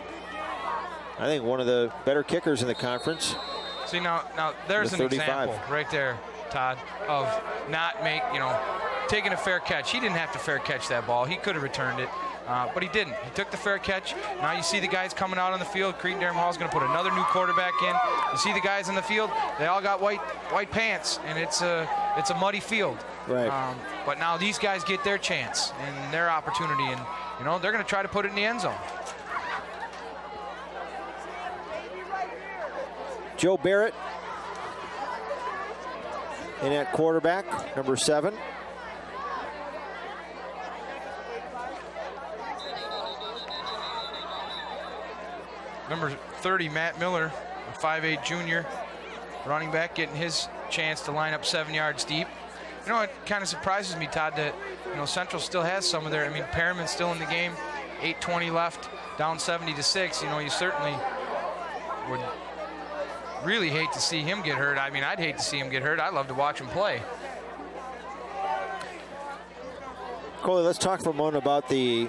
I think one of the better kickers in the conference. See, now there's an example right there, Todd, of taking a fair catch. He didn't have to fair catch that ball. He could have returned it, but he didn't. He took the fair catch. Now you see the guys coming out on the field. Cretin-Derham Hall is going to put another new quarterback in. You see the guys in the field. They all got white pants, and it's a muddy field. Right. But now these guys get their chance and their opportunity, and they're going to try to put it in the end zone. Joe Barrett in at quarterback, number 7. Number 30, Matt Miller, a 5'8" junior, running back, getting his chance to line up 7 yards deep. It kind of surprises me, Todd, that Central still has some of their. I mean, Perriman's still in the game, 8:20 left, down 70-6. You certainly would really hate to see him get hurt. I mean, I'd hate to see him get hurt. I'd love to watch him play. Coley, let's talk for a moment about the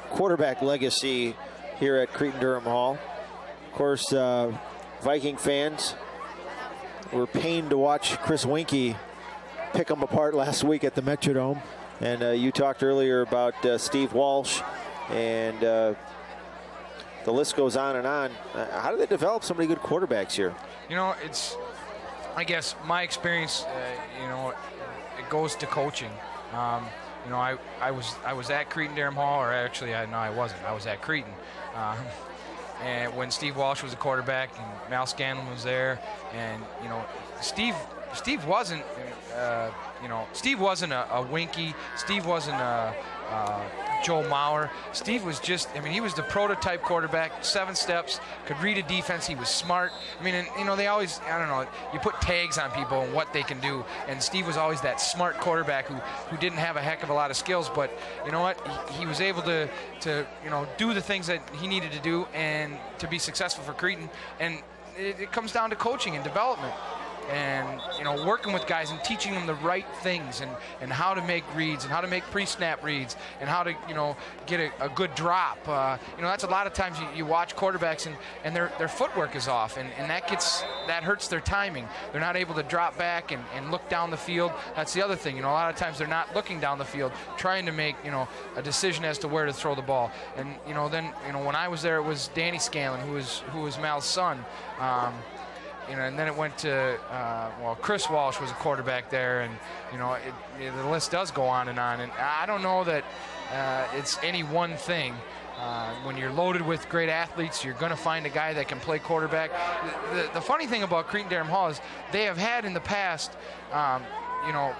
quarterback legacy here at Cretin-Derham Hall. Of course, Viking fans were pained to watch Chris Winkie pick them apart last week at the Metrodome. And you talked earlier about Steve Walsh, and the list goes on and on. How do they develop so many good quarterbacks here? It's, I guess, my experience, it goes to coaching. I was at Cretin-Derham Hall, or actually, I wasn't. I was at Cretin. And when Steve Walsh was a quarterback and Mal Scanlon was there, and Steve wasn't Steve wasn't a Winkie. Steve wasn't a Joe Mauer. Steve was just, he was the prototype quarterback, 7 steps, could read a defense. He was smart. They always, you put tags on people and what they can do. And Steve was always that smart quarterback who didn't have a heck of a lot of skills, but you know what? He was able to do the things that he needed to do and to be successful for Cretin. And it comes down to coaching and development. And working with guys and teaching them the right things and how to make reads and how to make pre-snap reads and how to get a good drop. That's a lot of times you watch quarterbacks and their footwork is off and that hurts their timing. They're not able to drop back and look down the field. That's the other thing. A lot of times they're not looking down the field, trying to make a decision as to where to throw the ball. And then when I was there, it was Danny Scanlon, who was Mal's son. And then it went to, Chris Walsh was a quarterback there, and, the list does go on. And I don't know that it's any one thing. When you're loaded with great athletes, you're going to find a guy that can play quarterback. The funny thing about Cretin-Derham Hall is they have had in the past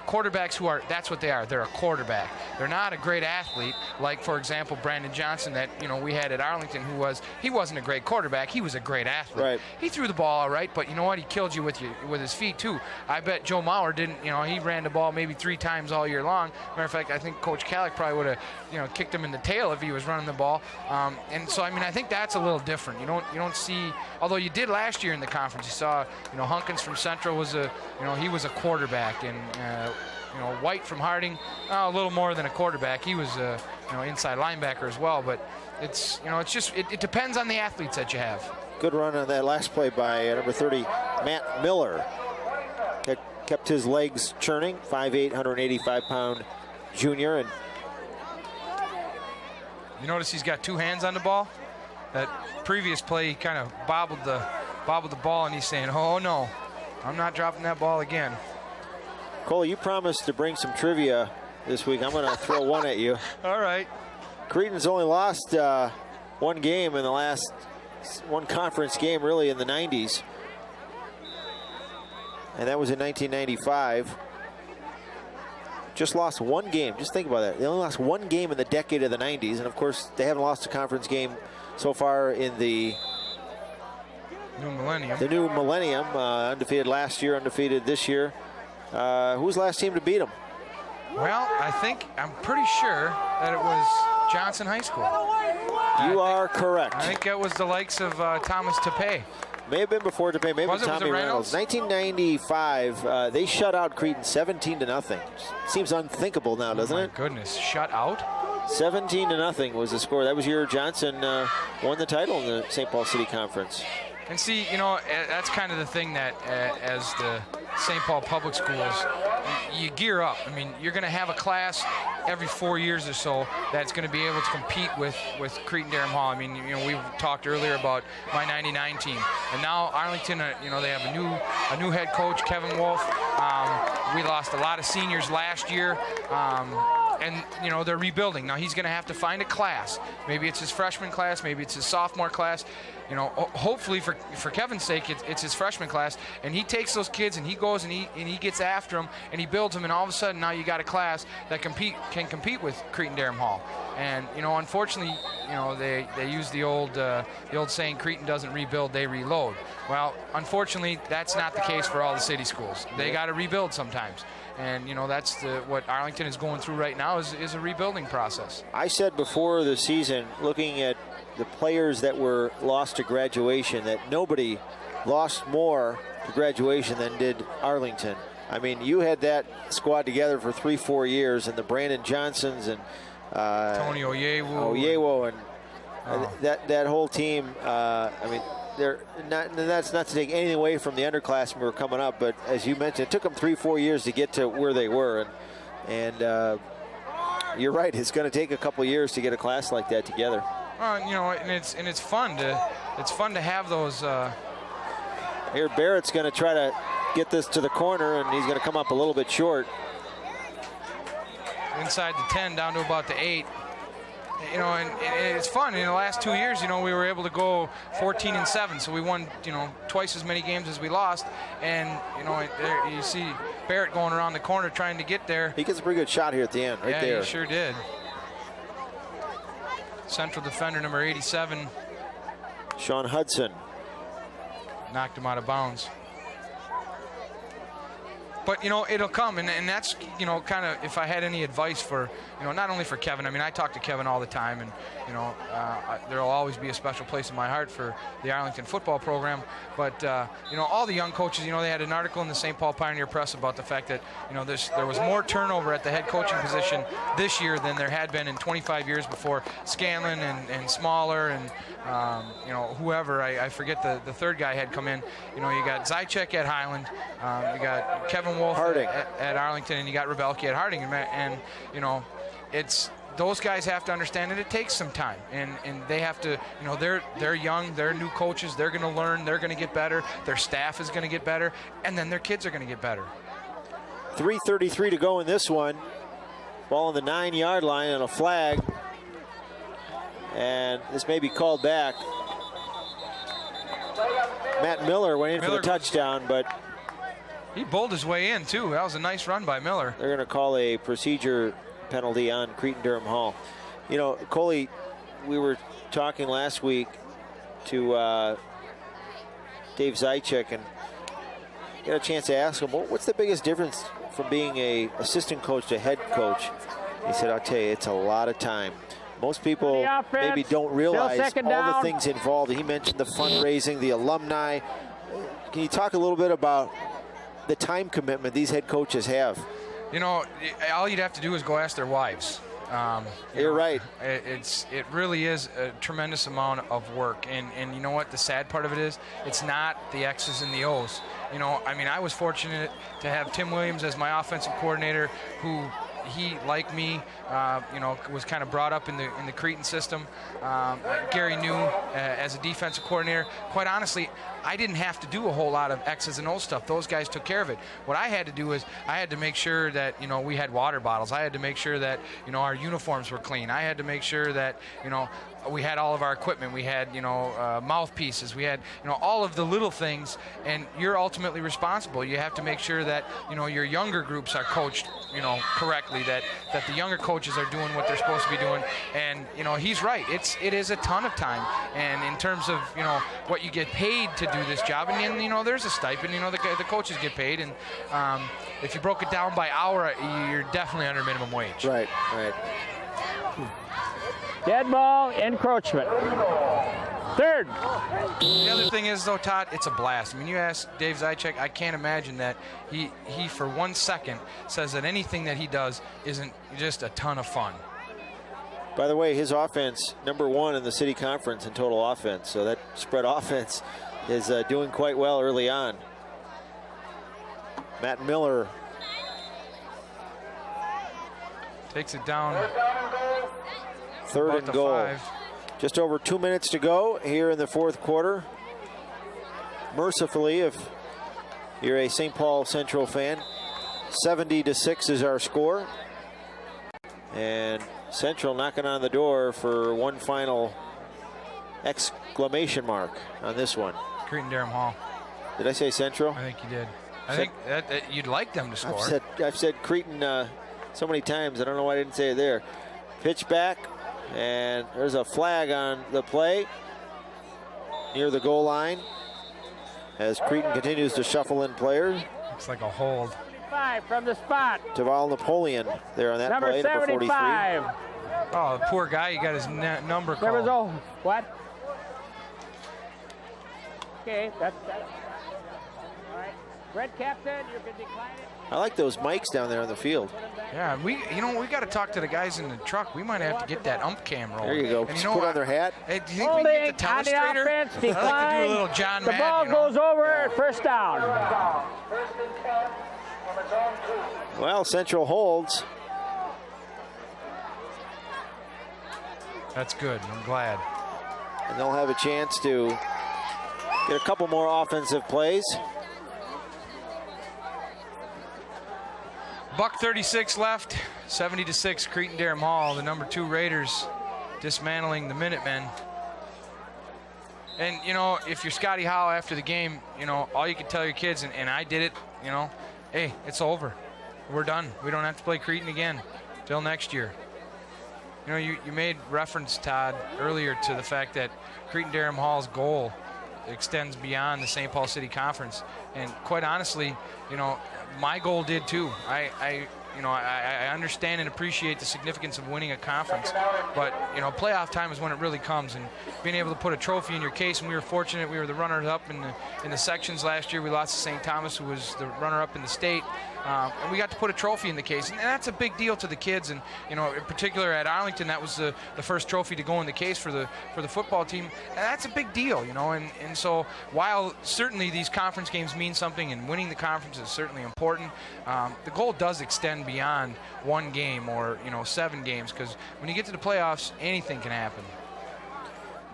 quarterbacks that's what they are. They're a quarterback. They're not a great athlete like, for example, Brandon Johnson that, we had at Arlington he wasn't a great quarterback. He was a great athlete. Right. He threw the ball all right, but you know what? He killed you with his feet too. I bet Joe Mauer didn't, he ran the ball maybe 3 times all year long. Matter of fact, I think Coach Kallick probably would have, kicked him in the tail if he was running the ball. And so, I think that's a little different. You don't see, although you did last year in the conference, you saw, Hunkins from Central was he was a quarterback, and White from Harding, a little more than a quarterback. He was a inside linebacker as well. But it's just it depends on the athletes that you have. Good run on that last play by number 30, Matt Miller. Kept his legs churning. 5'8", 185-pound junior. And you notice he's got 2 hands on the ball. That previous play, he kind of bobbled the ball, and he's saying, "Oh no, I'm not dropping that ball again." Cole, you promised to bring some trivia this week. I'm going to throw one at you. All right. Cretin's only lost one game in the last one conference game, really, in the 90s. And that was in 1995. Just lost one game. Just think about that. They only lost one game in the decade of the 90s. And, of course, they haven't lost a conference game so far in the new millennium. The new millennium. Undefeated last year, undefeated this year. Who's the last team to beat them? Well, I'm pretty sure that it was Johnson High School. You are correct. I think it was the likes of Thomas Tepe. May have been before Tepe, maybe Tommy Reynolds. 1995, they shut out Cretin 17-0. Seems unthinkable now, doesn't it? Oh my goodness, shut out? 17-0 was the score. That was year Johnson won the title in the St. Paul City Conference. And see, that's kind of the thing that as the St. Paul Public Schools, you gear up. You're going to have a class every 4 years or so that's going to be able to compete with Cretin-Derham Hall. We talked earlier about my 99 team, and now Arlington, they have a new head coach, Kevin Wolf. We lost a lot of seniors last year. And, they're rebuilding. Now, he's going to have to find a class. Maybe it's his freshman class. Maybe it's his sophomore class. Hopefully for Kevin's sake, it's his freshman class. And he takes those kids and he goes and he gets after them and he builds them. And all of a sudden, now you got a class that can compete with Cretin-Derham Hall. And, unfortunately, they use the old saying, Cretin doesn't rebuild, they reload. Well, unfortunately, that's not the case for all the city schools. They got to rebuild sometimes. And, that's what Arlington is going through right now is a rebuilding process. I said before the season, looking at the players that were lost to graduation, that nobody lost more to graduation than did Arlington. You had that squad together for 3-4 years, and the Brandon Johnsons and Tony Oyewo and that whole team. That's not to take anything away from the underclassmen who were coming up, but as you mentioned, it took them 3-4 years to get to where they were, and you're right. It's going to take a couple years to get a class like that together. And it's fun to have those. Here, Barrett's going to try to get this to the corner, and he's going to come up a little bit short. Inside the 10, down to about the 8. And it's fun. In the last 2 years, we were able to go 14-7, so we won, twice as many games as we lost. And you see Barrett going around the corner trying to get there. He gets a pretty good shot here at the end, right there. Yeah, he sure did. Central defender number 87, Sean Hudson, knocked him out of bounds. But, it'll come, and that's, kind of, if I had any advice for, not only for Kevin. I talk to Kevin all the time, and, there will always be a special place in my heart for the Arlington football program. But, all the young coaches, they had an article in the St. Paul Pioneer Press about the fact that, there was more turnover at the head coaching position this year than there had been in 25 years before. Scanlon and Smaller and, whoever, I forget the third guy had come in. You got Zychek at Highland, you got Kevin Wolf at Arlington, and you got Rebelke at Harding, and it's those guys have to understand that it takes some time, and they have to, they're young, they're new coaches, they're going to learn, they're going to get better, their staff is going to get better, and then their kids are going to get better. 3:33 to go in this one. Ball on the 9-yard line and a flag, and this may be called back. Matt Miller went in for the touchdown, but He bowled his way in, too. That was a nice run by Miller. They're going to call a procedure penalty on Cretin Durham Hall. You know, Coley, we were talking last week to Dave Zychek and got a chance to ask him, what's the biggest difference from being a assistant coach to head coach? He said, I'll tell you, it's a lot of time. Most people maybe don't realize all the things involved. He mentioned the fundraising, the alumni. Can you talk a little bit about the time commitment these head coaches have? You know, all you'd have to do is go ask their wives. You're right. It really is a tremendous amount of work, and you know what the sad part of it is? It's not the X's and the O's. You know, I mean, I was fortunate to have Tim Williams as my offensive coordinator, who he, like me, you know, was kind of brought up in the Cretin system. Gary New as a defensive coordinator. Quite honestly, I didn't have to do a whole lot of X's and O's stuff. Those guys took care of it. What I had to do is I had to make sure that, you know, we had water bottles. I had to make sure that, you know, our uniforms were clean. I had to make sure that, you know, we had all of our equipment. We had, you know, mouthpieces. We had, you know, all of the little things, and you're ultimately responsible. You have to make sure that, you know, your younger groups are coached, you know, correctly, that the younger coaches are doing what they're supposed to be doing. And, you know, he's right. It is a ton of time. And in terms of, you know, what you get paid to do this job, and you know, there's a stipend, you know, the coaches get paid. And if you broke it down by hour, you're definitely under minimum wage. Right. Dead ball, encroachment. Third. The other thing is, though, Todd, it's a blast. I mean, you ask Dave Zychek, I can't imagine that he for 1 second says that anything that he does isn't just a ton of fun. By the way, his offense, #1 in the city conference in total offense. So that spread offense is doing quite well early on. Matt Miller takes it down. 3rd and goal. 5. Just over 2 minutes to go here in the 4th quarter. Mercifully, if you're a St. Paul Central fan, 70-6 is our score. And Central knocking on the door for one final exclamation mark on this one. Cretin Durham Hall. Did I say Central? I think you did. I think that you'd like them to score. I've said Cretin so many times. I don't know why I didn't say it there. Pitch back, and there's a flag on the play near the goal line as Cretin continues to shuffle in players. Looks like a hold. 5 from the spot. Taval Napoleon there on that Number play, number 43. 75. Oh, the poor guy, he got his number called. What? Okay, that's all right. Red captain, you can decline it. I like those mics down there on the field. Yeah, we got to talk to the guys in the truck. We might have to get that ump cam rolling. There you go. And Just put on their hat. Hey, do you think we can get the telestrator? Offense, I'd like to do a little John the Madden. ball goes over at first down. Well, Central holds. That's good. I'm glad. And they'll have a chance to get a couple more offensive plays. $1:36 left. 70-6. Cretin Durham Hall. The #2 Raiders dismantling the Minutemen. And, you know, if you're Scotty Howe after the game, you know, all you can tell your kids, and I did it, you know, hey, it's over. We're done. We don't have to play Cretin again till next year. You know, you made reference, Todd, earlier to the fact that Cretin Durham Hall's goal extends beyond the St. Paul City Conference. And quite honestly, you know, my goal did too. I understand and appreciate the significance of winning a conference, but, you know, playoff time is when it really comes, and being able to put a trophy in your case. And we were fortunate; we were the runners-up in the sections last year. We lost to St. Thomas, who was the runner-up in the state, and we got to put a trophy in the case, and that's a big deal to the kids. And, you know, in particular at Arlington, that was the first trophy to go in the case for the football team, and that's a big deal, you know. And so while certainly these conference games mean something, and winning the conference is certainly important, the goal does extend beyond one game or, you know, 7 games, because when you get to the playoffs, anything can happen.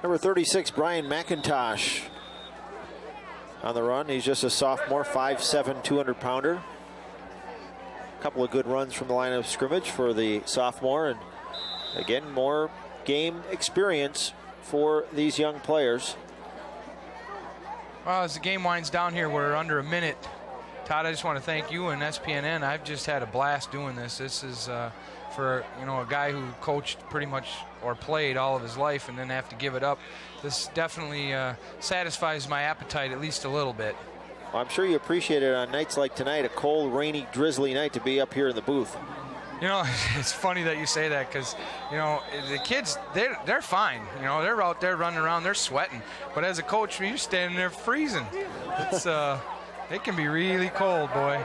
Number 36, Brian McIntosh on the run. He's just a sophomore, 5'7", 200-pounder. A couple of good runs from the line of scrimmage for the sophomore, and again, more game experience for these young players. Well, as the game winds down here, we're under a minute Todd, I just want to thank you and SPNN. I've just had a blast doing this. This is for a guy who coached pretty much or played all of his life and then have to give it up. This definitely satisfies my appetite at least a little bit. Well, I'm sure you appreciate it on nights like tonight, a cold, rainy, drizzly night, to be up here in the booth. It's funny that you say that because, the kids, they're fine. They're out there running around, they're sweating. But as a coach, you're standing there freezing. It's it can be really cold, boy.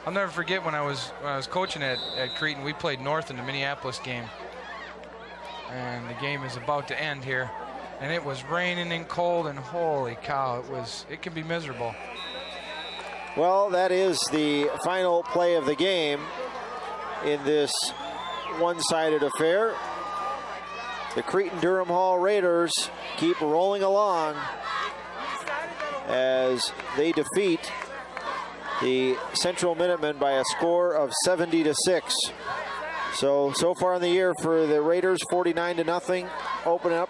I'll never forget when I was coaching at Cretin. We played North in the Minneapolis game, and the game is about to end here, and it was raining and cold, and holy cow, it can be miserable. Well, that is the final play of the game in this one-sided affair. The Cretin-Durham Hall Raiders keep rolling along as they defeat the Central Minutemen by a score of 70-6. So far in the year for the Raiders, 49-0.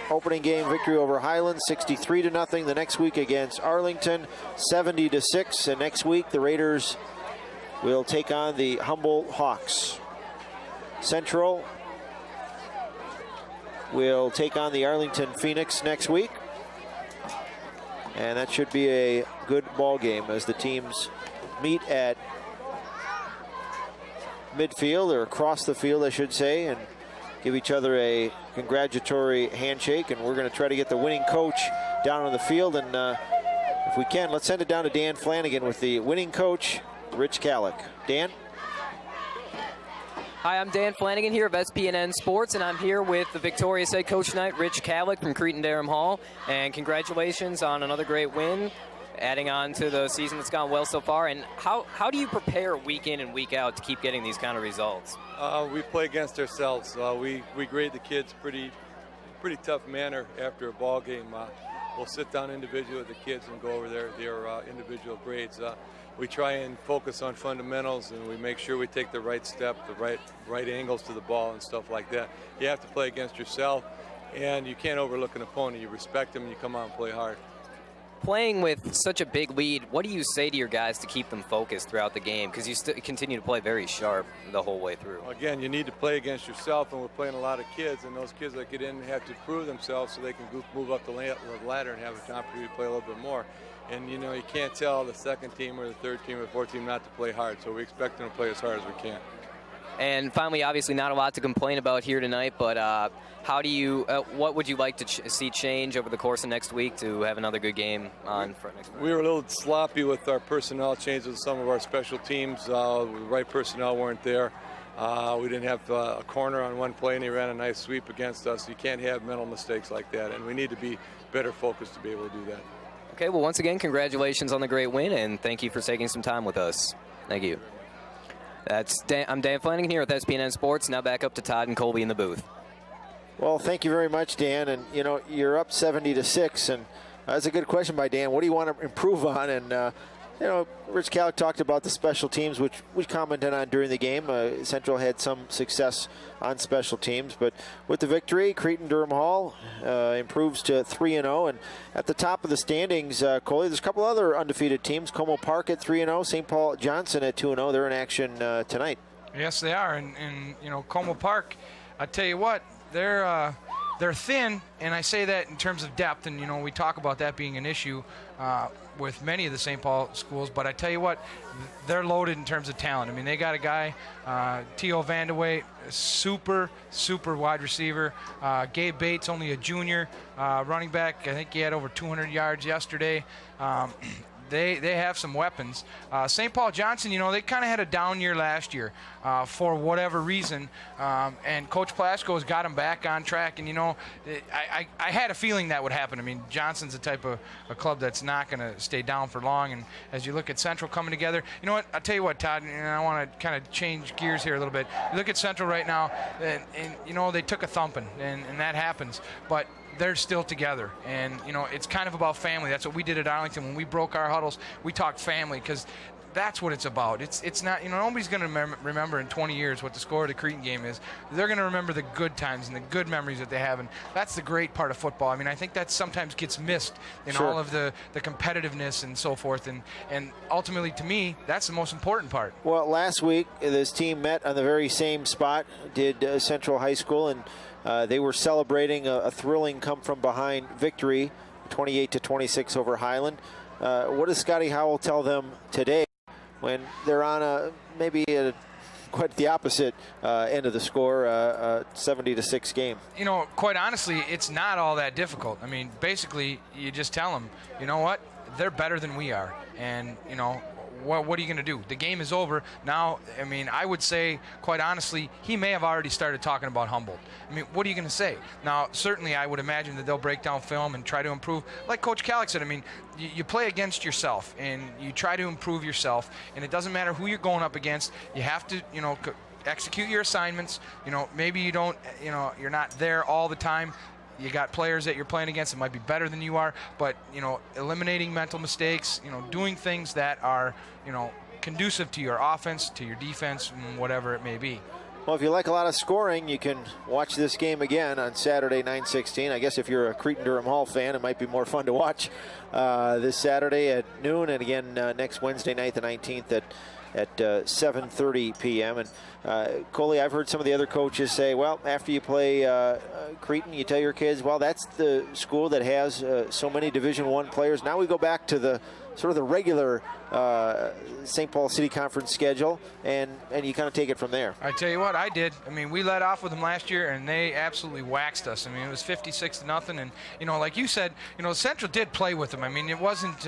Opening game victory over Highland, 63-0. The next week against Arlington, 70-6. And next week the Raiders will take on the Humboldt Hawks. Central will take on the Arlington Phoenix next week. And that should be a good ball game as the teams meet at midfield, or across the field, I should say, and give each other a congratulatory handshake. And we're going to try to get the winning coach down on the field. And if we can, let's send it down to Dan Flanagan with the winning coach, Rich Kallick. Dan? Hi, I'm Dan Flanagan here of SPNN Sports, and I'm here with the victorious head coach tonight, Rich Kallick from Cretin-Durham Hall. And congratulations on another great win, adding on to the season that's gone well so far. And how do you prepare week in and week out to keep getting these kind of results? We play against ourselves. We grade the kids pretty tough manner after a ball game. We'll sit down individually with the kids and go over their individual grades. We try and focus on fundamentals, and we make sure we take the right step, the right angles to the ball and stuff like that. You have to play against yourself, and you can't overlook an opponent. You respect them, and you come out and play hard. Playing with such a big lead, what do you say to your guys to keep them focused throughout the game? Because you continue to play very sharp the whole way through. Again, you need to play against yourself, and we're playing a lot of kids, and those kids that get in have to prove themselves so they can move up the ladder and have an opportunity to play a little bit more. And, you can't tell the second team or the third team or the fourth team not to play hard, so we expect them to play as hard as we can. And finally, obviously not a lot to complain about here tonight, but what would you like to see change over the course of next week to have another good game on for next week? We were a little sloppy with our personnel changes with some of our special teams. The right personnel weren't there. We didn't have a corner on one play, and he ran a nice sweep against us. You can't have mental mistakes like that, and we need to be better focused to be able to do that. Okay, well, once again, congratulations on the great win, and thank you for taking some time with us. Thank you. I'm Dan Flanagan here with SPNN Sports. Now back up to Todd and Colby in the booth. Well, thank you very much, Dan. And, you're up 70-6, and that's a good question by Dan. What do you want to improve on? And, Rich Kallick talked about the special teams, which we commented on during the game. Central had some success on special teams, but with the victory, Cretin-Durham Hall improves to 3-0. And at the top of the standings, Coley, there's a couple other undefeated teams. Como Park at 3-0, St. Paul Johnson at 2-0. They're in action tonight. Yes, they are. And Como Park, I tell you what, they're thin, and I say that in terms of depth, and we talk about that being an issue with many of the St. Paul schools, but I tell you what, they're loaded in terms of talent. I mean, they got a guy, T.O. Vandewey, super wide receiver. Gabe Bates, only a junior running back. I think he had over 200 yards yesterday. They have some weapons. St. Paul Johnson, they kind of had a down year last year for whatever reason, and Coach Plasko's got them back on track. And I had a feeling that would happen. I mean, Johnson's the type of a club that's not going to stay down for long. And as you look at Central coming together, you know what? I'll tell you what, Todd. And I want to kind of change gears here a little bit. You look at Central right now, and they took a thumping, and that happens, but they're still together, and it's kind of about family. That's what we did at Arlington when we broke our huddles. We talked family because that's what it's about. It's not, nobody's going to remember in 20 years what the score of the Cretin game is. They're going to remember the good times and the good memories that they have, and that's the great part of football. I mean, I think that sometimes gets missed in all of the competitiveness and so forth, and ultimately, to me, that's the most important part. Well, last week, this team met on the very same spot, did Central High School, and they were celebrating a thrilling come-from-behind victory, 28-26 over Highland. What does Scotty Howell tell them today when they're on maybe quite the opposite end of the score, 70-6 game? Quite honestly, it's not all that difficult. I mean, basically, you just tell them, you know what, they're better than we are, and what are you going to do? The game is over now. I mean, I would say, quite honestly, he may have already started talking about Humboldt. I mean, what are you going to say? Now, certainly, I would imagine that they'll break down film and try to improve. Like Coach Kallick said, I mean, you play against yourself, and you try to improve yourself, and it doesn't matter who you're going up against. You have to, execute your assignments. Maybe you don't, you're not there all the time. You got players that you're playing against that might be better than you are, but, eliminating mental mistakes, doing things that are, conducive to your offense, to your defense, whatever it may be. Well, if you like a lot of scoring, you can watch this game again on Saturday, 9/16. I guess if you're a Cretin-Durham Hall fan, it might be more fun to watch this Saturday at noon, and again next Wednesday night, the 19th, at 7:30 p.m. And Coley, I've heard some of the other coaches say, well, after you play Cretin, you tell your kids, well, that's the school that has so many Division I players. Now we go back to the sort of the regular St. Paul City Conference schedule, and you kind of take it from there. I tell you what, I did. I mean, we led off with them last year, and they absolutely waxed us. I mean, it was 56-0, and like you said, Central did play with them. I mean, it wasn't.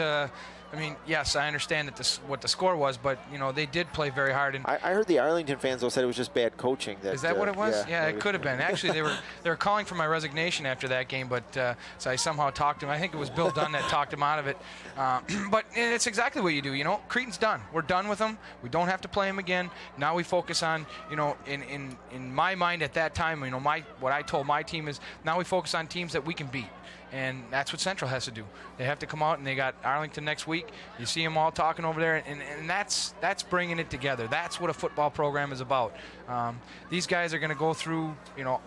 Yes, I understand that what the score was, but they did play very hard. And I heard the Arlington fans though said it was just bad coaching. Is that what it was? Yeah, it could have been. Actually, they were calling for my resignation after that game, but so I somehow talked him. I think it was Bill Dunn that talked him out of it. But it's exactly what you do. Cretin's done. We're done with them. We don't have to play them again. Now we focus on, in my mind at that time, what I told my team is now we focus on teams that we can beat. And that's what Central has to do. They have to come out, and they got Arlington next week. You see them all talking over there, and that's bringing it together. That's what a football program is about. These guys are going to go through,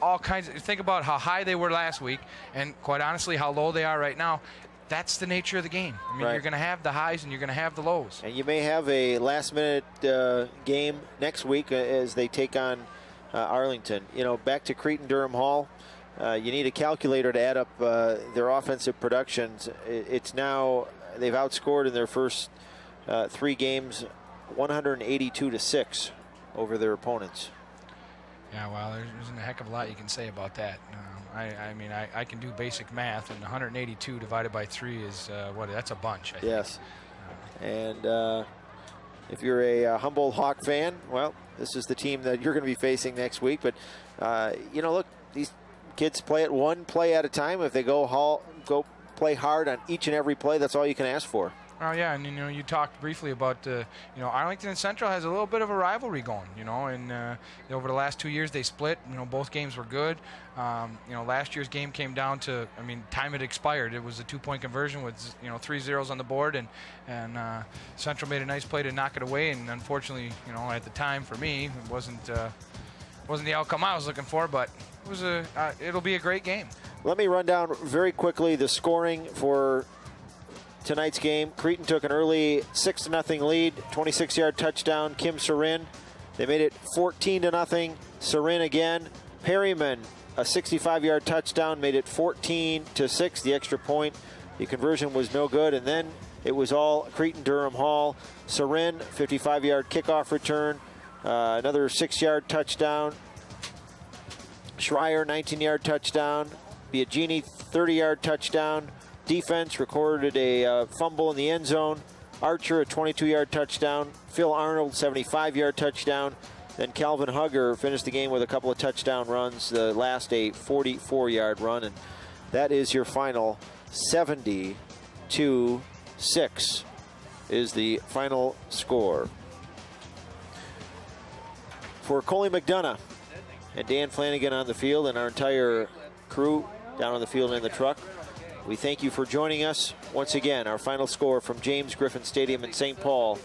all kinds of – think about how high they were last week, and quite honestly how low they are right now. That's the nature of the game. I mean, You're going to have the highs and you're going to have the lows. And you may have a last-minute game next week as they take on Arlington. Back to Cretin-Durham Hall. You need a calculator to add up their offensive productions. It's now, they've outscored in their first 3 games 182-6 over their opponents. Yeah, well, there isn't a heck of a lot you can say about that. I can do basic math, and 182 divided by 3 is, that's a bunch, I think. Yes. And if you're a Humboldt Hawk fan, well, this is the team that you're going to be facing next week. But, look, these kids play it one play at a time. If they go play hard on each and every play, that's all you can ask for. Oh yeah, and you talked briefly about Arlington and Central has a little bit of a rivalry going. And over the last 2 years they split. Both games were good. Last year's game came down to, time had expired. It was a 2-point conversion with 3 zeros on the board, and Central made a nice play to knock it away. And unfortunately, at the time for me, it wasn't the outcome I was looking for, but it'll be a great game. Let me run down very quickly the scoring for tonight's game. Cretin took an early 6-0 lead, 26-yard touchdown, Kim Sarin. They made it 14-0. Sarin again. Perryman, a 65-yard touchdown, made it 14-6. The extra point, the conversion was no good, and then it was all Cretin-Durham Hall. Sarin, 55-yard kickoff return, another 6-yard touchdown. Schreier, 19-yard touchdown. Biagini, 30-yard touchdown. Defense recorded a fumble in the end zone. Archer, a 22-yard touchdown. Phil Arnold, 75-yard touchdown. Then Calvin Hugger finished the game with a couple of touchdown runs. The last, a 44-yard run. And that is your final. 70-6 is the final score. For Coley McDonough and Dan Flanagan on the field, and our entire crew down on the field in the truck, we thank you for joining us. Once again, our final score from James Griffin Stadium in St. Paul,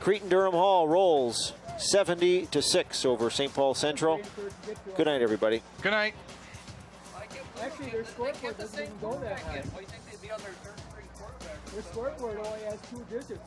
Cretin Durham Hall rolls 70-6 over St. Paul Central. Good night, everybody. Good night. Actually, their scoreboard doesn't even go that high. Their scoreboard only has 2 digits.